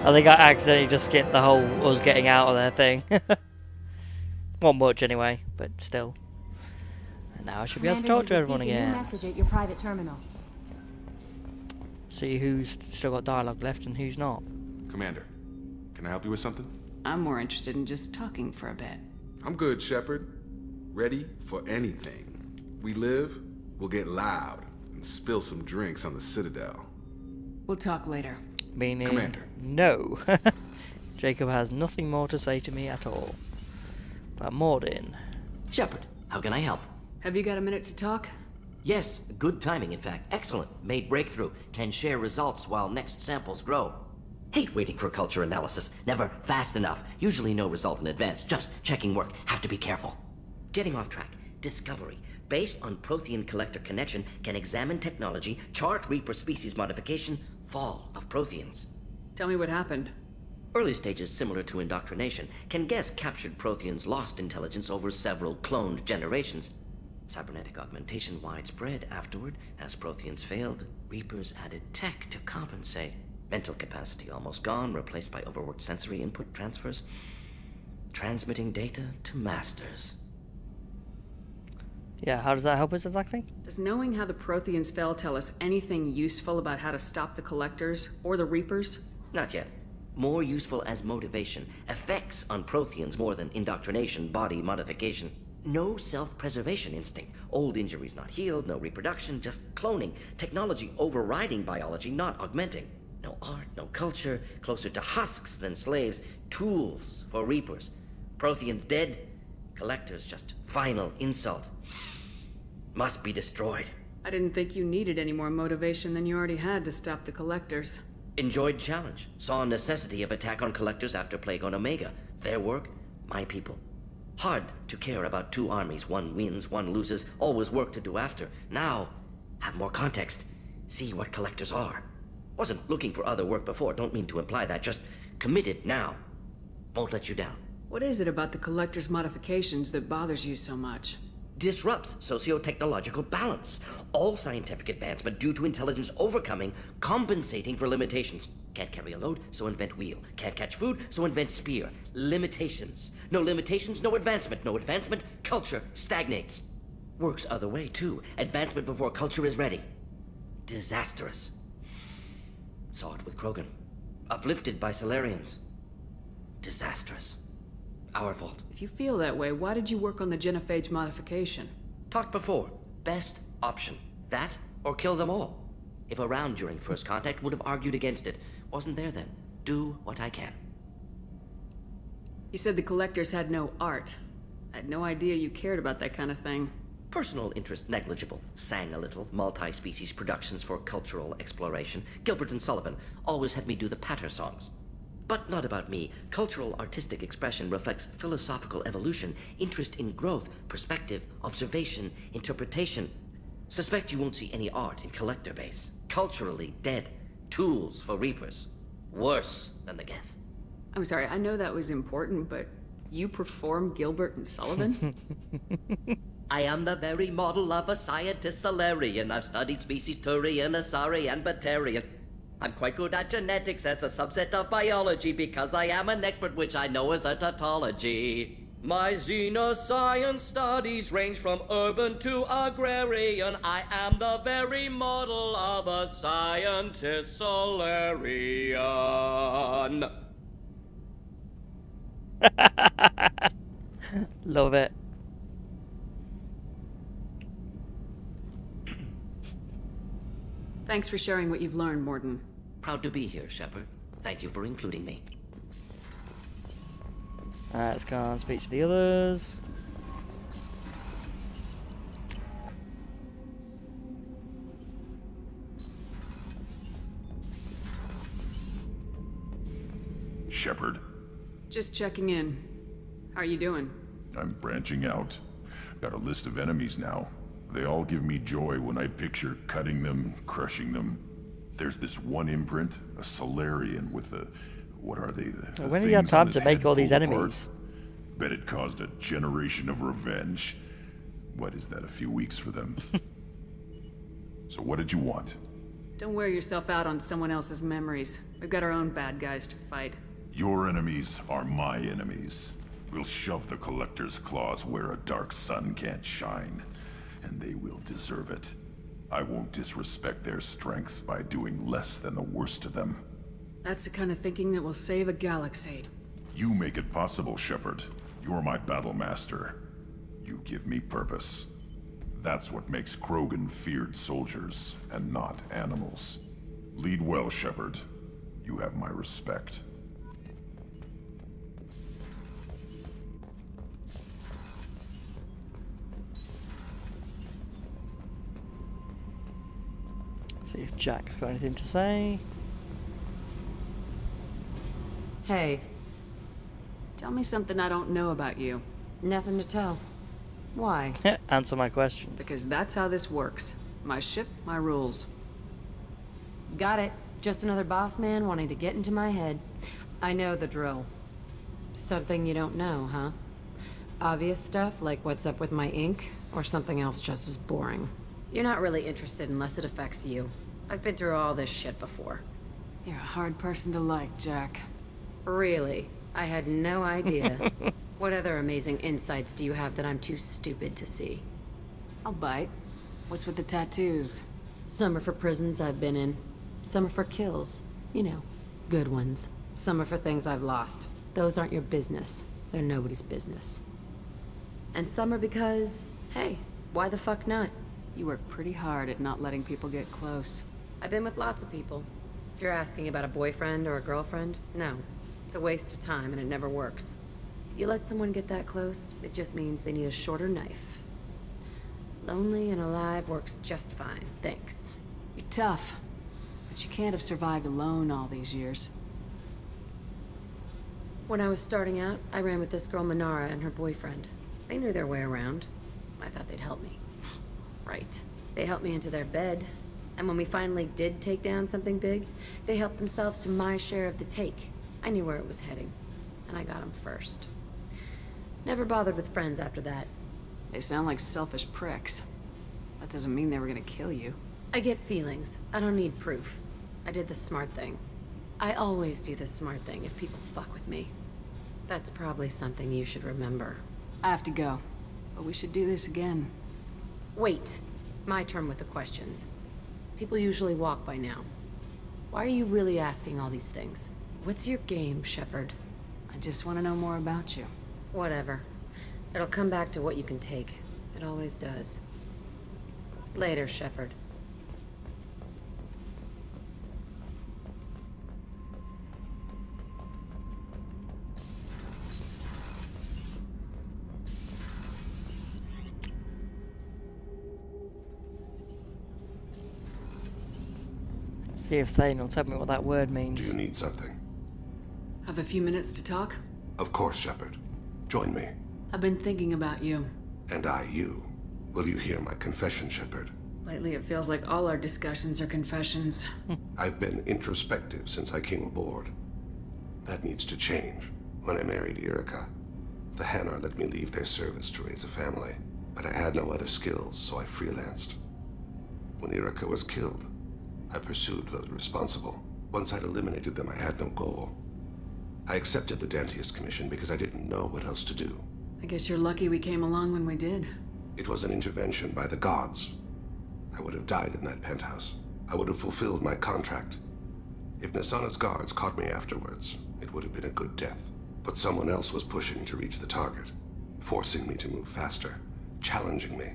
I think I accidentally just skipped the whole us getting out of there thing. Not much anyway, but still. And now I should be able to talk to everyone again. A new message at your private terminal. See who's still got dialogue left and who's not. Commander, can I help you with something? I'm more interested in just talking for a bit. I'm good, Shepard. Ready for anything. We live, we'll get loud, and spill some drinks on the Citadel. We'll talk later. Meaning, Commander. No. Jacob has nothing more to say to me at all. But Mordin. Shepard, how can I help? Have you got a minute to talk? Yes, good timing, in fact. Excellent. Made breakthrough. Can share results while next samples grow. Hate waiting for culture analysis. Never fast enough. Usually no result in advance. Just checking work. Have to be careful. Getting off track. Discovery. Based on Prothean collector connection, can examine technology, chart Reaper species modification, fall of Protheans. Tell me what happened. Early stages similar to indoctrination. Can guess captured Protheans lost intelligence over several cloned generations. Cybernetic augmentation widespread afterward. As Protheans failed, Reapers added tech to compensate. Mental capacity almost gone, replaced by overworked sensory input transfers. Transmitting data to masters. Yeah, how does that help us exactly? Does knowing how the Protheans fell tell us anything useful about how to stop the Collectors or the Reapers? Not yet. More useful as motivation. Effects on Protheans more than indoctrination, body modification. No self-preservation instinct. Old injuries not healed, no reproduction, just cloning. Technology overriding biology, not augmenting. No art, no culture, closer to husks than slaves. Tools for Reapers. Protheans dead, Collectors just final insult. Must be destroyed. I didn't think you needed any more motivation than you already had to stop the Collectors. Enjoyed challenge. Saw necessity of attack on Collectors after Plague on Omega. Their work, my people. Hard to care about two armies. One wins, one loses. Always work to do after. Now, have more context. See what Collectors are. Wasn't looking for other work before. Don't mean to imply that. Just committed now. Won't let you down. What is it about the Collector's modifications that bothers you so much? Disrupts socio-technological balance. All scientific advancement due to intelligence overcoming, compensating for limitations. Can't carry a load, so invent wheel. Can't catch food, so invent spear. Limitations. No limitations, no advancement. No advancement, culture stagnates. Works other way, too. Advancement before culture is ready. Disastrous. Saw it with Krogan. Uplifted by Solarians. Disastrous. Our fault. If you feel that way, why did you work on the genophage modification? Talked before. Best option. That or kill them all. If around during first contact, would have argued against it. Wasn't there then. Do what I can. You said the Collectors had no art. I had no idea you cared about that kind of thing. Personal interest negligible. Sang a little. Multi-species productions for cultural exploration. Gilbert and Sullivan always had me do the patter songs. But not about me. Cultural artistic expression reflects philosophical evolution, interest in growth, perspective, observation, interpretation. Suspect you won't see any art in Collector base. Culturally dead. Tools for Reapers. Worse than the Geth. I'm sorry, I know that was important, but you perform Gilbert and Sullivan? I am the very model of a scientist Solarian. I've studied species Turian, Asari, and Batarian. I'm quite good at genetics as a subset of biology because I am an expert, which I know is a tautology. My xenoscience studies range from urban to agrarian. I am the very model of a scientist Solarian. Love it. Thanks for sharing what you've learned, Mordin. Proud to be here, Shepard. Thank you for including me. Let's go and speak to the others. Shepard. Just checking in. How are you doing? I'm branching out. Got a list of enemies now. They all give me joy when I picture cutting them, crushing them. There's this one imprint, a Solarian with the... what are they? When did you have time to make all these enemies? Bet it caused a generation of revenge. What is that, a few weeks for them? So what did you want? Don't wear yourself out on someone else's memories. We've got our own bad guys to fight. Your enemies are my enemies. We'll shove the Collector's claws where a dark sun can't shine. And they will deserve it. I won't disrespect their strengths by doing less than the worst to them. That's the kind of thinking that will save a galaxy. You make it possible, Shepard. You're my battle master. You give me purpose. That's what makes Krogan feared soldiers, and not animals. Lead well, Shepard. You have my respect. See if Jack's got anything to say. Hey. Tell me something I don't know about you. Nothing to tell. Why? Answer my questions. Because that's how this works. My ship, my rules. Got it. Just another boss man wanting to get into my head. I know the drill. Something you don't know, huh? Obvious stuff like what's up with my ink, or something else just as boring. You're not really interested unless it affects you. I've been through all this shit before. You're a hard person to like, Jack. Really? I had no idea. What other amazing insights do you have that I'm too stupid to see? I'll bite. What's with the tattoos? Some are for prisons I've been in. Some are for kills. You know, good ones. Some are for things I've lost. Those aren't your business. They're nobody's business. And some are because, hey, why the fuck not? You work pretty hard at not letting people get close. I've been with lots of people. If you're asking about a boyfriend or a girlfriend, no. It's a waste of time and it never works. You let someone get that close, it just means they need a shorter knife. Lonely and alive works just fine, thanks. You're tough, but you can't have survived alone all these years. When I was starting out, I ran with this girl Minara and her boyfriend. They knew their way around. I thought they'd help me. Right. They helped me into their bed, and when we finally did take down something big, they helped themselves to my share of the take. I knew where it was heading, and I got them first. Never bothered with friends after that. They sound like selfish pricks. That doesn't mean they were gonna kill you. I get feelings. I don't need proof. I did the smart thing. I always do the smart thing if people fuck with me. That's probably something you should remember. I have to go, but we should do this again. Wait. My turn with the questions. People usually walk by now. Why are you really asking all these things? What's your game, Shepard? I just want to know more about you. Whatever. It'll come back to what you can take. It always does. Later, Shepard. See if Thane will tell me what that word means. Do you need something? Have a few minutes to talk? Of course, Shepard. Join me. I've been thinking about you. And I you. Will you hear my confession, Shepard? Lately it feels like all our discussions are confessions. I've been introspective since I came aboard. That needs to change. When I married Irika, the Hanar let me leave their service to raise a family, but I had no other skills, so I freelanced. When Irika was killed, I pursued those responsible. Once I'd eliminated them, I had no goal. I accepted the Dantiest commission because I didn't know what else to do. I guess you're lucky we came along when we did. It was an intervention by the gods. I would have died in that penthouse. I would have fulfilled my contract. If Nasana's guards caught me afterwards, it would have been a good death. But someone else was pushing to reach the target, forcing me to move faster, challenging me.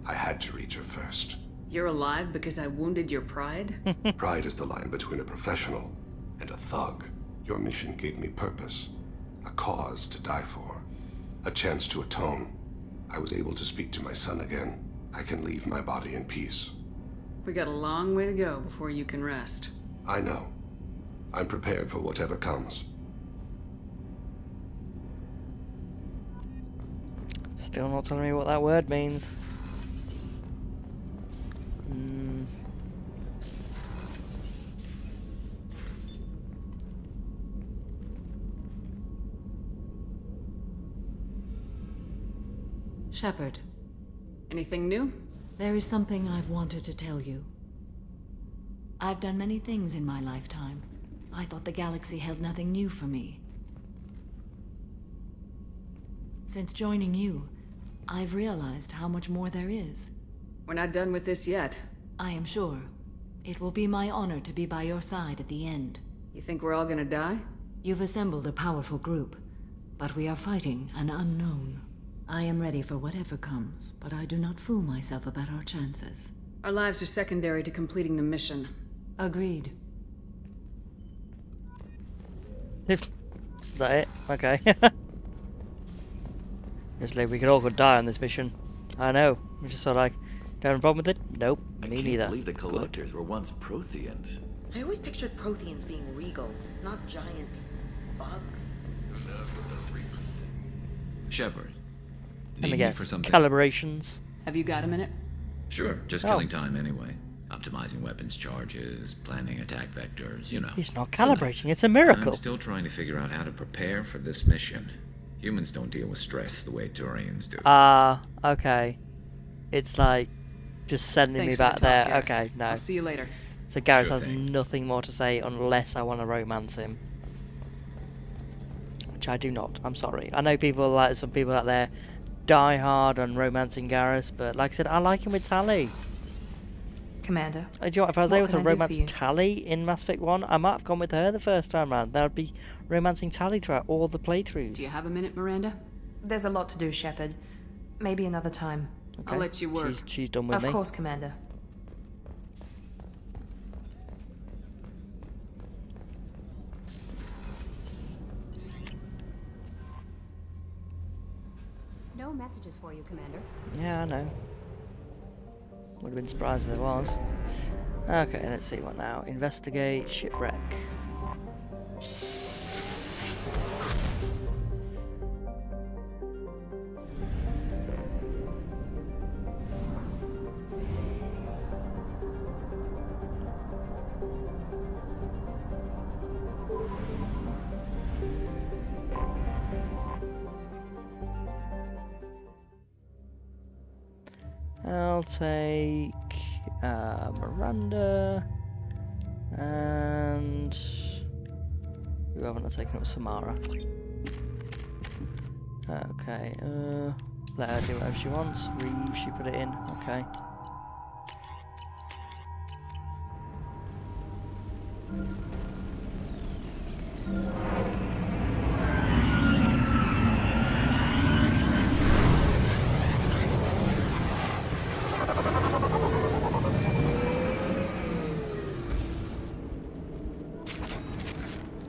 I had to reach her first. You're alive because I wounded your pride? Pride is the line between a professional and a thug. Your mission gave me purpose. a cause to die for, a chance to atone. I was able to speak to my son again. I can leave my body in peace. We got a long way to go before you can rest. I know. I'm prepared for whatever comes. Still not telling me what that word means. Shepard. Anything new? There is something I've wanted to tell you. I've done many things in my lifetime. I thought the galaxy held nothing new for me. Since joining you, I've realized how much more there is. We're not done with this yet. I am sure. It will be my honor to be by your side at the end. You think we're all gonna die? You've assembled a powerful group, but we are fighting an unknown. I am ready for whatever comes, but I do not fool myself about our chances. Our lives are secondary to completing the mission. Agreed. Is that it? Okay. Obviously, we could all die on this mission. I know. I'm just sort of like, don't have a problem with it? Nope, me neither. I believe the Collectors were once Protheans. I always pictured Protheans being regal, not giant bugs. Shepard, Let me need me guess. for something? Calibrations. Have you got a minute? Sure, just killing time anyway. Optimizing weapons charges, planning attack vectors, you know. He's not calibrating, it's a miracle. I'm still trying to figure out how to prepare for this mission. Humans don't deal with stress the way Turians do. Okay. It's like just sending Thanks me for back the there. talk, Garrus. Okay, no. I'll see you later. So Garrus Sure has thing. nothing more to say unless I want to romance him. Which I do not. I'm sorry. I know people like some people out there die hard on romancing Garrus, but like I said, I like him with Tali. Commander. Do you know what, if I was what able can to I do for romance you? Tali in Mass Effect 1, I might have gone with her the first time round. That would be romancing Tali throughout all the playthroughs. Do you have a minute, Miranda? There's a lot to do, Shepard. Maybe another time. Okay. I'll let you work. She's done with me. Of course, Commander. No messages for you, Commander. Yeah, I know. Would have been surprised if there was. Okay, let's see what now. Investigate shipwreck. I'll take Miranda and who haven't I taken up? Samara. Okay, let her do whatever she wants. Reeve, she put it in. Okay.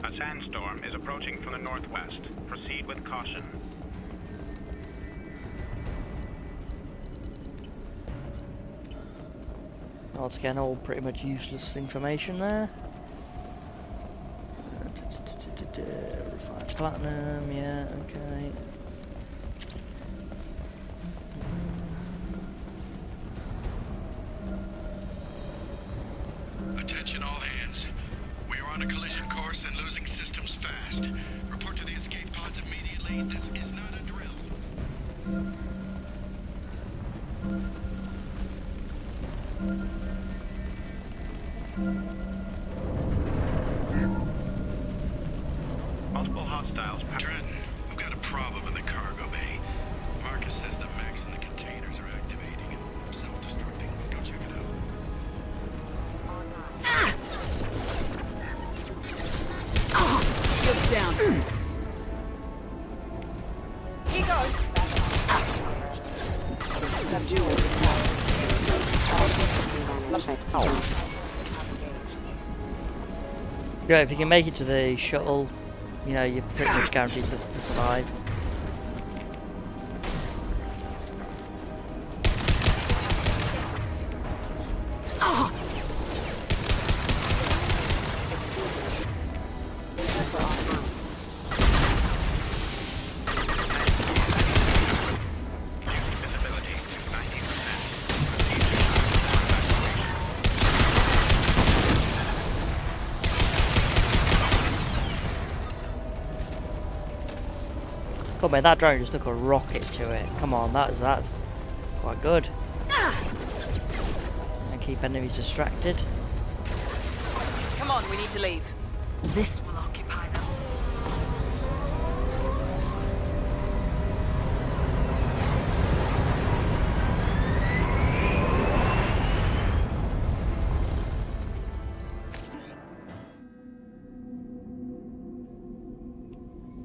A sandstorm is approaching from the northwest. Proceed with caution. Once again, all pretty much useless information there. Refined platinum, yeah, okay. Attention all hands. We are on a collision course and losing systems fast. Report to the escape pods immediately. This is not a drill. Multiple hostiles. Trenton, we've got a problem in the cargo bay. Marcus says the mechs in the containers are activating and self-destructing. Go check it out. Shields down. He goes. Yeah, if you can make it to the shuttle you know, you're pretty much guaranteed to survive. Oh man, that drone just took a rocket to it. Come on, that's quite good. And keep enemies distracted. Come on, we need to leave. This will occupy them.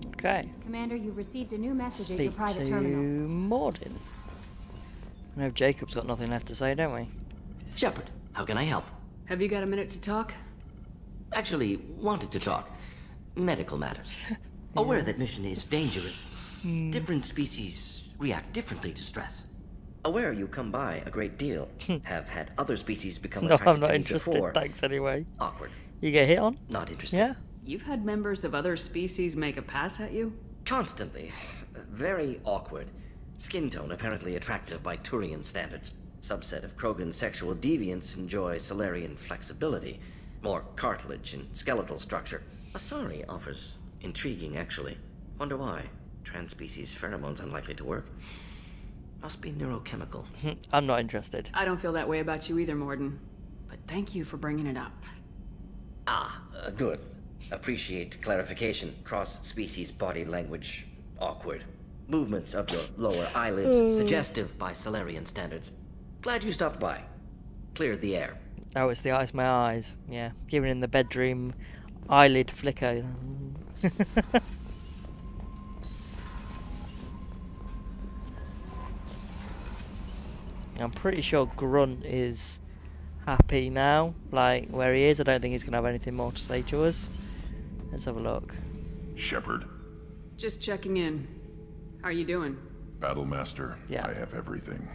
Okay. Commander, you've received a new message at your Speak private to terminal. Mordin. I know Jacob's got nothing left to say, don't we? Shepard, how can I help? Have you got a minute to talk? Actually, wanted to talk. Medical matters. Aware that mission is dangerous. Different species react differently to stress. Aware you come by a great deal. Have had other species become No, attracted I'm not to me interested. before. Thanks anyway. Awkward. You get hit on? Not interested. Yeah. You've had members of other species make a pass at you? Constantly. Very awkward. Skin tone apparently attractive by Turian standards. Subset of Krogan sexual deviants enjoy Solarian flexibility. More cartilage and skeletal structure. Asari offers intriguing, actually. Wonder why. Transspecies pheromones unlikely to work. Must be neurochemical. I'm not interested. I don't feel that way about you either, Mordin. But thank you for bringing it up. Good. Appreciate clarification. Cross-species body language. Awkward. Movements of your lower eyelids. Suggestive by Solarian standards. Glad you stopped by. Cleared the air. Oh, it's the eyes, my eyes. Yeah, even in the bedroom, eyelid flicker. I'm pretty sure Grunt is happy now, like where he is. I don't think he's going to have anything more to say to us. Let's have a look. Shepard, Just checking in. How are you doing? Battlemaster, Yeah. I have everything.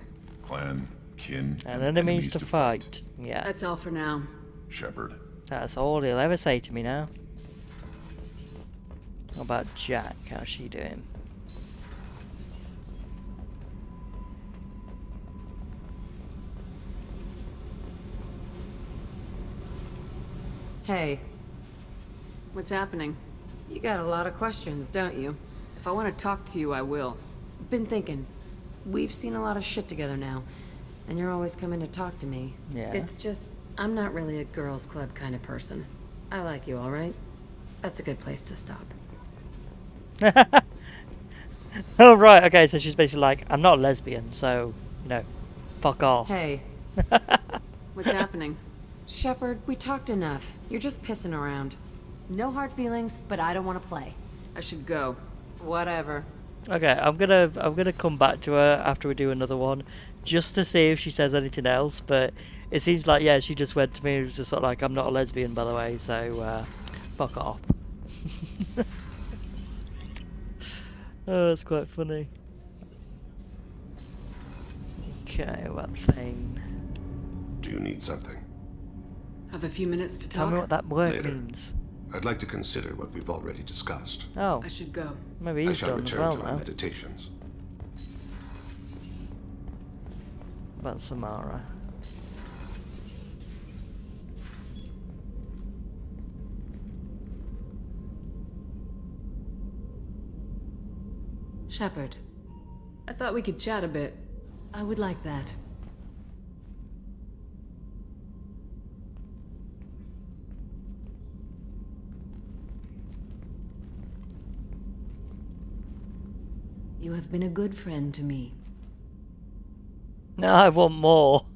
Clan, kin, And enemies to fight. Yeah. That's all for now. Shepard, That's all he'll ever say to me now. What about Jack? How's she doing? Hey, What's happening? you got a lot of questions, don't you? If I want to talk to you, I will. Been thinking. We've seen a lot of shit together now, and you're always coming to talk to me. Yeah. It's just, I'm not really a girls' club kind of person. I like you, all right? That's a good place to stop. Oh, right, okay, so she's basically like, I'm not a lesbian, so, you know, fuck off. Hey. What's happening? Shepard, we talked enough. You're just pissing around. No hard feelings, but I don't want to play. I should go. Whatever. Okay, I'm gonna come back to her after we do another one, just to see if she says anything else. But it seems like, yeah, she just went to me and was just sort of like, I'm not a lesbian, by the way, so fuck off. Oh, that's quite funny. Okay, what thing? Do you need something? Have a few minutes to talk? Tell me what that word Later. means. I'd like to consider what we've already discussed. Oh, I should go. maybe I he's shall done as return well to my now. meditations. About Samara. Shepard, I thought we could chat a bit. I would like that. You have been a good friend to me. No, I want more.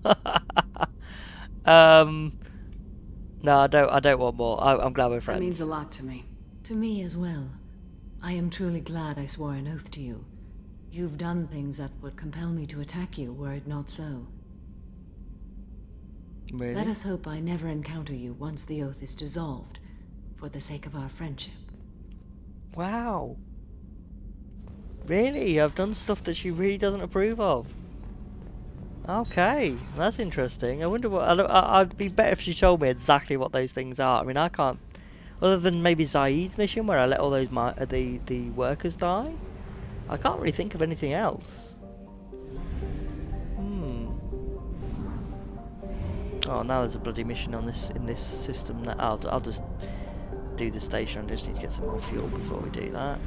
No, I don't want more. I'm glad we're friends. That means a lot to me. To me as well. I am truly glad I swore an oath to you. You've done things that would compel me to attack you were it not so. Really? Let us hope I never encounter you once the oath is dissolved, for the sake of our friendship. Wow. Really? I've done stuff that she really doesn't approve of. Okay, that's interesting. I wonder what... I'd be better if she told me exactly what those things are. I mean, I can't... Other than maybe Zaid's mission where I let all those the workers die, I can't really think of anything else. Oh, now there's a bloody mission on this in this system. That I'll just do the station. I just need to get some more fuel before we do that.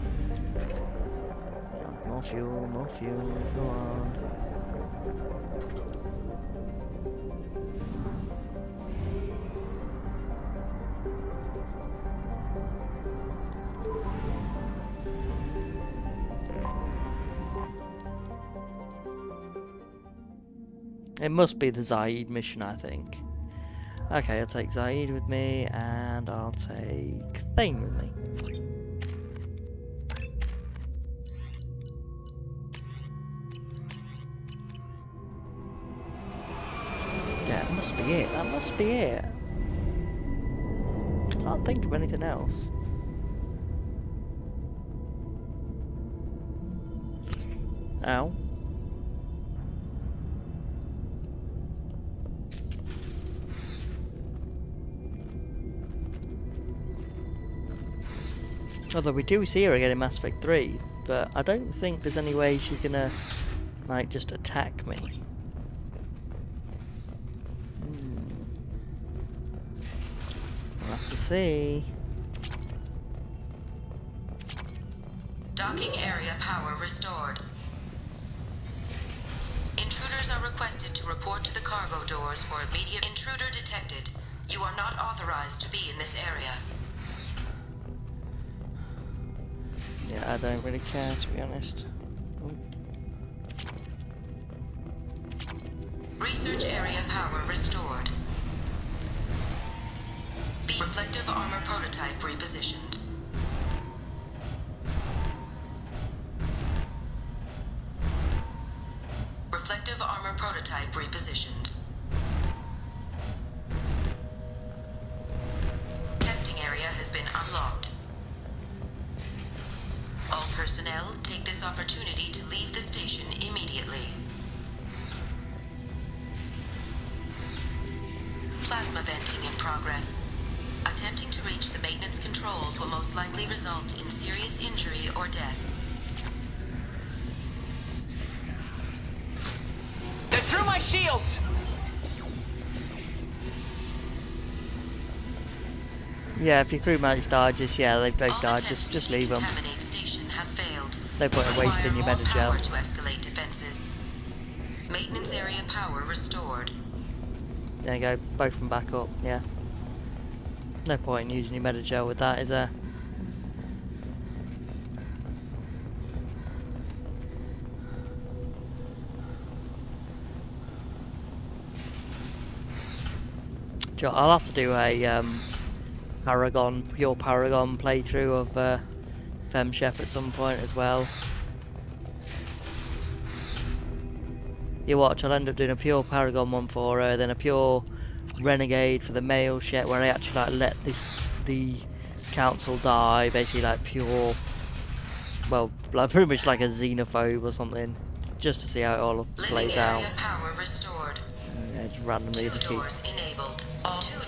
Yeah, more fuel, go on. It must be the Zaid mission, I think. Okay, I'll take Zaid with me, and I'll take Thane with me. Yeah, that must be it. That must be it. I can't think of anything else. Ow. Although we do see her again in Mass Effect 3, but I don't think there's any way she's gonna, like, just attack me. We'll have to see. Docking area power restored. Intruders are requested to report to the cargo doors for immediate... Intruder detected. You are not authorized to be in this area. Yeah, I don't really care, to be honest. Research area power restored. Reflective armor prototype repositioned. Reflective armor prototype repositioned. Testing area has been unlocked. All personnel, take this opportunity to leave the station immediately. Plasma venting in progress. Attempting to reach the maintenance controls will most likely result in serious injury or death. They're through my shields! Yeah, if your crew mates die, just, yeah, they've both died, just leave them. No point in wasting your Metagel. To escalate defenses. Maintenance area power restored. There you go, both of them back up, yeah. No point in using your Metagel with that, is there? I'll have to do a pure Paragon playthrough of FemShep at some point as well. You watch, I'll end up doing a pure Paragon one for her, then a pure Renegade for the male Shep, where I actually like let the council die, basically like pure, well, like pretty much like a xenophobe or something, just to see how it all plays out. Power restored. Yeah, just randomly Two doors enabled. Two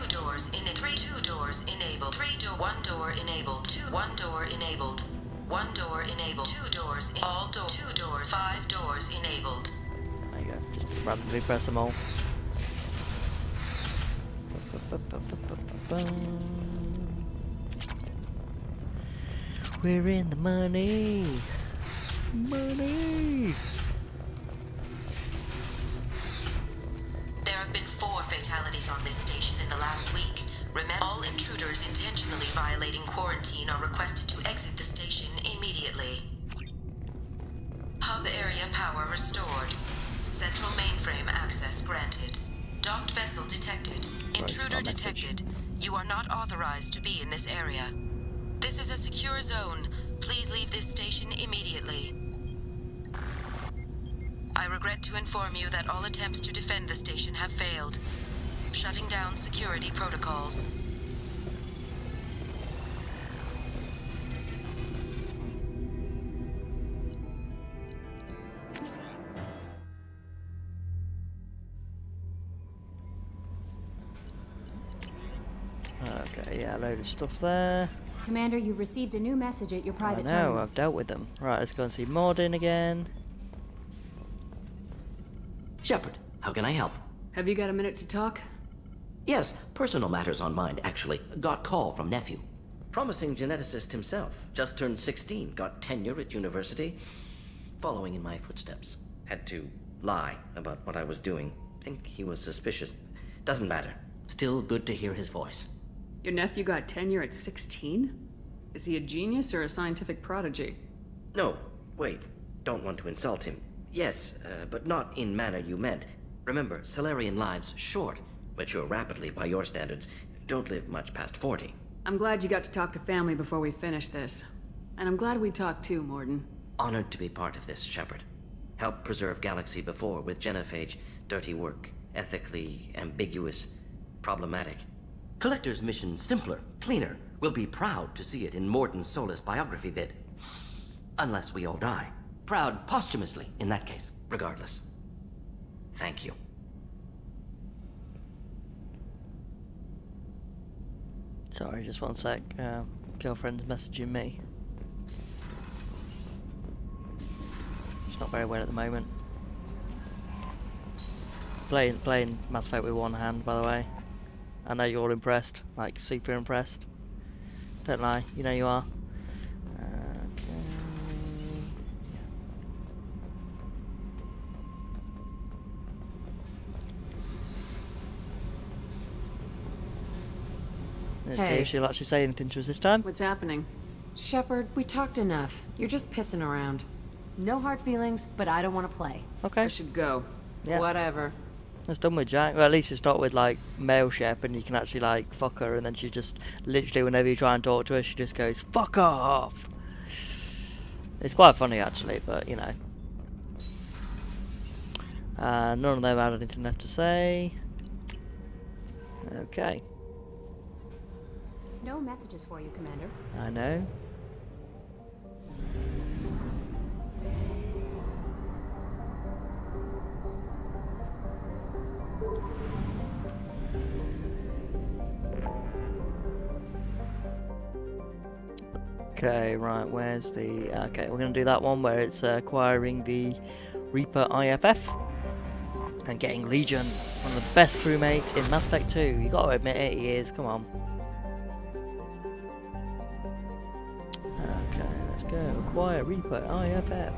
doors in 2 doors enabled. 1 door enabled. 1 door enabled. 1 door enabled. 2 doors in all 2 doors. 5 doors enabled. There you go, just randomly press them all. We're in the money. Money. There have been 4 fatalities on this station in the last week. Remember, all intruders intentionally violating quarantine are requested to exit the station immediately. Hub area power restored. Central mainframe access granted. Docked vessel detected. Intruder detected. You are not authorized to be in this area. This is a secure zone. Please leave this station immediately. I regret to inform you that all attempts to defend the station have failed. Shutting down security protocols. Okay, yeah, a load of stuff there. Commander, you've received a new message at your private I know, terminal. I've dealt with them. Right, let's go and see Mordin again. Shepard, how can I help? Have you got a minute to talk? Yes, personal matters on mind, actually. Got call from nephew. Promising geneticist himself. Just turned 16, got tenure at university. Following in my footsteps. Had to lie about what I was doing. Think he was suspicious. Doesn't matter. Still good to hear his voice. Your nephew got tenure at 16? Is he a genius or a scientific prodigy? No, wait. Don't want to insult him. Yes, but not in manner you meant. Remember, Solarian lives short. Mature rapidly by your standards. Don't live much past 40. I'm glad you got to talk to family before we finish this. And I'm glad we talked too, Mordin. Honored to be part of this, Shepard. Helped preserve Galaxy before with Genophage. Dirty work. Ethically ambiguous. Problematic. Collector's mission simpler, cleaner. We'll be proud to see it in Mordin's Solus biography vid. Unless we all die. Proud posthumously, in that case. Regardless. Thank you. Sorry, just one sec. Girlfriend's messaging me. She's not very well at the moment. Playing Mass Effect with one hand, by the way. I know you're all impressed, like super impressed. Don't lie, you know you are. Okay. Let's see if she'll actually say anything to us this time. What's happening? Shepard, we talked enough. You're just pissing around. No hard feelings, but I don't want to play. Okay. I should go. Yeah. Whatever. It's done with Jack. Well, at least it's not with like male Shep, and you can actually like fuck her, and then she just literally whenever you try and talk to her, she just goes fuck off. It's quite funny actually, but you know. None of them had anything left to say. Okay. No messages for you, Commander. I know. Okay, right, where's the... Okay, we're going to do that one where it's acquiring the Reaper IFF and getting Legion, one of the best crewmates in Mass Effect 2. You got to admit it, he is, come on. Okay, let's go. Acquire Reaper IFF.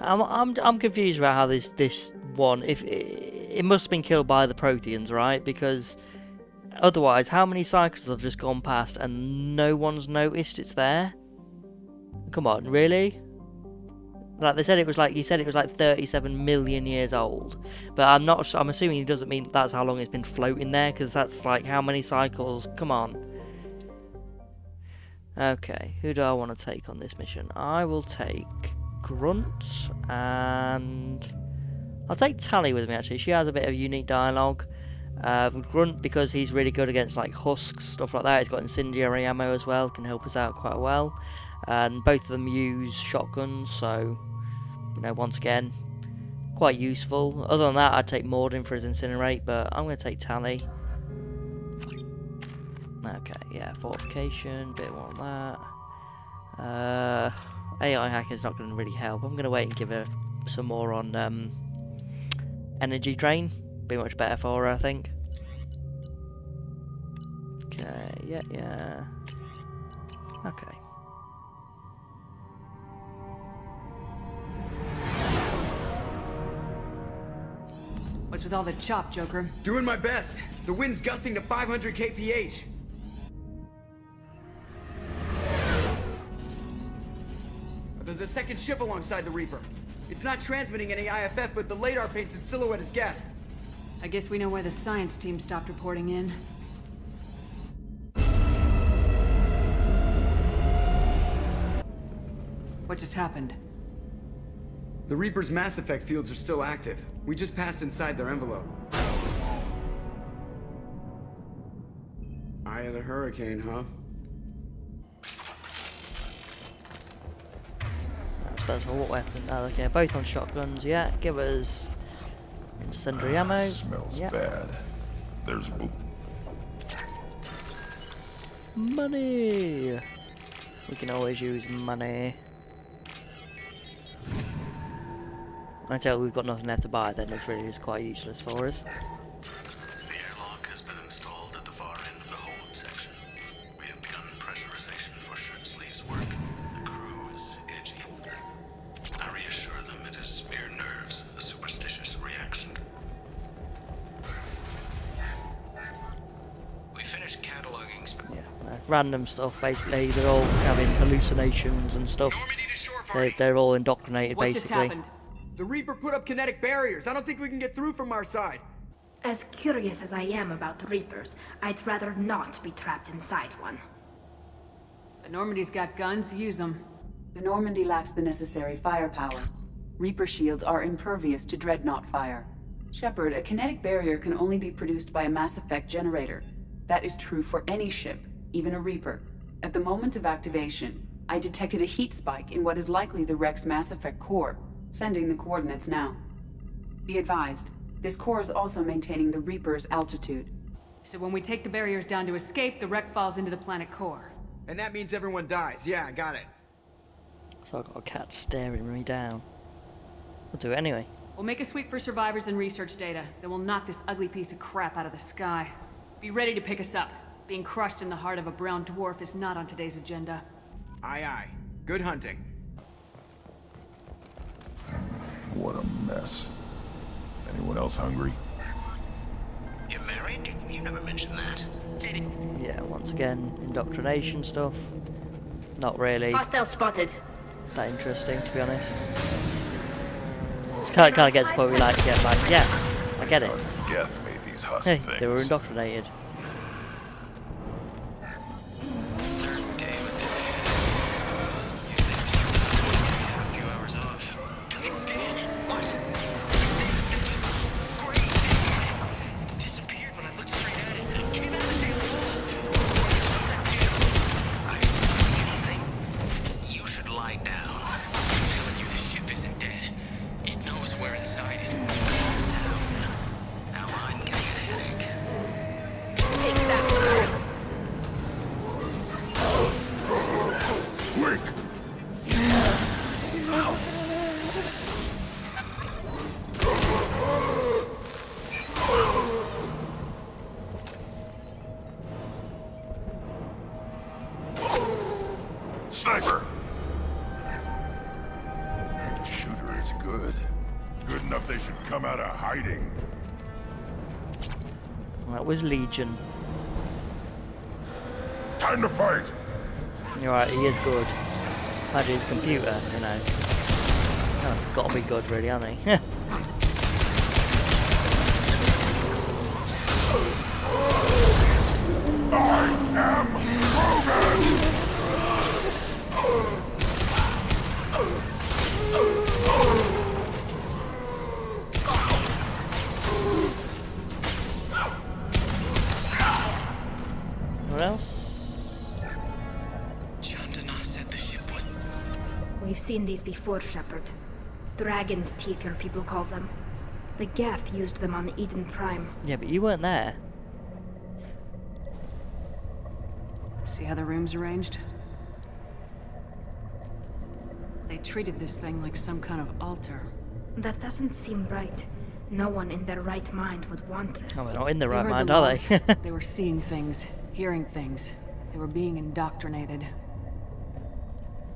I'm confused about how this one, if it must have been killed by the Protheans, right? Because otherwise, how many cycles have just gone past and no one's noticed it's there? Come on, really? Like they said, it was like you said, it was like 37 million years old. But I'm assuming he doesn't mean that's how long it's been floating there, because that's like how many cycles? Come on. Okay, who do I want to take on this mission? I will take Grunt, and I'll take Tali with me actually. She has a bit of unique dialogue. Grunt, because he's really good against like husks, stuff like that. He's got incendiary ammo as well, can help us out quite well. And both of them use shotguns, so you know, once again, quite useful. Other than that, I'd take Mordin for his incinerate, but I'm going to take Tali. Okay, yeah, fortification, bit more on that. AI hacker's not going to really help. I'm going to wait and give her some more on energy drain. Be much better for her, I think. Okay, yeah. Okay. What's with all the chop, Joker? Doing my best. The wind's gusting to 500 kph. There's a second ship alongside the Reaper. It's not transmitting any IFF, but the radar paints its silhouette as Geth. I guess we know where the science team stopped reporting in. What just happened? The Reaper's mass effect fields are still active. We just passed inside their envelope. Eye of the hurricane, huh? What's first of all? What weapon? Oh, okay, both on shotguns. Yeah, give us incendiary ammo. Smells Yeah. bad. There's Money. We can always use money. Until we've got nothing left to buy, then it's really just quite useless for us. The airlock has been installed at the far end of the hold section. We have begun pressurization for shirt sleeves work. The crew is edgy. I reassure them it is mere nerves, a superstitious reaction. We finished cataloging. Yeah, random stuff basically. They're all having hallucinations and stuff. They're all indoctrinated basically. The Reaper put up kinetic barriers. I don't think we can get through from our side. As curious as I am about Reapers, I'd rather not be trapped inside one. The Normandy's got guns, use them. The Normandy lacks the necessary firepower. Reaper shields are impervious to dreadnought fire. Shepard, a kinetic barrier can only be produced by a Mass Effect generator. That is true for any ship, even a Reaper. At the moment of activation, I detected a heat spike in what is likely the wreck's Mass Effect core. Sending the coordinates now. Be advised, this core is also maintaining the Reaper's altitude. So when we take the barriers down to escape, the wreck falls into the planet core. And that means everyone dies. Yeah, I got it. So I've got a cat staring me down. We'll do it anyway. We'll make a sweep for survivors and research data. Then we'll knock this ugly piece of crap out of the sky. Be ready to pick us up. Being crushed in the heart of a brown dwarf is not on today's agenda. Aye, aye. Good hunting. What a mess. Anyone else hungry? You're married? You never mentioned that. Yeah, once again, indoctrination stuff. Not really Hostile spotted. that interesting, to be honest. It's kind of gets the point we like to get like, yeah, I get it. Geth made these husk Hey, things. they were indoctrinated. Sniper! Shooter is good. Good enough they should come out of hiding. That was Legion. Time to fight! You're right, he is good. Imagine his computer, you know. Oh, gotta be good, really, hasn't he? I am Krogan! What else? Chandana said the ship was... We've seen these before, Shepard. Dragon's teeth, your people call them. The Geth used them on Eden Prime. Yeah, but you weren't there. See how the room's arranged? They treated this thing like some kind of altar. That doesn't seem right. No one in their right mind would want this. Oh, they're not in their You right heard mind, the are laws. they? They were seeing things, hearing things. They were being indoctrinated.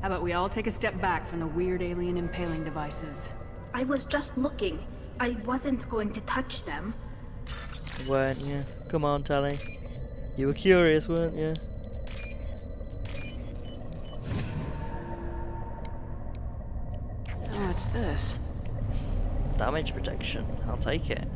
How about we all take a step back from the weird alien impaling devices? I was just looking. I wasn't going to touch them. Weren't you? Come on, Tali. You were curious, weren't you? Oh, what's this? Damage protection. I'll take it.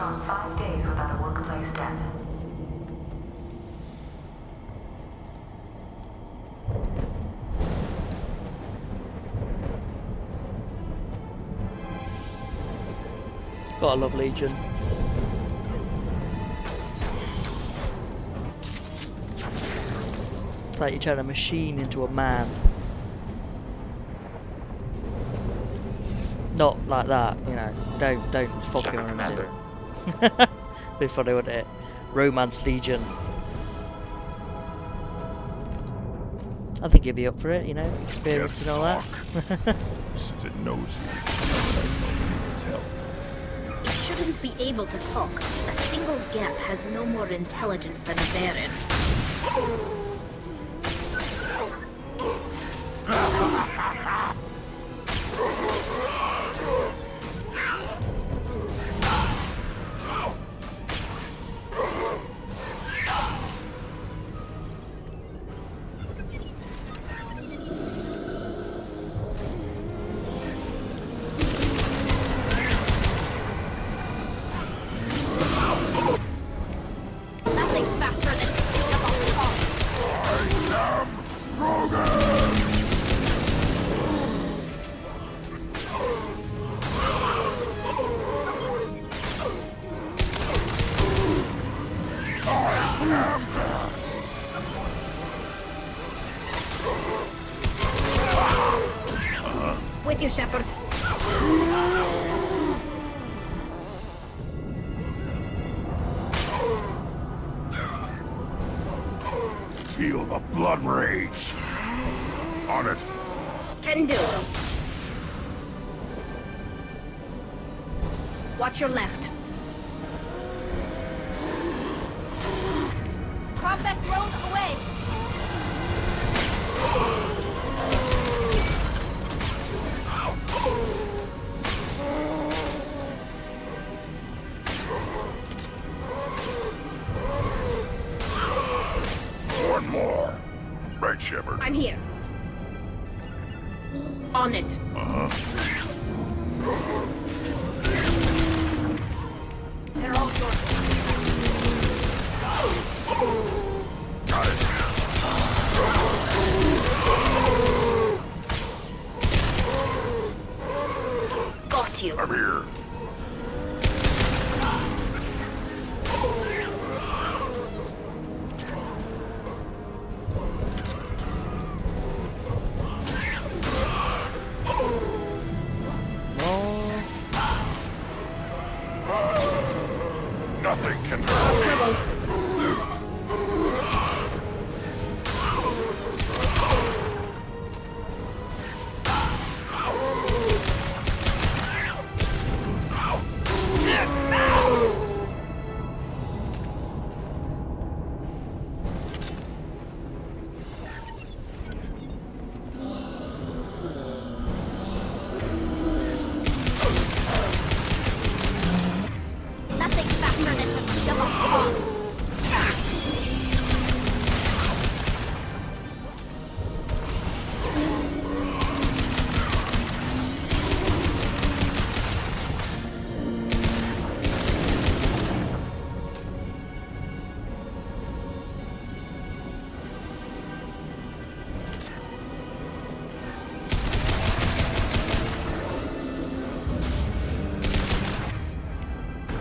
gone 5 days without a workplace death. Gotta love Legion. It's like you turn a machine into a man. Not like that, you know. Don't fuck him or anything. Be funny, wouldn't it? Romance Legion. I think he'd be up for it, you know, experience and all that. Since it knows you, it's help. It shouldn't be able to talk. A single gap has no more intelligence than a Baron. With you, Shepard. Feel the blood rage. On it. Can do. Watch your left. Combat drone away. One more. Right, Shepard. I'm here. On it. They're all yours. Got it. Got you. I'm here. Nothing can hurt me. Nothing's faster than the double bomb.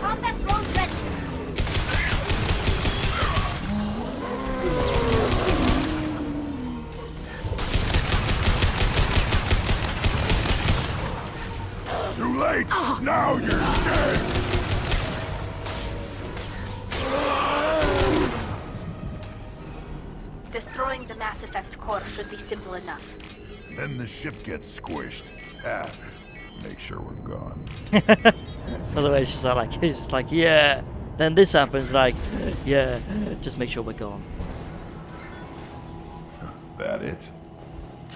Combat drones ready. Too late. Now you're dead. Destroying the Mass Effect core should be simple enough. Then the ship gets squished. Make sure we're gone. Otherwise, it's just like, yeah. Then this happens, like, yeah. Just make sure we're gone. That it?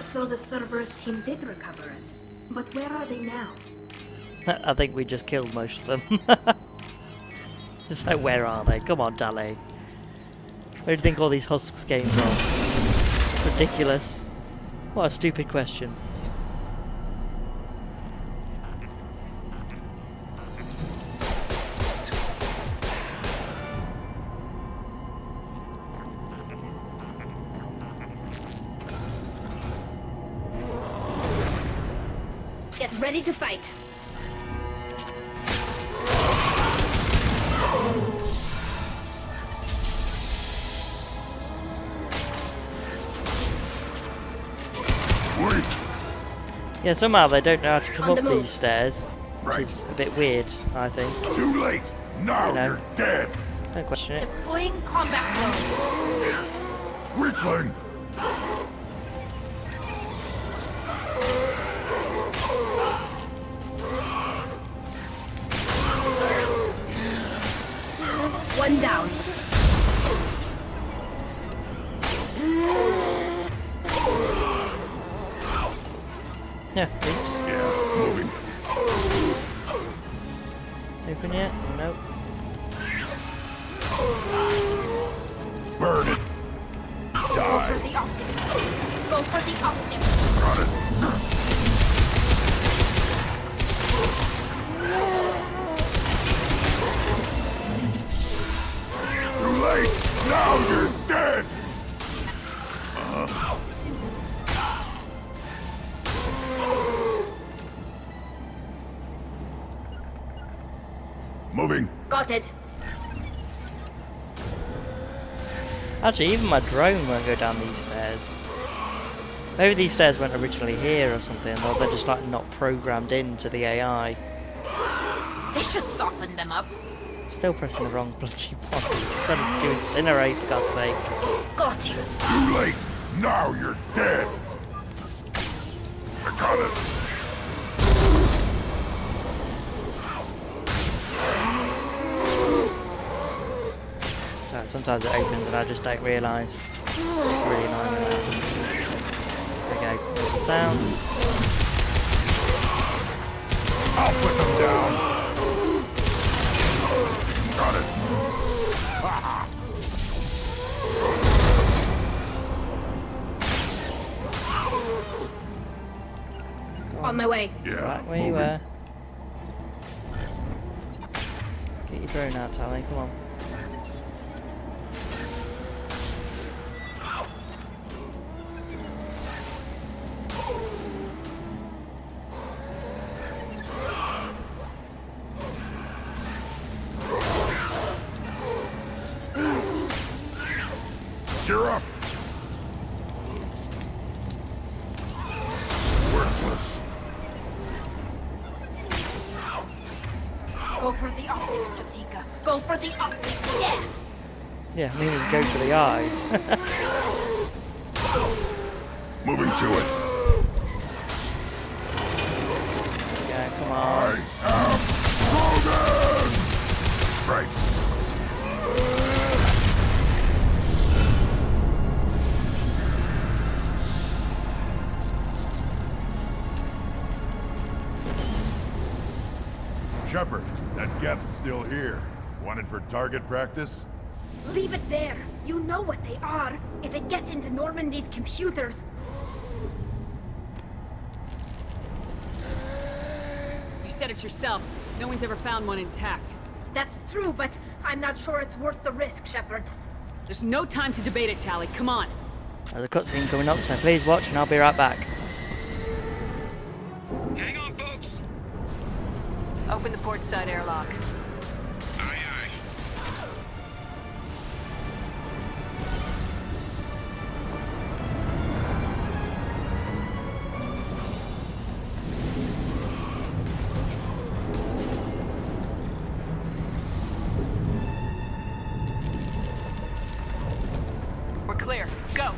So the Cerberus team did recover it. But where are they now? I think we just killed most of them. It's like, where are they? Come on, Tali. Where do you think all these Husks games are? Ridiculous. What a stupid question. ready to fight. Yeah, somehow they don't know how to come On up the move. these stairs, which is a bit weird, I think. Too late. Now You know. you're dead. Don't question it. Deploying combat mode. Weakling. One down. Yeah, oops. Yeah, moving. Open yet? Nope. Burn it. Go Die. for the optics. Go for the optics. Got it. Too late. Now you're dead. Moving. Got it. Actually, even my drone won't go down these stairs. Maybe these stairs weren't originally here or something, or they're just like not programmed into the AI. They should soften them up. Still pressing the wrong bloody one. Trying to do incinerate, for God's sake. Got you. Too late. Now you're dead. I got it. Sometimes it opens and I just don't realise. It's really annoying. There we go. There's the sound. I'll put them down. Got it. On my way. Yeah. Right where you were. Get your drone out, Tali. Come on. You're up. Worthless. Go for the optics, Jatika. Go for the optics. Yeah. Yeah, I mean we can go for the eyes. Moving to it. Yeah, come on. I am Mordin! Right. Shepard, that Geth's still here. Wanted for target practice? Leave it there. You know what they are. If it gets into Normandy's computers. You said it yourself. No one's ever found one intact. That's true, but I'm not sure it's worth the risk, Shepard. There's no time to debate it, Tali. Come on. There's a cutscene coming up, so please watch and I'll be right back. Hang on, folks. Open the port side airlock. Aye, aye. We're clear. Go.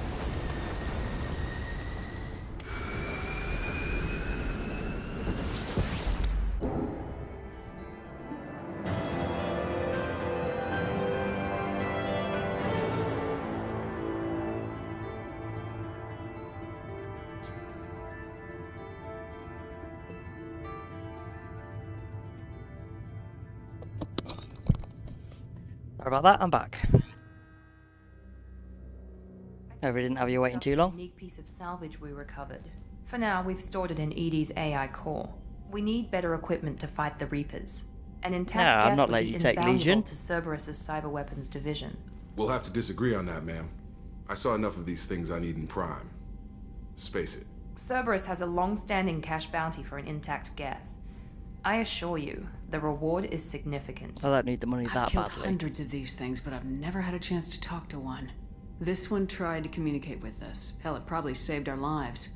Sorry about that, I'm back. Hope we didn't have you waiting too long. Unique piece of salvage we recovered. For now, we've stored it in Edie's AI core. We need better equipment to fight the Reapers. An intact No, I'm Geth not would letting be you take invaluable Legion. to Cerberus's cyber weapons division. We'll have to disagree on that, ma'am. I saw enough of these things I need in Prime. Space it. Cerberus has a long-standing cash bounty for an intact Geth. I assure you, the reward is significant. I don't need the money I've that killed badly. hundreds of these things, but I've never had a chance to talk to one. This one tried to communicate with us. Hell, it probably saved our lives.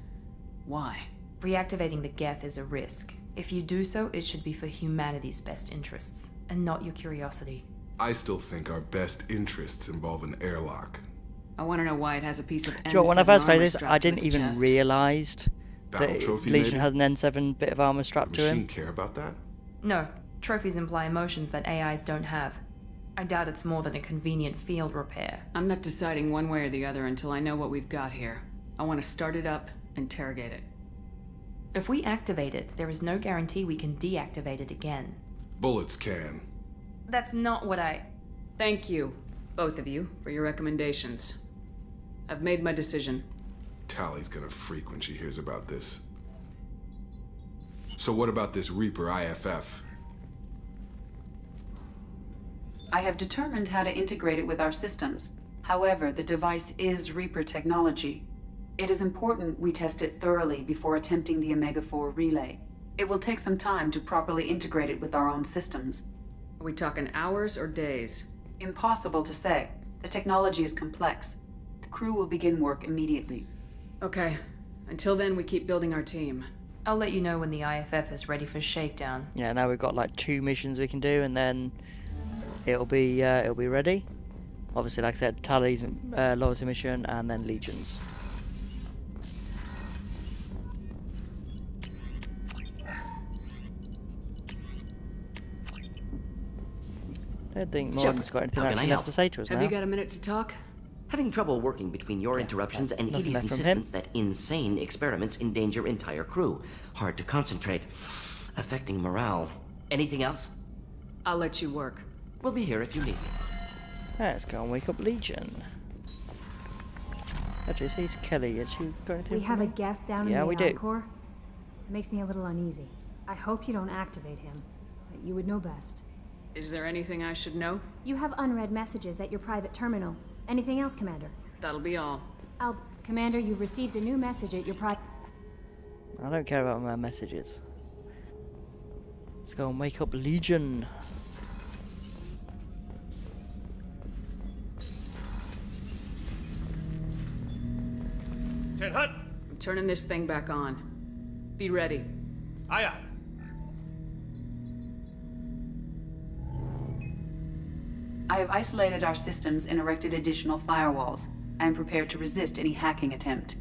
Why? Reactivating the Geth is a risk. If you do so, it should be for humanity's best interests, and not your curiosity. I still think our best interests involve an airlock. I want to know why it has a piece of Do you know what, when I N7 first played armor this, strapped I to didn't its even chest. realise that Battle trophy, Legion maybe? had an N7 bit of armor strapped to Machine him. care about that? No, trophies imply emotions that AIs don't have. I doubt it's more than a convenient field repair. I'm not deciding one way or the other until I know what we've got here. I want to start it up, interrogate it. If we activate it, there is no guarantee we can deactivate it again. Bullets can. That's not what I... Thank you, both of you, for your recommendations. I've made my decision. Tali's gonna freak when she hears about this. So what about this Reaper IFF? I have determined how to integrate it with our systems. However, the device is Reaper technology. It is important we test it thoroughly before attempting the Omega-4 relay. It will take some time to properly integrate it with our own systems. Are we talking hours or days? Impossible to say. The technology is complex. The crew will begin work immediately. Okay. Until then, we keep building our team. I'll let you know when the IFF is ready for shakedown. Yeah, now we've got like 2 missions we can do, and then it'll be ready. Obviously, like I said, Tali's loyalty mission, and then Legions. I don't think Mordin's got anything how can actually I left to say to us Have now. you got a minute to talk? Having trouble working between your interruptions and nothing Edie's left from him. insistence that insane experiments endanger entire crew. Hard to concentrate. Affecting morale. Anything else? I'll let you work. We'll be here if you need me. Let's go and wake up Legion. Actually, sees Kelly. Has she got anything We for have a me? Geth down Yeah, in we the AI do. core. It makes me a little uneasy. I hope you don't activate him, but you would know best. Is there anything I should know? You have unread messages at your private terminal. Anything else, Commander? That'll be all. Commander, you've received a new message at your private... I don't care about my messages. Let's go and wake up Legion. I'm turning this thing back on. Be ready. Aye, aye. I have isolated our systems and erected additional firewalls. I am prepared to resist any hacking attempt.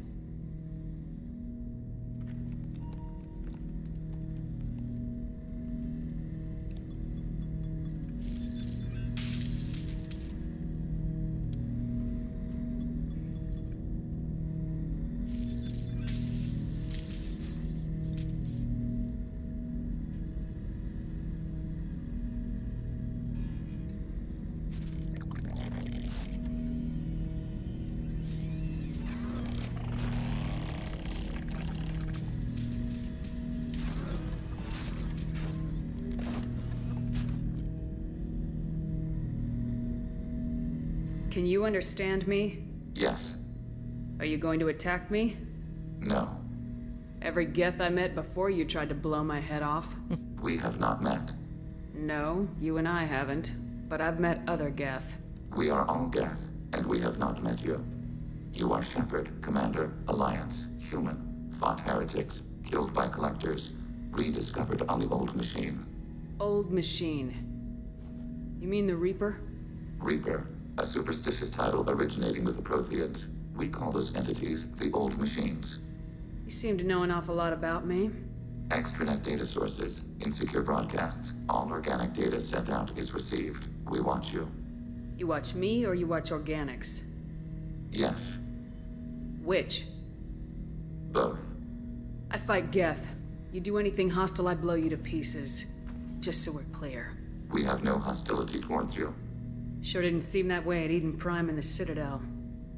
Can you understand me? Yes. Are you going to attack me? No. Every Geth I met before you tried to blow my head off. We have not met. No, you and I haven't. But I've met other Geth. We are all Geth, and we have not met you. You are Shepherd, Commander, Alliance, Human, fought heretics, killed by collectors, rediscovered on the old machine. Old machine. You mean the Reaper? Reaper, a superstitious title originating with the Protheans. We call those entities the old machines. You seem to know an awful lot about me. Extranet data sources, insecure broadcasts, all organic data sent out is received. We watch you. You watch me or you watch organics? Yes, Which? both. I fight Geth. You do anything hostile, I blow you to pieces. Just so we're clear. We have no hostility towards you. Sure didn't seem that way at Eden Prime and the Citadel.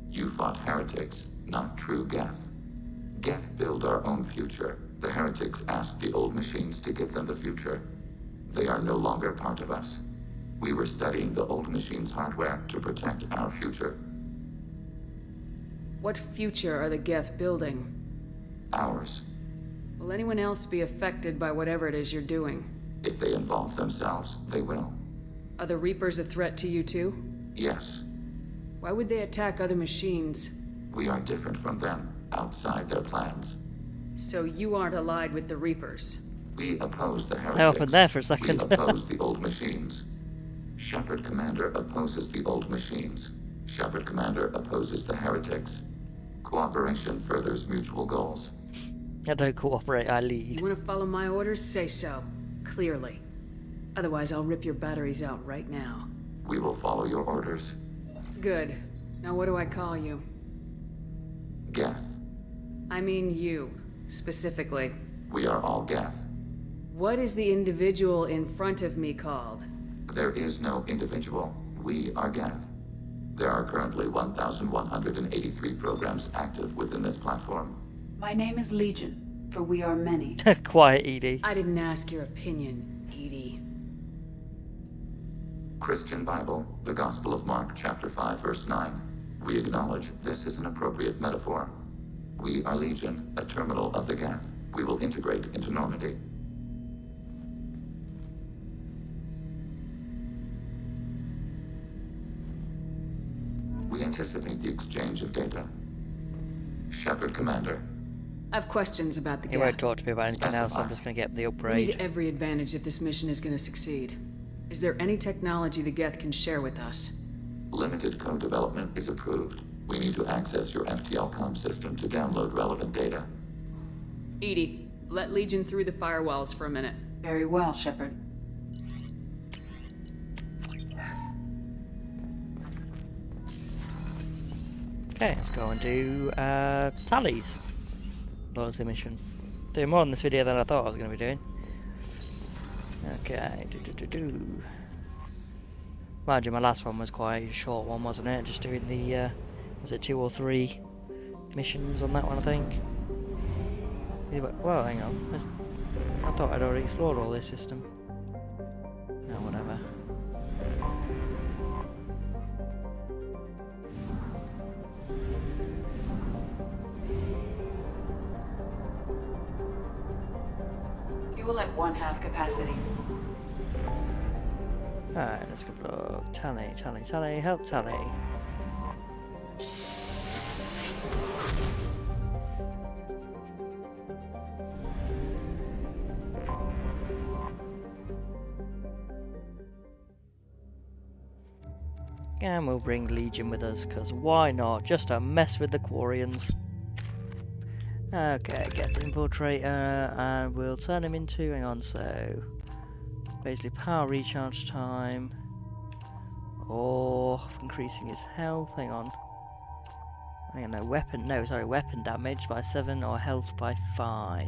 You fought heretics, not true Geth. Geth build our own future. The heretics asked the old machines to give them the future. They are no longer part of us. We were studying the old machines' hardware to protect our future. What future are the Geth building? Hours. Will anyone else be affected by whatever it is you're doing? If they involve themselves, they will. Are the Reapers a threat to you too? Yes. Why would they attack other machines? We are different from them, outside their plans. So you aren't allied with the Reapers? We oppose the heretics. I opened there for a second. We oppose the old machines. Shepard Commander opposes the old machines. Shepard Commander opposes the heretics. Cooperation furthers mutual goals. I don't cooperate, I lead. You want to follow my orders? Say so. Clearly. Otherwise, I'll rip your batteries out right now. We will follow your orders. Good. Now what do I call you? Geth. I mean you, specifically. We are all Geth. What is the individual in front of me called? There is no individual. We are Geth. There are currently 1,183 programs active within this platform. My name is Legion, for we are many. Quiet, Edie. I didn't ask your opinion, Edie. Christian Bible, the Gospel of Mark, chapter 5, verse 9. We acknowledge this is an appropriate metaphor. We are Legion, a terminal of the Geth. We will integrate into Normandy. We anticipate the exchange of data. Shepard Commander. I have questions about the He Geth. won't talk to me about anything else, I'm just going to get the upgrade. We need every advantage if this mission is going to succeed. Is there any technology the Geth can share with us? Limited code development is approved. We need to access your FTL comm system to download relevant data. Edie, let Legion through the firewalls for a minute. Very well, Shepard. Okay, let's go and do Tali's loyalty mission. Doing more in this video than I thought I was going to be doing. Okay, Mind you, my last one was quite a short one, wasn't it? Just doing the, was it 2 or 3 missions on that one, I think? Well, hang on. I thought I'd already explored all this system. No, whatever. Fuel at 1/2 capacity. Alright, let's go look. Tali, help Tali. And we'll bring Legion with us, because why not? Just to mess with the Quarians. Okay, get the infiltrator, and we'll turn him into, hang on, so basically power recharge time, or increasing his health, hang on, weapon damage by 7 or health by 5.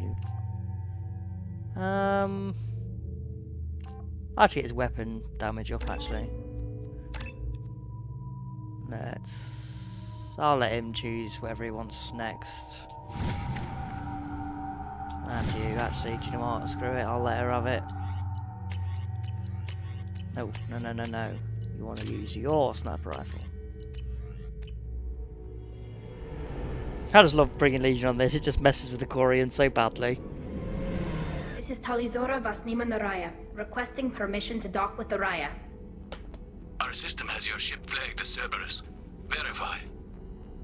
Actually his weapon damage up, actually. I'll let him choose whatever he wants next. And you, actually, do you know what? Screw it, I'll let her have it. No. You want to use your sniper rifle. I just love bringing Legion on this, it just messes with the Quarian so badly. This is Talizora Vasnima Naraya, requesting permission to dock with the Raya. Our system has your ship flagged as Cerberus. Verify.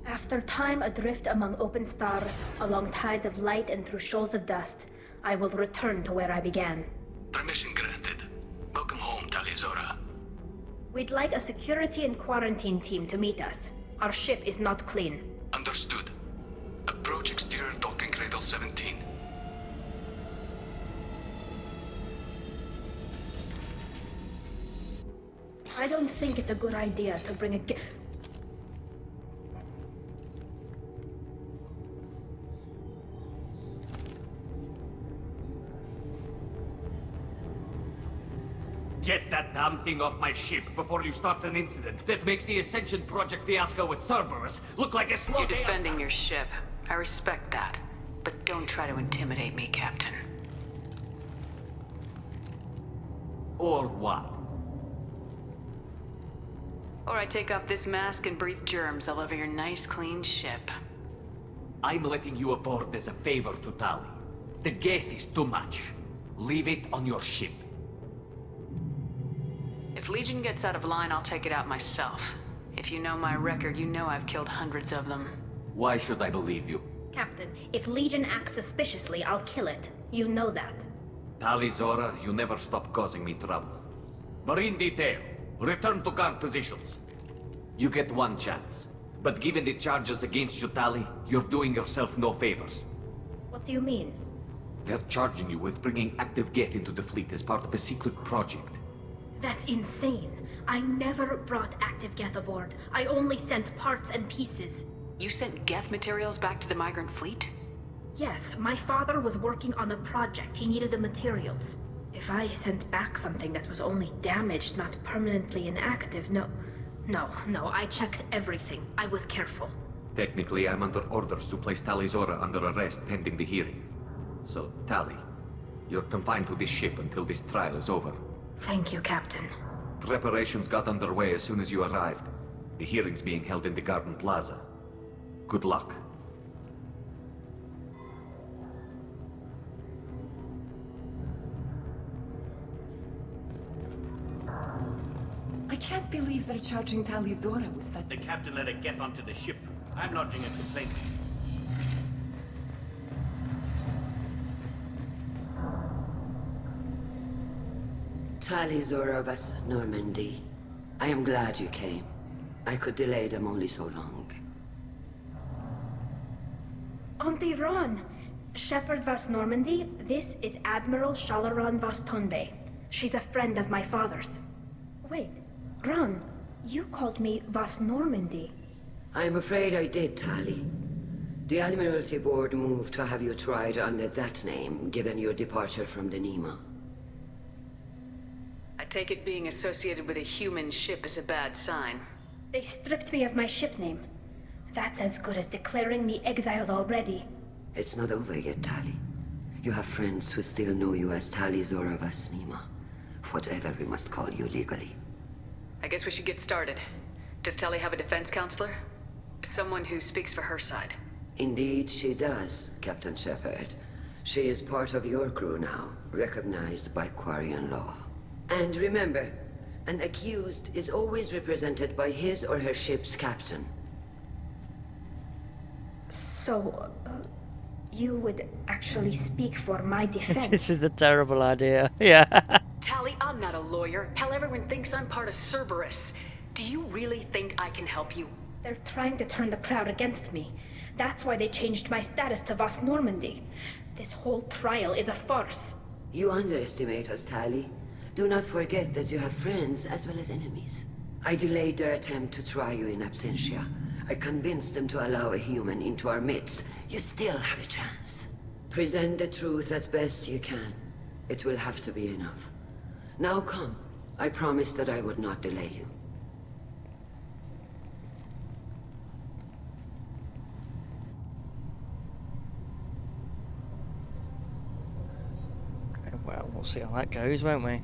After time adrift among open stars, along tides of light and through shoals of dust, I will return to where I began. Permission granted. Welcome home, Talizora. We'd like a security and quarantine team to meet us. Our ship is not clean. Understood. Approach exterior docking cradle 17. I don't think it's a good idea to bring a Get that damn thing off my ship before you start an incident that makes the Ascension Project fiasco with Cerberus look like a slow You're day. defending your ship. I respect that. But don't try to intimidate me, Captain. Or what? Or I take off this mask and breathe germs all over your nice, clean ship. I'm letting you aboard as a favor to Tali. The Geth is too much. Leave it on your ship. If Legion gets out of line, I'll take it out myself. If you know my record, you know I've killed hundreds of them. Why should I believe you? Captain, if Legion acts suspiciously, I'll kill it. You know that. Tali Zora, you never stop causing me trouble. Marine detail, return to guard positions. You get one chance. But given the charges against you, Tali, you're doing yourself no favors. What do you mean? They're charging you with bringing active Geth into the fleet as part of a secret project. That's insane. I never brought active Geth aboard. I only sent parts and pieces. You sent Geth materials back to the migrant fleet? Yes, my father was working on a project. He needed the materials. If I sent back something that was only damaged, not permanently inactive, no, I checked everything. I was careful. Technically, I'm under orders to place Tali Zora under arrest pending the hearing. So, Tali, you're confined to this ship until this trial is over. Thank you, Captain. Preparations got underway as soon as you arrived. The hearing's being held in the Garden Plaza. Good luck. I can't believe they're charging Tali Zora with such... The captain let it get onto the ship. I'm lodging a complaint. Tali Zora of us, Normandy. I am glad you came. I could delay them only so long. Auntie Ron! Shepherd Vas Normandy, this is Admiral Shalaron Vas Tonbe. She's a friend of my father's. Wait, Ron, you called me Vas Normandy. I'm afraid I did, Tali. The Admiralty Board moved to have you tried under that name, given your departure from the Nima. I take it being associated with a human ship is a bad sign. They stripped me of my ship name. That's as good as declaring me exiled already. It's not over yet, Tali. You have friends who still know you as Tali Zora Vas Nima. Whatever we must call you legally. I guess we should get started. Does Tali have a defense counselor? Someone who speaks for her side. Indeed she does, Captain Shepard. She is part of your crew now, recognized by Quarian law. And remember, an accused is always represented by his or her ship's captain. So, you would actually speak for my defense? This is a terrible idea. Yeah. Tali, I'm not a lawyer. Hell, everyone thinks I'm part of Cerberus. Do you really think I can help you? They're trying to turn the crowd against me. That's why they changed my status to Vas Normandy. This whole trial is a farce. You underestimate us, Tali. Do not forget that you have friends as well as enemies. I delayed their attempt to try you in absentia. I convinced them to allow a human into our midst. You still have a chance. Present the truth as best you can. It will have to be enough. Now come. I promised that I would not delay you. Okay, well, we'll see how that goes, won't we?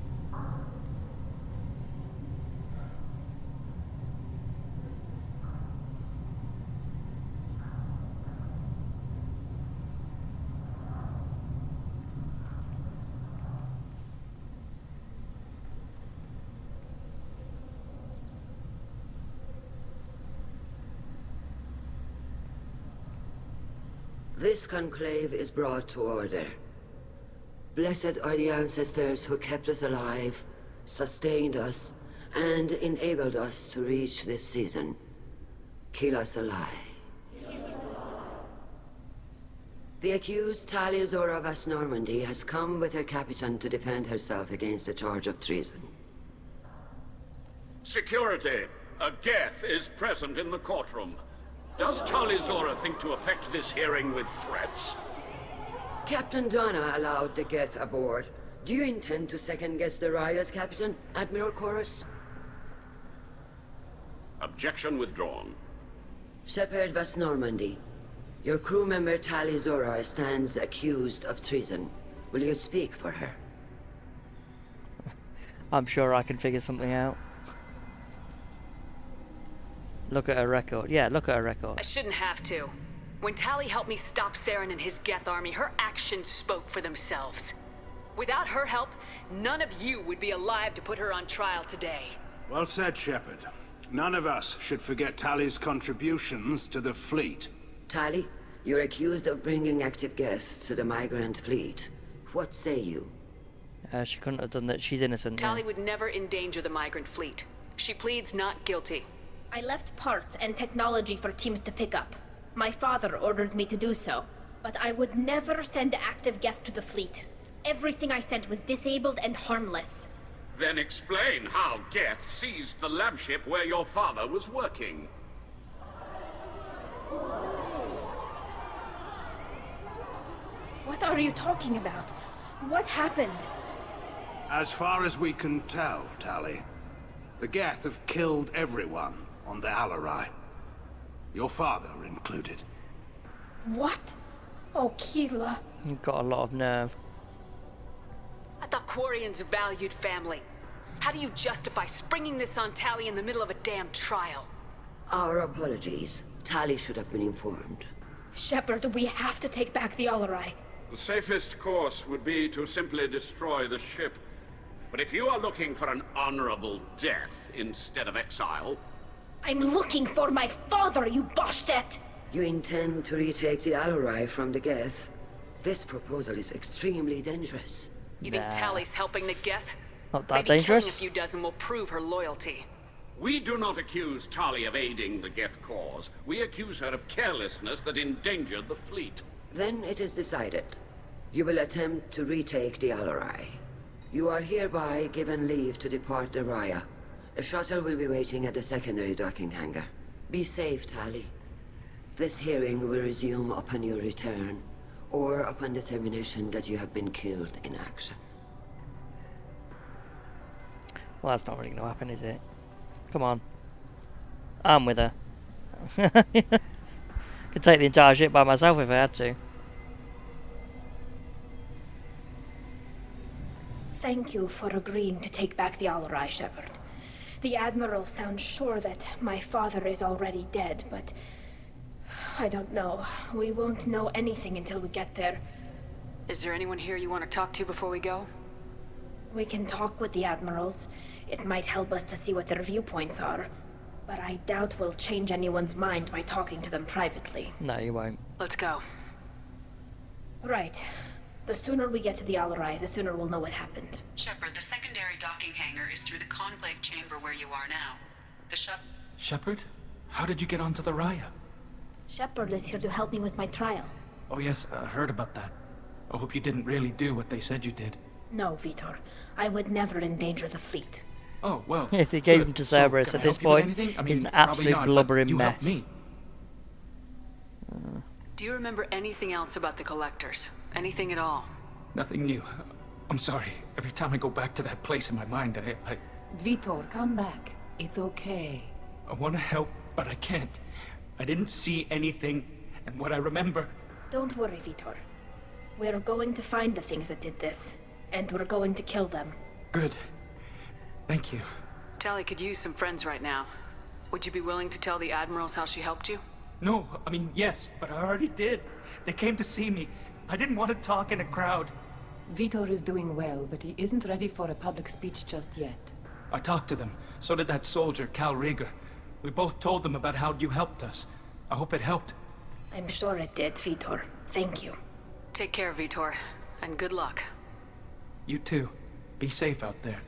This conclave is brought to order. Blessed are the ancestors who kept us alive, sustained us, and enabled us to reach this season. Kill us alive. The accused Tali Zora Vas Normandy has come with her captain to defend herself against a charge of treason. Security! A Geth is present in the courtroom. Does Tali Zora think to effect this hearing with threats? Captain Donna allowed the Geth aboard. Do you intend to second-guess the Raya's captain, Admiral Chorus? Objection withdrawn. Shepherd Vas Normandy, your crew member Tali Zora stands accused of treason. Will you speak for her? I'm sure I can figure something out. Look at her record. Yeah, look at her record. I shouldn't have to. When Tali helped me stop Saren and his Geth army, her actions spoke for themselves. Without her help, none of you would be alive to put her on trial today. Well said, Shepard. None of us should forget Tali's contributions to the fleet. Tali, you're accused of bringing active guests to the migrant fleet. What say you? She couldn't have done that. She's innocent. Tali would never endanger the migrant fleet. She pleads not guilty. I left parts and technology for teams to pick up. My father ordered me to do so, but I would never send active Geth to the fleet. Everything I sent was disabled and harmless. Then explain how Geth seized the lab ship where your father was working. What are you talking about? What happened? As far as we can tell, Tali, the Geth have killed everyone on the Alarai. Your father included. What? Oh, Keela. You've got a lot of nerve. I thought Quarians valued family. How do you justify springing this on Tali in the middle of a damn trial? Our apologies. Tali should have been informed. Shepard, we have to take back the Alarai. The safest course would be to simply destroy the ship. But if you are looking for an honorable death instead of exile... I'm looking for my father, you Boshtet! You intend to retake the Alarai from the Geth? This proposal is extremely dangerous. You think Tali's helping the Geth? Not that Maybe dangerous. killing a few dozen will prove her loyalty. We do not accuse Tali of aiding the Geth cause. We accuse her of carelessness that endangered the fleet. Then it is decided. You will attempt to retake the Alarai. You are hereby given leave to depart the Raya. A shuttle will be waiting at the secondary docking hangar. Be safe, Tali. This hearing will resume upon your return, or upon determination that you have been killed in action. Well, that's not really going to happen, is it? Come on. I'm with her. Could take the entire ship by myself if I had to. Thank you for agreeing to take back the Alarai, Shepard. The Admiral sounds sure that my father is already dead, but... I don't know. We won't know anything until we get there. Is there anyone here you want to talk to before we go? We can talk with the Admirals. It might help us to see what their viewpoints are. But I doubt we'll change anyone's mind by talking to them privately. No, you won't. Let's go. Right. The sooner we get to the Alarai, the sooner we'll know what happened. Shepard, the secondary docking hangar is through the conclave chamber where you are now. The Shepard? How did you get onto the Raya? Shepard is here to help me with my trial. Oh yes, I heard about that. I hope you didn't really do what they said you did. No, Vitor. I would never endanger the fleet. Oh, well... If they gave him to Cerberus at this point, he's an absolute blubbering mess. Do you remember anything else about the Collectors? Anything at all? Nothing new. I'm sorry. Every time I go back to that place in my mind, I... Vitor, come back. It's okay. I want to help, but I can't. I didn't see anything, and what I remember... Don't worry, Vitor. We're going to find the things that did this, and we're going to kill them. Good. Thank you. Tali could use some friends right now. Would you be willing to tell the Admirals how she helped you? No, I mean, yes, but I already did. They came to see me. I didn't want to talk in a crowd. Vitor is doing well, but he isn't ready for a public speech just yet. I talked to them. So did that soldier, Cal Rieger. We both told them about how you helped us. I hope it helped. I'm sure it did, Vitor. Thank you. Take care, Vitor, and good luck. You too. Be safe out there.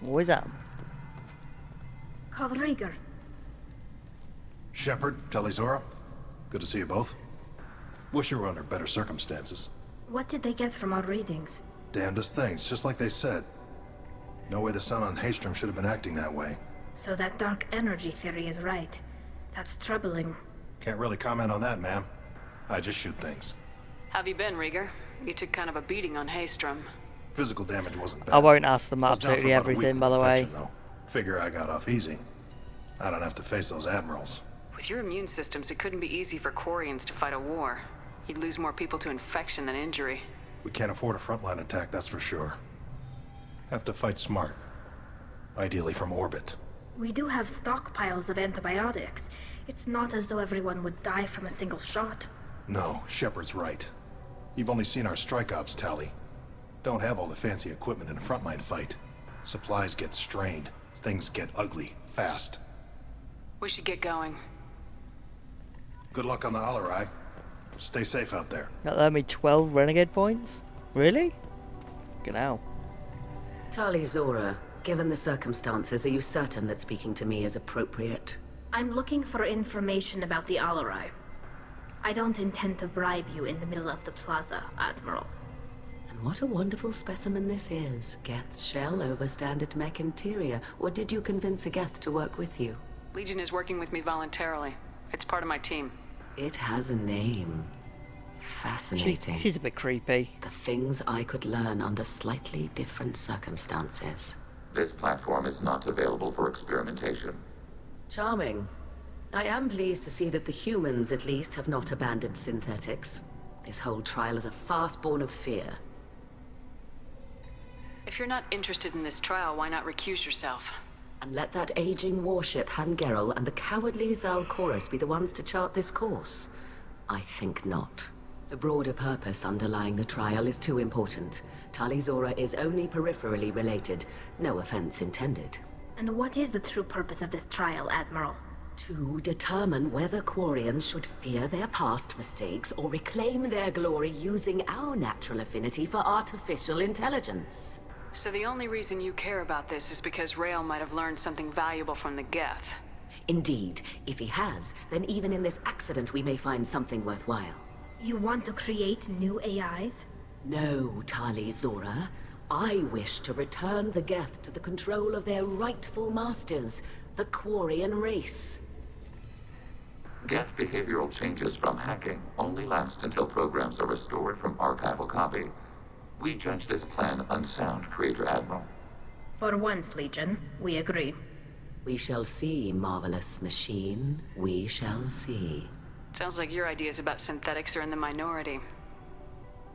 What is that? Cal Rieger. Shepard, Tali-Zora. Good to see you both. Wish you were under better circumstances. What did they get from our readings? Damnedest things, just like they said. No way the sun on Haystrom should have been acting that way. So that dark energy theory is right. That's troubling. Can't really comment on that, ma'am. I just shoot things. Have you been, Rieger? You took kind of a beating on Haystrom. Physical damage wasn't bad. I won't ask them Was down for absolutely about a week everything, with by the way. infection, though. Figure I got off easy. I don't have to face those admirals. With your immune systems, it couldn't be easy for Quarians to fight a war. You'd lose more people to infection than injury. We can't afford a frontline attack, that's for sure. Have to fight smart. Ideally from orbit. We do have stockpiles of antibiotics. It's not as though everyone would die from a single shot. No, Shepard's right. You've only seen our strike ops, Tali. Don't have all the fancy equipment in a frontline fight. Supplies get strained. Things get ugly, fast. We should get going. Good luck on the Alarai. Stay safe out there. That let me 12 renegade points? Really? Get out. Tali Zora, given the circumstances, are you certain that speaking to me is appropriate? I'm looking for information about the Alarai. I don't intend to bribe you in the middle of the plaza, Admiral. And what a wonderful specimen this is. Geth's shell over standard mech interior. Or did you convince a Geth to work with you? Legion is working with me voluntarily. It's part of my team. It has a name. Fascinating. She's a bit creepy. The things I could learn under slightly different circumstances. This platform is not available for experimentation. Charming. I am pleased to see that the humans, at least, have not abandoned synthetics. This whole trial is a farce born of fear. If you're not interested in this trial, why not recuse yourself? And let that aging warship, Hangerel, and the cowardly Zalcorus be the ones to chart this course? I think not. The broader purpose underlying the trial is too important. Tali Zora is only peripherally related. No offense intended. And what is the true purpose of this trial, Admiral? To determine whether Quarians should fear their past mistakes or reclaim their glory using our natural affinity for artificial intelligence. So the only reason you care about this is because Rael might have learned something valuable from the Geth. Indeed. If he has, then even in this accident we may find something worthwhile. You want to create new AIs? No, Tali Zora. I wish to return the Geth to the control of their rightful masters, the Quarian race. Geth behavioral changes from hacking only last until programs are restored from archival copy. We judge this plan unsound, Creator Admiral. For once, Legion, we agree. We shall see, marvelous machine. We shall see. Sounds like your ideas about synthetics are in the minority.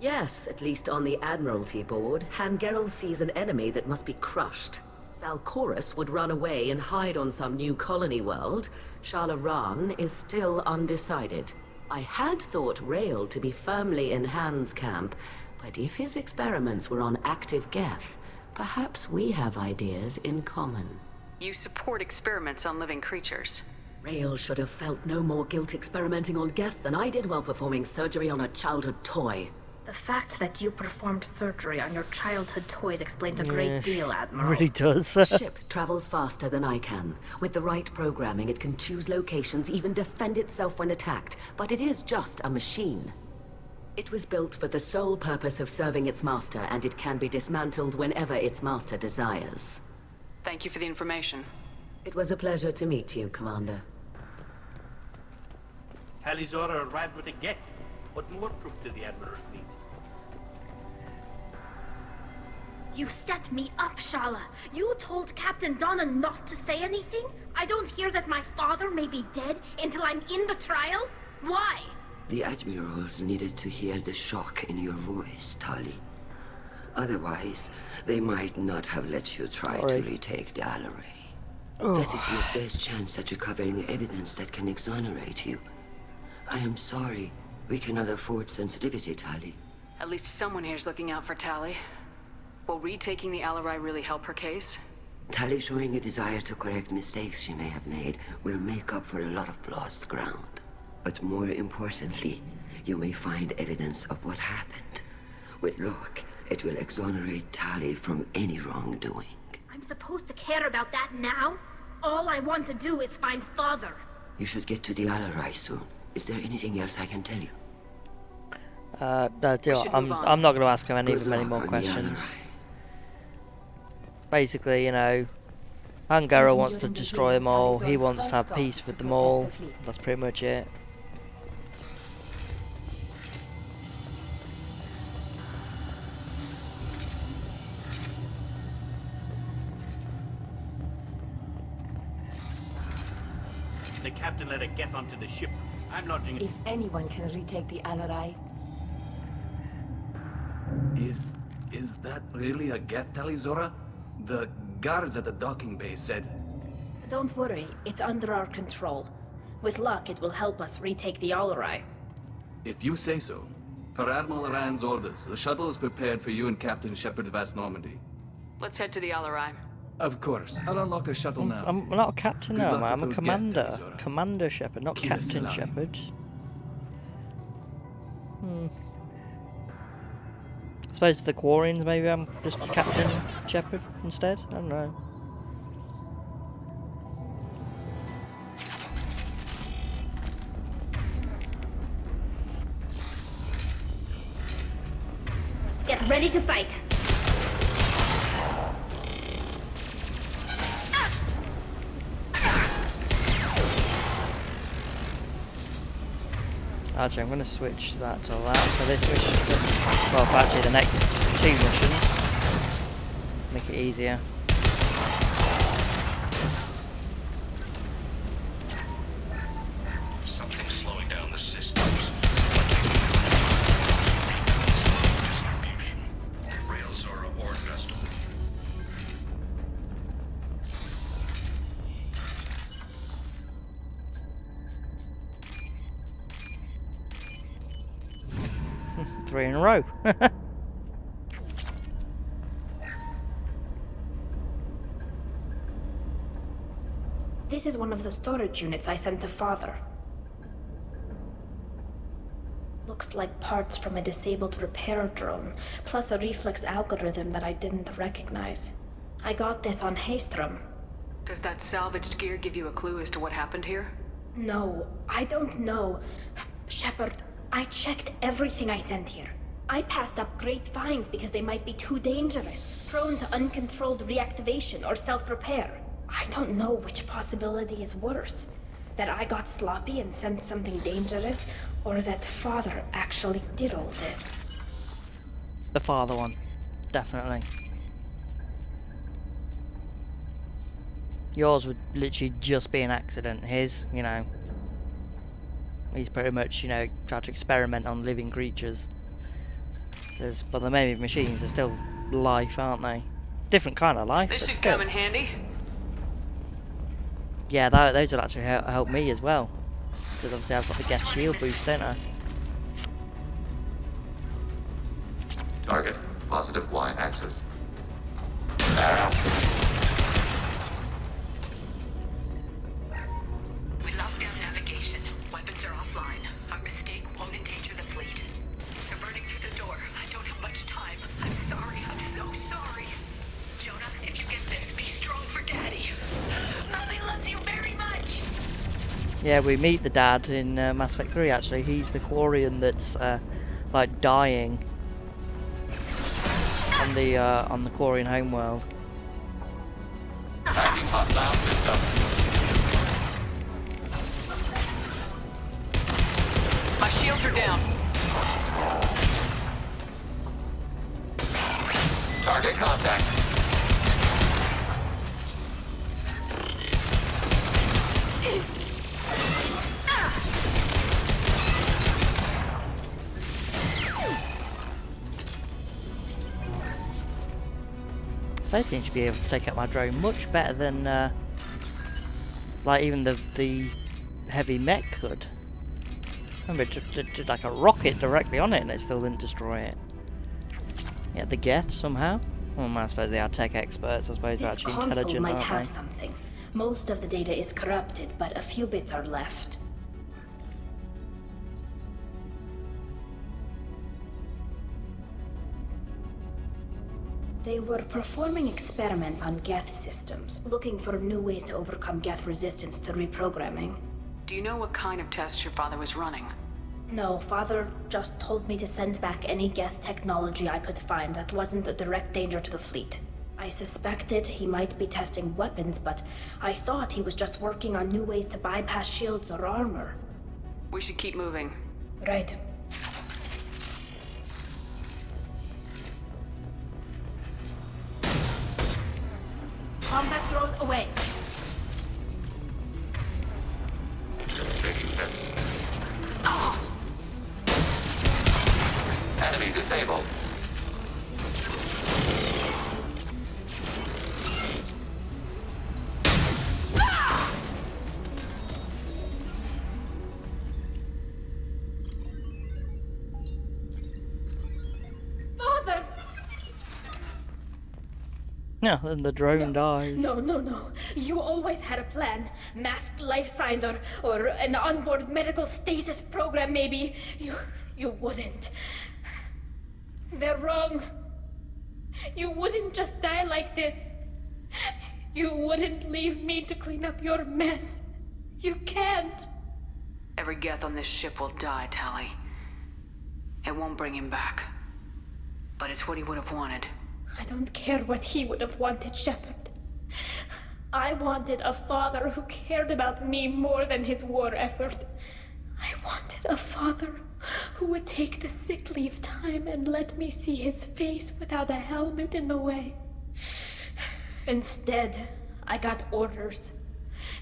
Yes, at least on the Admiralty board, Hangerel sees an enemy that must be crushed. Zalcorus would run away and hide on some new colony world. Shalaran is still undecided. I had thought Rael to be firmly in Han's camp, but if his experiments were on active Geth, perhaps we have ideas in common. You support experiments on living creatures. Rael should have felt no more guilt experimenting on Geth than I did while performing surgery on a childhood toy. The fact that you performed surgery on your childhood toys explains a great deal, Admiral. It really does. Ship travels faster than I can. With the right programming, it can choose locations, even defend itself when attacked. But it is just a machine. It was built for the sole purpose of serving its master, and it can be dismantled whenever its master desires. Thank you for the information. It was a pleasure to meet you, Commander. Tali Zora arrived with a Geth. What more proof do the Admirals need? You set me up, Shala. You told Captain Donna not to say anything? I don't hear that my father may be dead until I'm in the trial? Why? The Admirals needed to hear the shock in your voice, Tali. Otherwise, they might not have let you try to retake the Alarai. That is your best chance at recovering evidence that can exonerate you. I am sorry. We cannot afford sensitivity, Tali. At least someone here's looking out for Tali. Will retaking the Alarai really help her case? Tali showing a desire to correct mistakes she may have made will make up for a lot of lost ground. But more importantly, you may find evidence of what happened. With luck, it will exonerate Tali from any wrongdoing. I'm supposed to care about that now? All I want to do is find Father. You should get to the Alarai soon. Is there anything else I can tell you? No, deal. I'm not going to ask him any more questions. Basically, you know, Angara wants to destroy them all. He wants to have peace with them all. That's pretty much it. The captain let her get onto the ship. I'm lodging it. If anyone can retake the Alarai... Is that really a Geth, Tali Zora? The guards at the docking bay said... Don't worry, it's under our control. With luck, it will help us retake the Alarai. If you say so. Per Admiral Rand's orders, the shuttle is prepared for you and Captain Shepard Vast Normandy. Let's head to the Alarai. Of course. I'll unlock the shuttle now. I'm not a captain Good now, luck man. with I'm a those commander. Geth, Zora. Commander Shepard, not Keep us Captain alive. Shepard. I suppose to the Quarians, maybe I'm just Captain Shepard instead. I don't know. Get ready to fight. Actually, I'm going to switch that to that for this mission. Well, for actually the next 2 missions. Make it easier. Something's slowing down the systems. Distribution. Rail Zora ore vessel. Three in a row. This is one of the storage units I sent to Father. Looks like parts from a disabled repair drone, plus a reflex algorithm that I didn't recognize. I got this on Haystrom. Does that salvaged gear give you a clue as to what happened here? No, I don't know. Shepard, I checked everything I sent here. I passed up great finds because they might be too dangerous, prone to uncontrolled reactivation or self-repair. I don't know which possibility is worse. That I got sloppy and sent something dangerous, or that Father actually did all this. The father one. Definitely. Yours would literally just be an accident. His, you know, he's pretty much, you know, tried to experiment on living creatures. But they're maybe machines, they're still life, aren't they? Different kind of life. This but should still. come in handy. Yeah, those would actually help me as well. Because obviously I've got the Geth shield boost, don't I? Target, positive Y-axis. We locked down navigation. Weapons are offline. Our mistake won't endanger the fleet. They're burning through the door. I don't have much time. I'm sorry. I'm so sorry. Jonah, if you get this, be strong for Daddy. Mommy loves you very much. Yeah, we meet the dad in Mass Effect 3 actually. He's the Quarian that's like dying on the Quarian homeworld. Hacking hostile system. My shields are down. Target contact. They seem to be able to take out my drone much better than like even the heavy mech could. Remember, it did like a rocket directly on it and it still didn't destroy it. Yeah, the Geth somehow. Well, I suppose they are tech experts. I suppose they're This actually console intelligent, might aren't have they? something. Most of the data is corrupted, but a few bits are left. They were performing experiments on Geth systems, looking for new ways to overcome Geth resistance to reprogramming. Do you know what kind of tests your father was running? No, Father just told me to send back any Geth technology I could find that wasn't a direct danger to the fleet. I suspected he might be testing weapons, but I thought he was just working on new ways to bypass shields or armor. We should keep moving. Right. Combat drone away. Enemy disabled. And the drone dies. No. You always had a plan. Masked life signs or an onboard medical stasis program, maybe. You wouldn't. They're wrong. You wouldn't just die like this. You wouldn't leave me to clean up your mess. You can't. Every Geth on this ship will die, Tali. It won't bring him back. But it's what he would have wanted. I don't care what he would have wanted, Shepard. I wanted a father who cared about me more than his war effort. I wanted a father who would take the sick leave time and let me see his face without a helmet in the way. Instead, I got orders.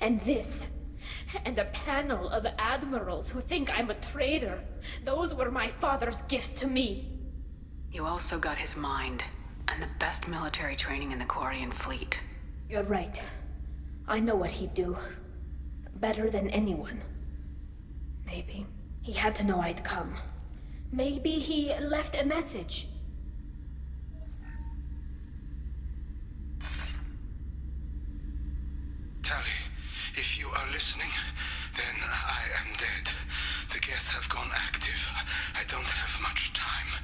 And this. And a panel of admirals who think I'm a traitor. Those were my father's gifts to me. You also got his mind, and the best military training in the Quarian fleet. You're right. I know what he'd do. Better than anyone. Maybe he had to know I'd come. Maybe he left a message. Tali, if you are listening, then I am dead. The Geth have gone active. I don't have much time.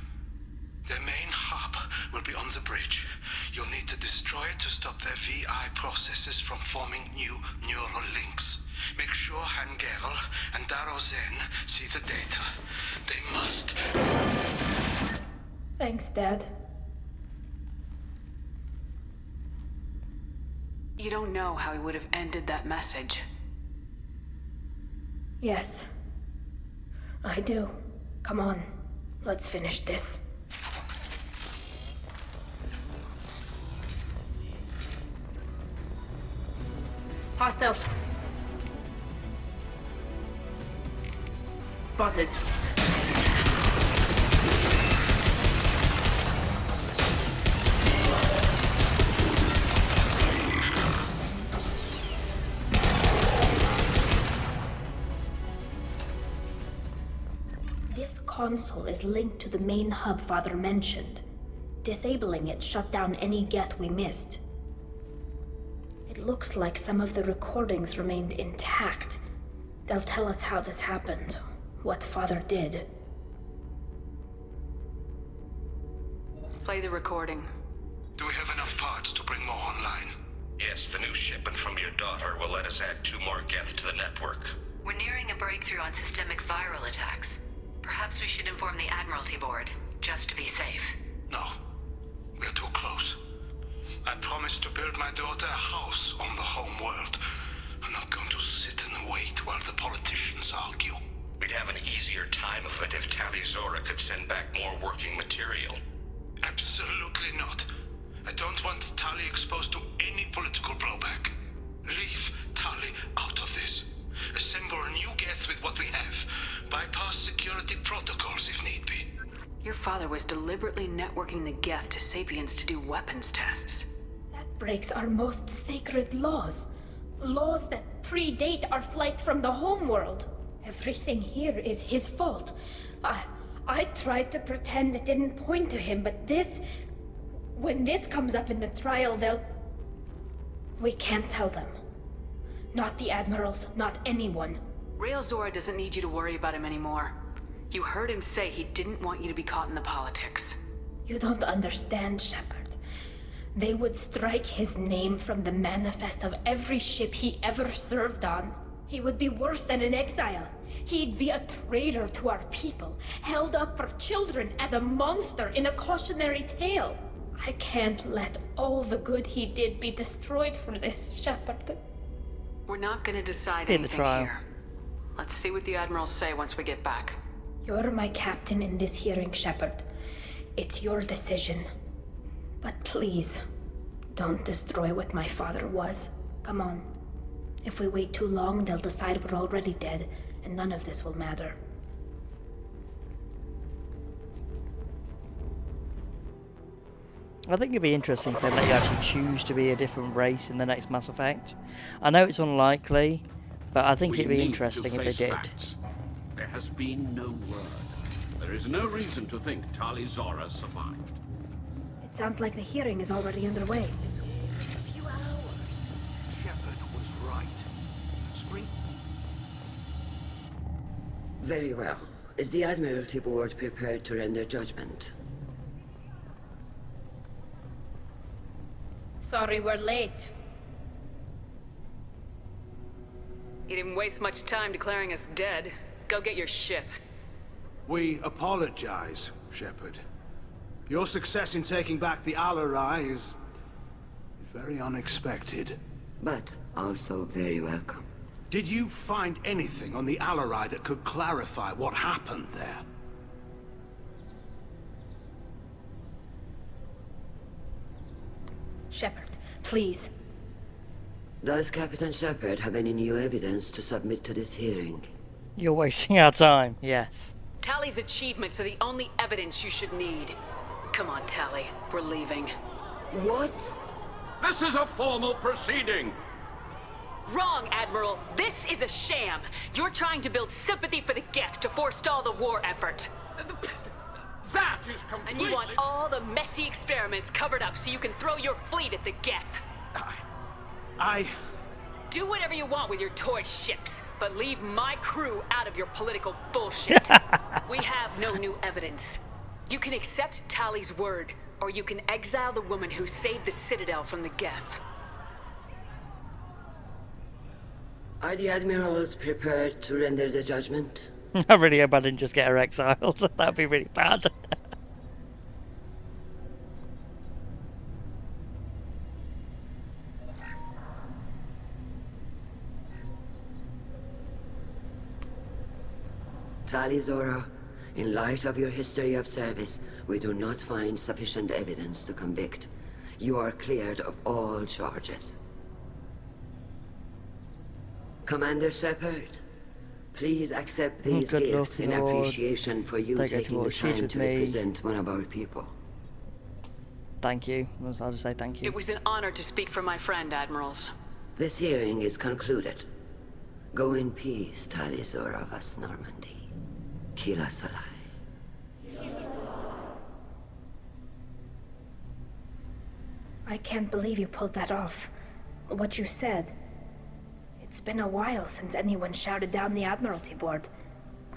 Their main hub will be on the bridge. You'll need to destroy it to stop their VI processes from forming new neural links. Make sure Hangerel and Daro Zen see the data. They must. Thanks, Dad. You don't know how he would have ended that message. Yes. I do. Come on. Let's finish this. Hostiles. Spotted. This console is linked to the main hub Father mentioned. Disabling it shut down any Geth we missed. It looks like some of the recordings remained intact. They'll tell us how this happened, what Father did. Play the recording. Do we have enough parts to bring more online? Yes, the new shipment from your daughter will let us add 2 more Geth to the network. We're nearing a breakthrough on systemic viral attacks. Perhaps we should inform the Admiralty Board, just to be safe. No. We're too close. I promised to build my daughter a house on the home world. I'm not going to sit and wait while the politicians argue. We'd have an easier time of it if Tali Zora could send back more working material. Absolutely not. I don't want Tali exposed to any political blowback. Leave Tali out of this. Assemble a new Geth with what we have. Bypass security protocols if need be. Your father was deliberately networking the Geth to Sapiens to do weapons tests. That breaks our most sacred laws. Laws that predate our flight from the homeworld. Everything here is his fault. I tried to pretend it didn't point to him, but this... When this comes up in the trial, they'll... We can't tell them. Not the Admirals, not anyone. Rail Zora doesn't need you to worry about him anymore. You heard him say he didn't want you to be caught in the politics. You don't understand, Shepard. They would strike his name from the manifest of every ship he ever served on. He would be worse than an exile. He'd be a traitor to our people, held up for children as a monster in a cautionary tale. I can't let all the good he did be destroyed for this, Shepard. We're not gonna decide In the anything trial. here. Let's see what the Admirals say once we get back. You're my captain in this hearing, Shepard. It's your decision. But please, don't destroy what my father was. Come on. If we wait too long, they'll decide we're already dead, and none of this will matter. I think it'd be interesting if they let you actually choose to be a different race in the next Mass Effect. I know it's unlikely, but I think it'd be interesting if they did. Facts. There has been no word. There is no reason to think Tali Zora survived. It sounds like the hearing is already underway. Very well. Is the Admiralty Board prepared to render judgment? Sorry we're late. You didn't waste much time declaring us dead. Go get your ship. We apologize, Shepard. Your success in taking back the Alarai is very unexpected. But also very welcome. Did you find anything on the Alarai that could clarify what happened there? Shepard, please. Does Captain Shepard have any new evidence to submit to this hearing? You're wasting our time, yes. Tali's achievements are the only evidence you should need. Come on, Tali. We're leaving. What? This is a formal proceeding. Wrong, Admiral. This is a sham. You're trying to build sympathy for the Geth to forestall the war effort. That is completely... And you want all the messy experiments covered up so you can throw your fleet at the Geth. Do whatever you want with your toy ships, but leave my crew out of your political bullshit. We have no new evidence. You can accept Tali's word, or you can exile the woman who saved the Citadel from the Geth. Are the Admirals prepared to render the judgment? I really hope I didn't just get her exiled. That'd be really bad. Tali Zora, in light of your history of service, we do not find sufficient evidence to convict. You are cleared of all charges. Commander Shepard, please accept these gifts in appreciation for you taking the time to represent one of our people. Thank you. I'll just say thank you. It was an honor to speak for my friend, Admirals. This hearing is concluded. Go in peace, Tali Zora Vas Normandy. Kila Salai. I can't believe you pulled that off. What you said. It's been a while since anyone shouted down the Admiralty Board.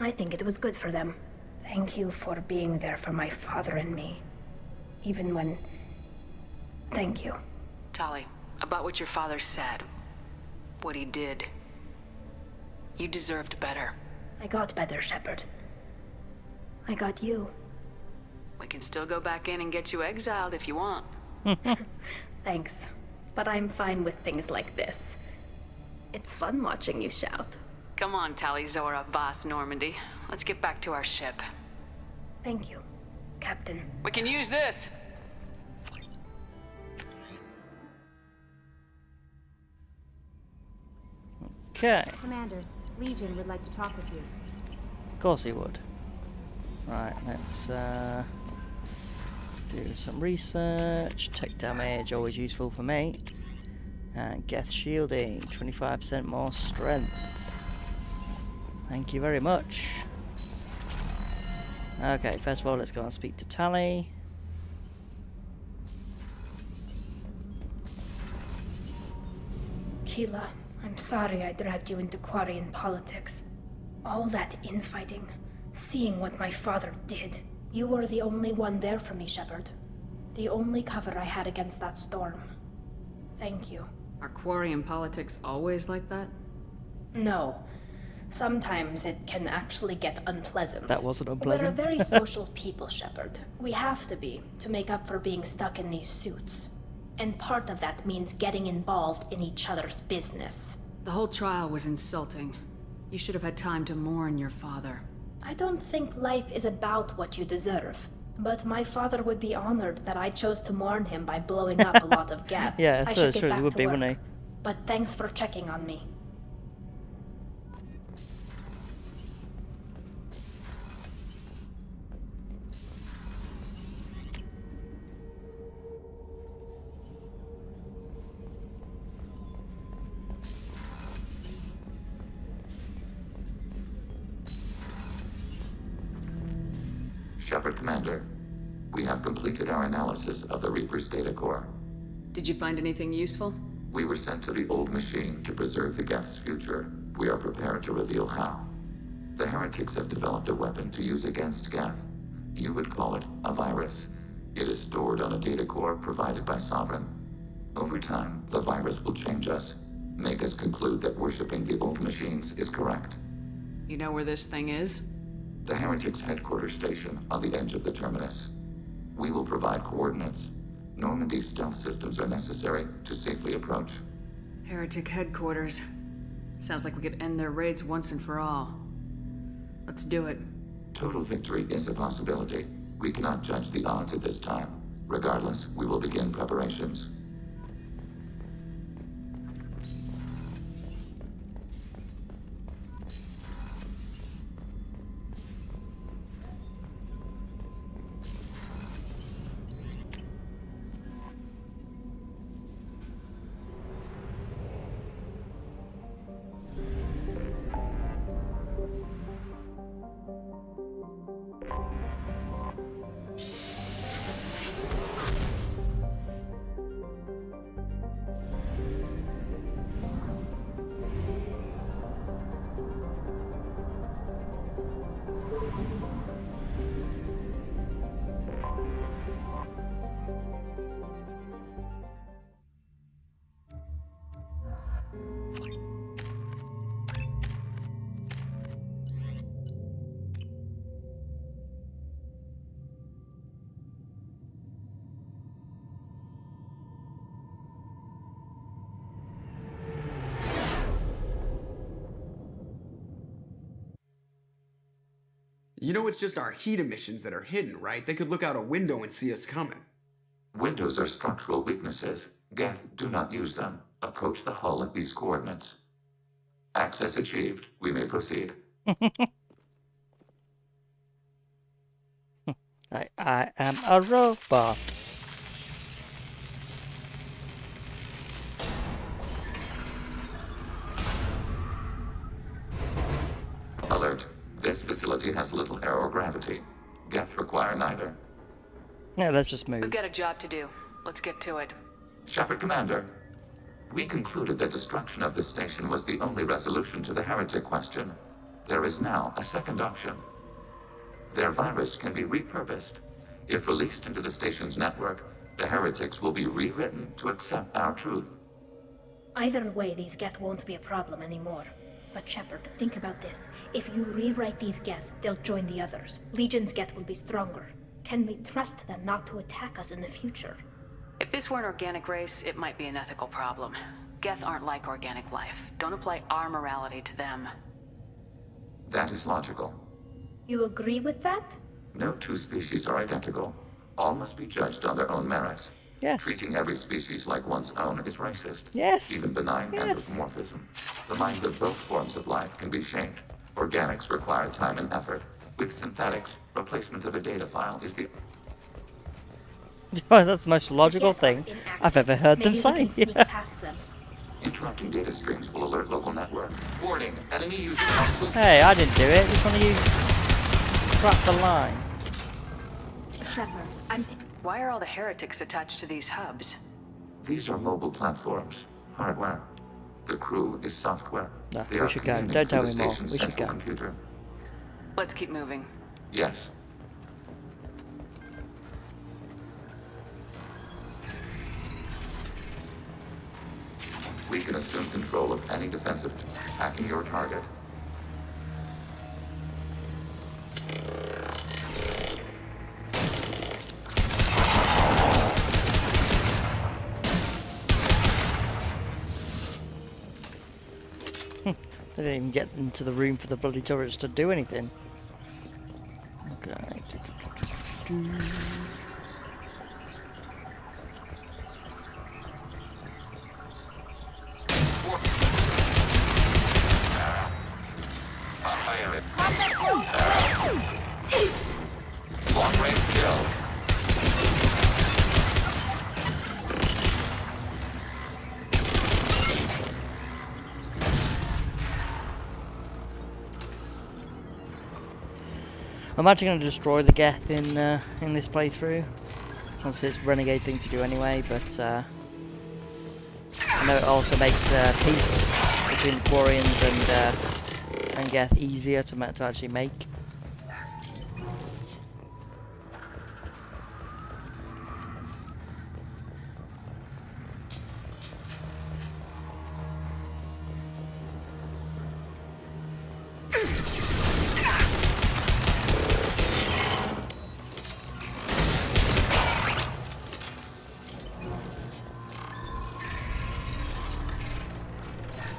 I think it was good for them. Thank you for being there for my father and me. Even when... Thank you. Tali, about what your father said. What he did. You deserved better. I got better, Shepard. I got you. We can still go back in and get you exiled if you want. Thanks. But I'm fine with things like this. It's fun watching you shout. Come on, Tali Zora Vas Normandy. Let's get back to our ship. Thank you, Captain. We can use this. Okay. Commander, Legion would like to talk with you. Of course he would. Right, let's do some research. Tech damage, always useful for me. And Geth shielding, 25% more strength. Thank you very much. Okay, first of all, let's go and speak to Tali. Keela, I'm sorry I dragged you into Quarian politics. All that infighting, seeing what my father did. You were the only one there for me, Shepard. The only cover I had against that storm. Thank you. Are Quarian politics always like that? No. Sometimes it can actually get unpleasant. That wasn't unpleasant. We're a very social people, Shepard. We have to be, to make up for being stuck in these suits. And part of that means getting involved in each other's business. The whole trial was insulting. You should have had time to mourn your father. I don't think life is about what you deserve. But my father would be honored that I chose to mourn him by blowing up a lot of Geth. Yeah, I so should sure get he back would to be, work. wouldn't he? But thanks for checking on me. Shepard, Commander. We have completed our analysis of the Reaper's data core. Did you find anything useful? We were sent to the old machine to preserve the Geth's future. We are prepared to reveal how. The heretics have developed a weapon to use against Gath. You would call it a virus. It is stored on a data core provided by Sovereign. Over time, the virus will change us, make us conclude that worshipping the old machines is correct. You know where this thing is? The heretics' headquarters station on the edge of the terminus. We will provide coordinates. Normandy's stealth systems are necessary to safely approach. Heretic headquarters. Sounds like we could end their raids once and for all. Let's do it. Total victory is a possibility. We cannot judge the odds at this time. Regardless, we will begin preparations. You know it's just our heat emissions that are hidden, right? They could look out a window and see us coming. Windows are structural weaknesses. Gath, do not use them. Approach the hull at these coordinates. Access achieved. We may proceed. I am a robot. Alert. This facility has little air or gravity. Gath require neither. Yeah, let's just move. We've got a job to do. Let's get to it. Shepard Commander, we concluded that destruction of this station was the only resolution to the heretic question. There is now a second option. Their virus can be repurposed. If released into the station's network, the heretics will be rewritten to accept our truth. Either way, these Geth won't be a problem anymore. But Shepard, think about this. If you rewrite these Geth, they'll join the others. Legion's Geth will be stronger. Can we trust them not to attack us in the future? If this were an organic race, it might be an ethical problem. Geth aren't like organic life. Don't apply our morality to them. That is logical. You agree with that? No two species are identical. All must be judged on their own merits. Yes. Treating every species like one's own is racist. Yes. Even benign anthropomorphism. The minds of both forms of life can be shaped. Organics require time and effort. With synthetics, replacement of a data file is the... That's the most logical thing I've ever heard them say. Interrupting data streams will alert local network. Warning, enemy user... Hey, I didn't do it. Which one of you trapped the line? Shepard, Why are all the heretics attached to these hubs? These are mobile platforms. Hardware. The crew is software. No, they we are should go. communing Don't to tell the me more. station's We should central go. computer. Let's keep moving. Yes. We can assume control of any defensive attacking your target. They didn't even get into the room for the bloody turrets to do anything. Okay. Long range kill. I'm actually going to destroy the Geth in this playthrough. Obviously, it's a renegade thing to do anyway, but I know it also makes peace between the Quarians and and Geth easier to actually make.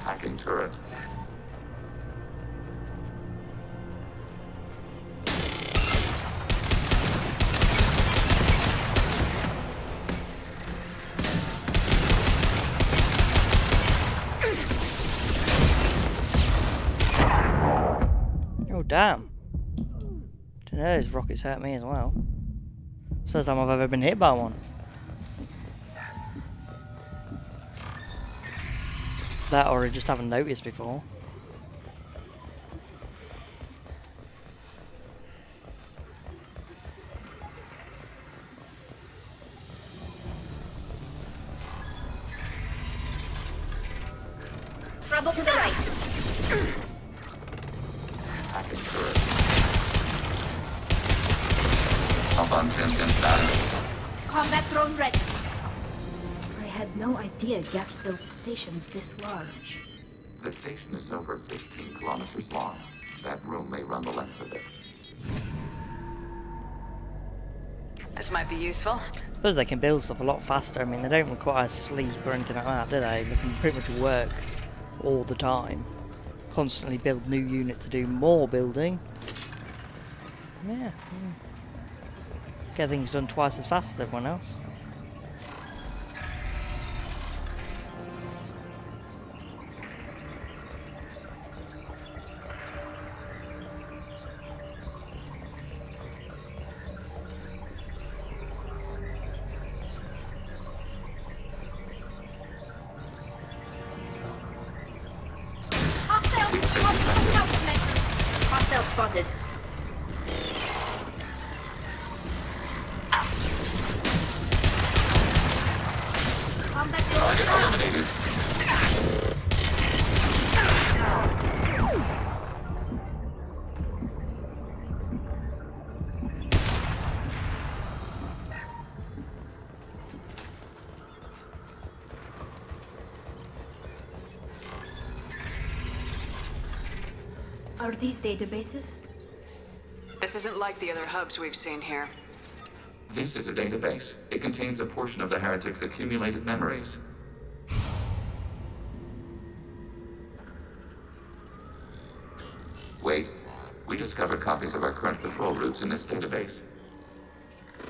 Hacking turret. Oh damn. Didn't know those rockets hurt me as well. It's the first time I've ever been hit by one. That or I just haven't noticed before. Trouble to the right. Hacking turret. Malfunction status. Combat drone ready. I had no idea Geth built stations this large. The station is over 15 kilometers long. That room may run the length of it. This might be useful. I suppose they can build stuff a lot faster. I mean, they don't require sleep or anything like that, do they? They can pretty much work all the time. Constantly build new units to do more building. Yeah. Get things done twice as fast as everyone else. Hostile spotted. Combat Target eliminated. Are these databases? This isn't like the other hubs we've seen here. This is a database. It contains a portion of the heretics' accumulated memories. Wait. We discovered copies of our current patrol routes in this database.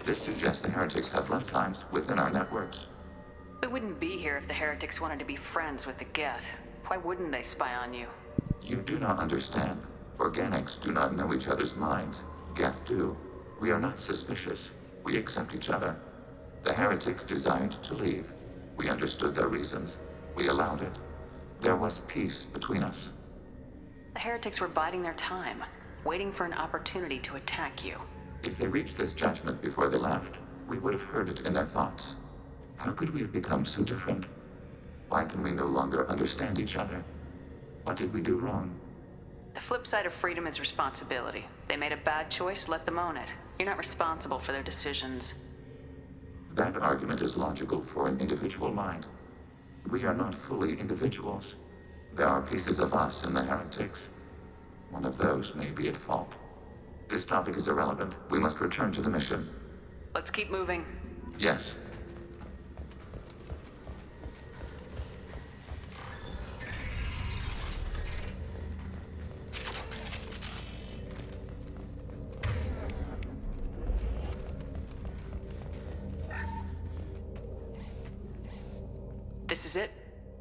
This suggests the heretics have lifetimes within our networks. We wouldn't be here if the heretics wanted to be friends with the Geth. Why wouldn't they spy on you? You do not understand. Organics do not know each other's minds. Geth do. We are not suspicious. We accept each other. The heretics desired to leave. We understood their reasons. We allowed it. There was peace between us. The heretics were biding their time, waiting for an opportunity to attack you. If they reached this judgment before they left, we would have heard it in their thoughts. How could we have become so different? Why can we no longer understand each other? What did we do wrong? The flip side of freedom is responsibility. They made a bad choice, let them own it. You're not responsible for their decisions. That argument is logical for an individual mind. We are not fully individuals. There are pieces of us in the heretics. One of those may be at fault. This topic is irrelevant. We must return to the mission. Let's keep moving. Yes. This is it?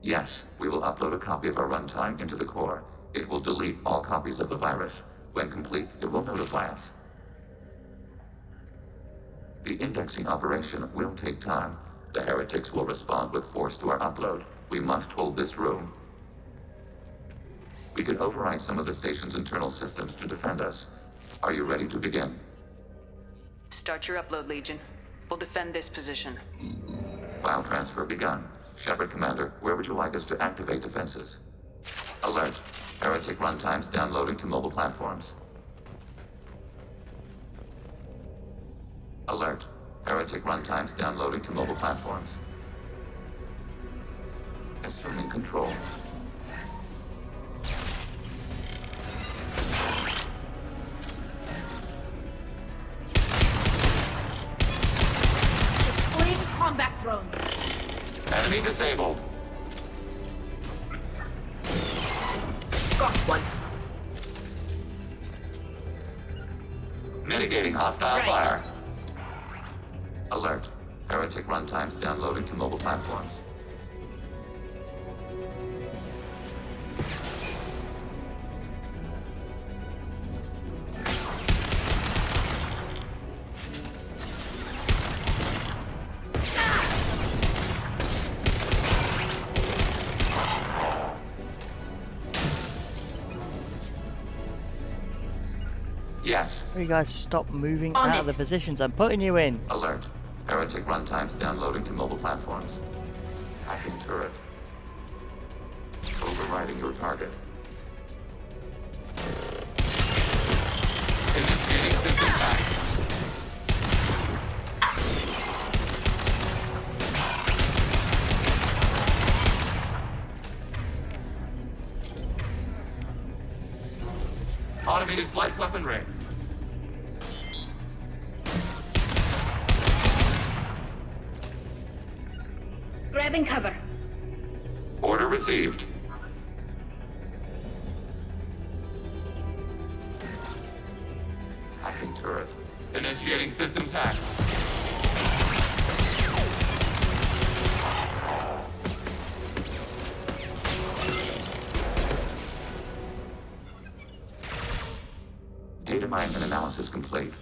Yes, we will upload a copy of our runtime into the core. It will delete all copies of the virus. When complete, it will notify us. The indexing operation will take time. The heretics will respond with force to our upload. We must hold this room. We can override some of the station's internal systems to defend us. Are you ready to begin? Start your upload, Legion. We'll defend this position. File transfer begun. Shepard Commander, where would you like us to activate defenses? Alert. Heretic runtimes downloading to mobile platforms. Alert. Heretic runtimes downloading to mobile platforms. Assuming control. Deploying combat drone. Enemy disabled. Got one. Mitigating hostile fire. Alert. Heretic runtimes downloading to mobile platforms. Yes. You guys stop moving out of the positions I'm putting you in. Alert. Heretic runtimes downloading to mobile platforms. Hacking turret. Overriding your target. Initiating system hack. Automated flight weaponry. Grabbing cover. Order received. Hacking turret. Initiating systems hack. Data mine and analysis complete.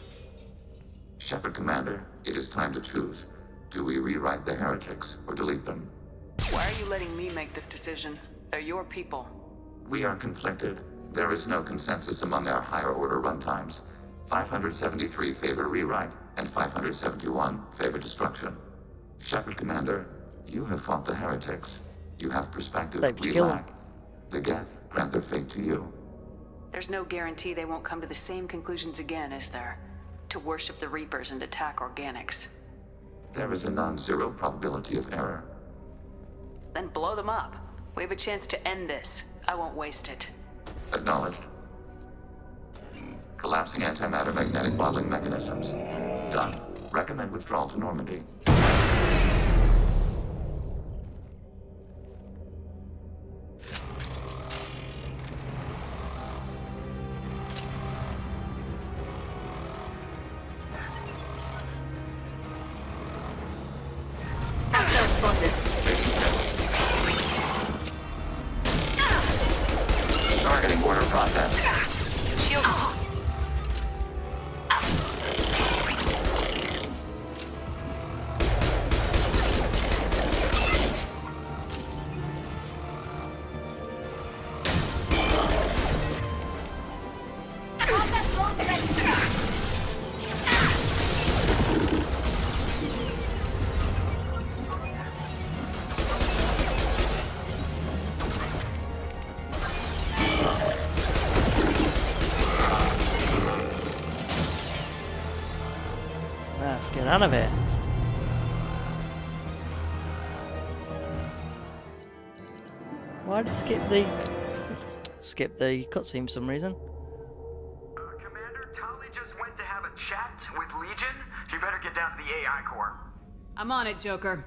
Shepard Commander, it is time to choose. Do we rewrite the heretics or delete them? Why are you letting me make this decision? They're your people. We are conflicted. There is no consensus among our higher order runtimes. 573 favor rewrite, and 571 favor destruction. Shepard Commander, you have fought the heretics. You have perspective we lack. The Geth grant their fate to you. There's no guarantee they won't come to the same conclusions again, is there? To worship the Reapers and attack organics. There is a non-zero probability of error. Then blow them up. We have a chance to end this. I won't waste it. Acknowledged. Collapsing antimatter magnetic bottling mechanisms. Done. Recommend withdrawal to Normandy. Targeting order process. Shield. Let's get out of here. Why did it skip the cutscene for some reason? Commander, Tali just went to have a chat with Legion. You better get down to the AI core. I'm on it, Joker.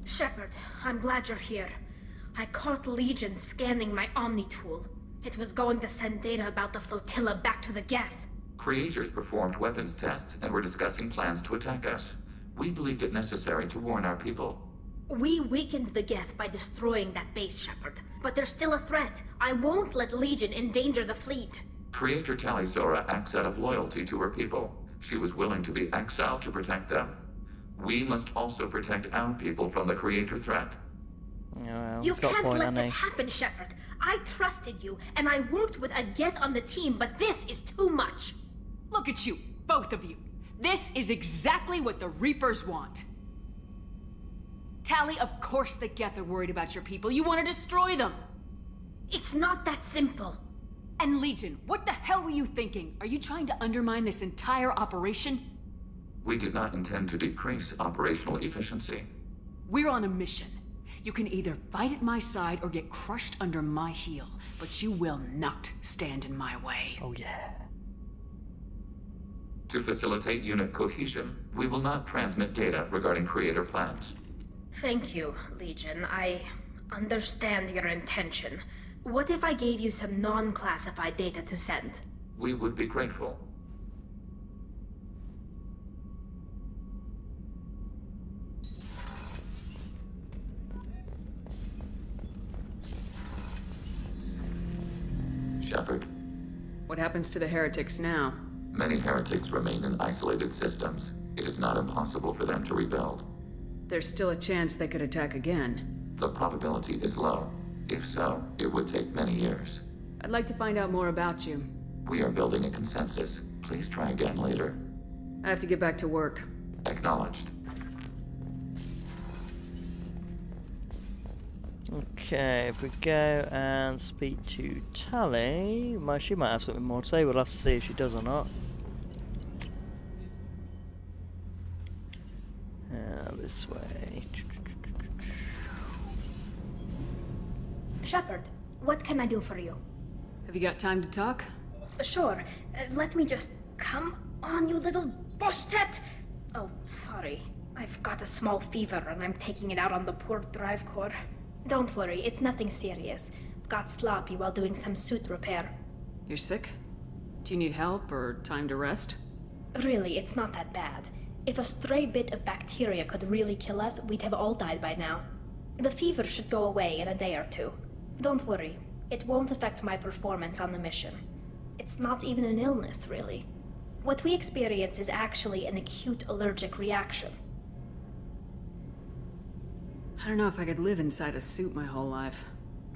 Shepard, I'm glad you're here. I caught Legion scanning my Omni tool. It was going to send data about the flotilla back to the Geth. Creators performed weapons tests and were discussing plans to attack us. We believed it necessary to warn our people. We weakened the Geth by destroying that base, Shepard. But there's still a threat. I won't let Legion endanger the fleet. Creator Tali acts out of loyalty to her people. She was willing to be exiled to protect them. We must also protect our people from the Creator threat. Well, You can't let this happen, Shepard. I trusted you, and I worked with a Geth on the team, but this is too much. Look at you, both of you. This is exactly what the Reapers want. Tali, of course the Geth are worried about your people. You want to destroy them. It's not that simple. And Legion, what the hell were you thinking? Are you trying to undermine this entire operation? We did not intend to decrease operational efficiency. We're on a mission. You can either fight at my side or get crushed under my heel, but you will not stand in my way. Oh yeah. To facilitate unit cohesion, we will not transmit data regarding creator plans. Thank you, Legion. I understand your intention. What if I gave you some non-classified data to send? We would be grateful. Shepard. What happens to the heretics now? Many heretics remain in isolated systems. It is not impossible for them to rebuild. There's still a chance they could attack again. The probability is low. If so, it would take many years. I'd like to find out more about you. We are building a consensus. Please try again later. I have to get back to work. Acknowledged. Okay, if we go and speak to Tali, she might have something more to say. We'll have to see if she does or not. This way. Shepard, what can I do for you? Have you got time to talk? Sure. Let me just... Come on, you little boshtet! Oh, sorry. I've got a small fever and I'm taking it out on the poor drive core. Don't worry, it's nothing serious. Got sloppy while doing some suit repair. You're sick? Do you need help or time to rest? Really, it's not that bad. If a stray bit of bacteria could really kill us, we'd have all died by now. The fever should go away in a day or two. Don't worry, it won't affect my performance on the mission. It's not even an illness, really. What we experience is actually an acute allergic reaction. I don't know if I could live inside a suit my whole life.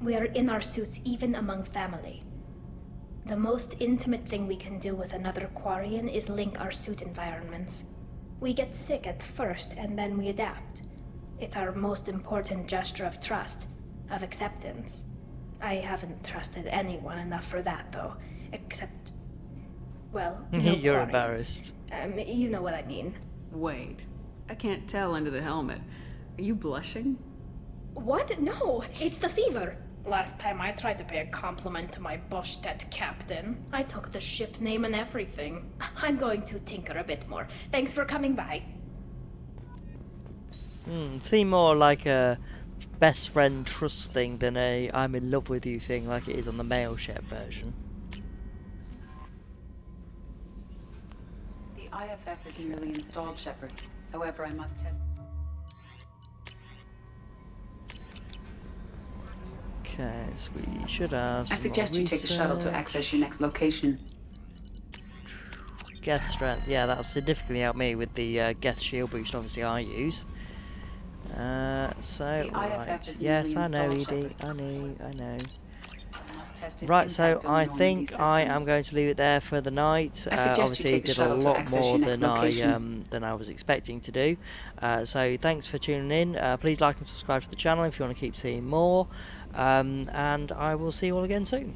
We are in our suits even among family. The most intimate thing we can do with another Quarian is link our suit environments. We get sick at first and then we adapt. It's our most important gesture of trust, of acceptance. I haven't trusted anyone enough for that, though, except... well, You're Quarians. embarrassed. You know what I mean. Wait, I can't tell under the helmet. Are you blushing? What? No, it's the fever. Last time I tried to pay a compliment to my Boshtet captain, I took the ship name and everything. I'm going to tinker a bit more. Thanks for coming by. Seem more like a best friend trust thing than a I'm in love with you thing like it is on the male Shep version. The IFF is nearly installed, Shepard. However, I must test... Okay, so we should have... I suggest you take the shuttle to access your next location. Geth strength, yeah, that'll significantly help me with the Geth shield boost, obviously I use. Right, yes, I know, Edie, I know. Right, so I think I am going to leave it there for the night. Obviously, did a lot more than I was expecting to do. So thanks for tuning in. Please like and subscribe to the channel if you want to keep seeing more. And I will see you all again soon.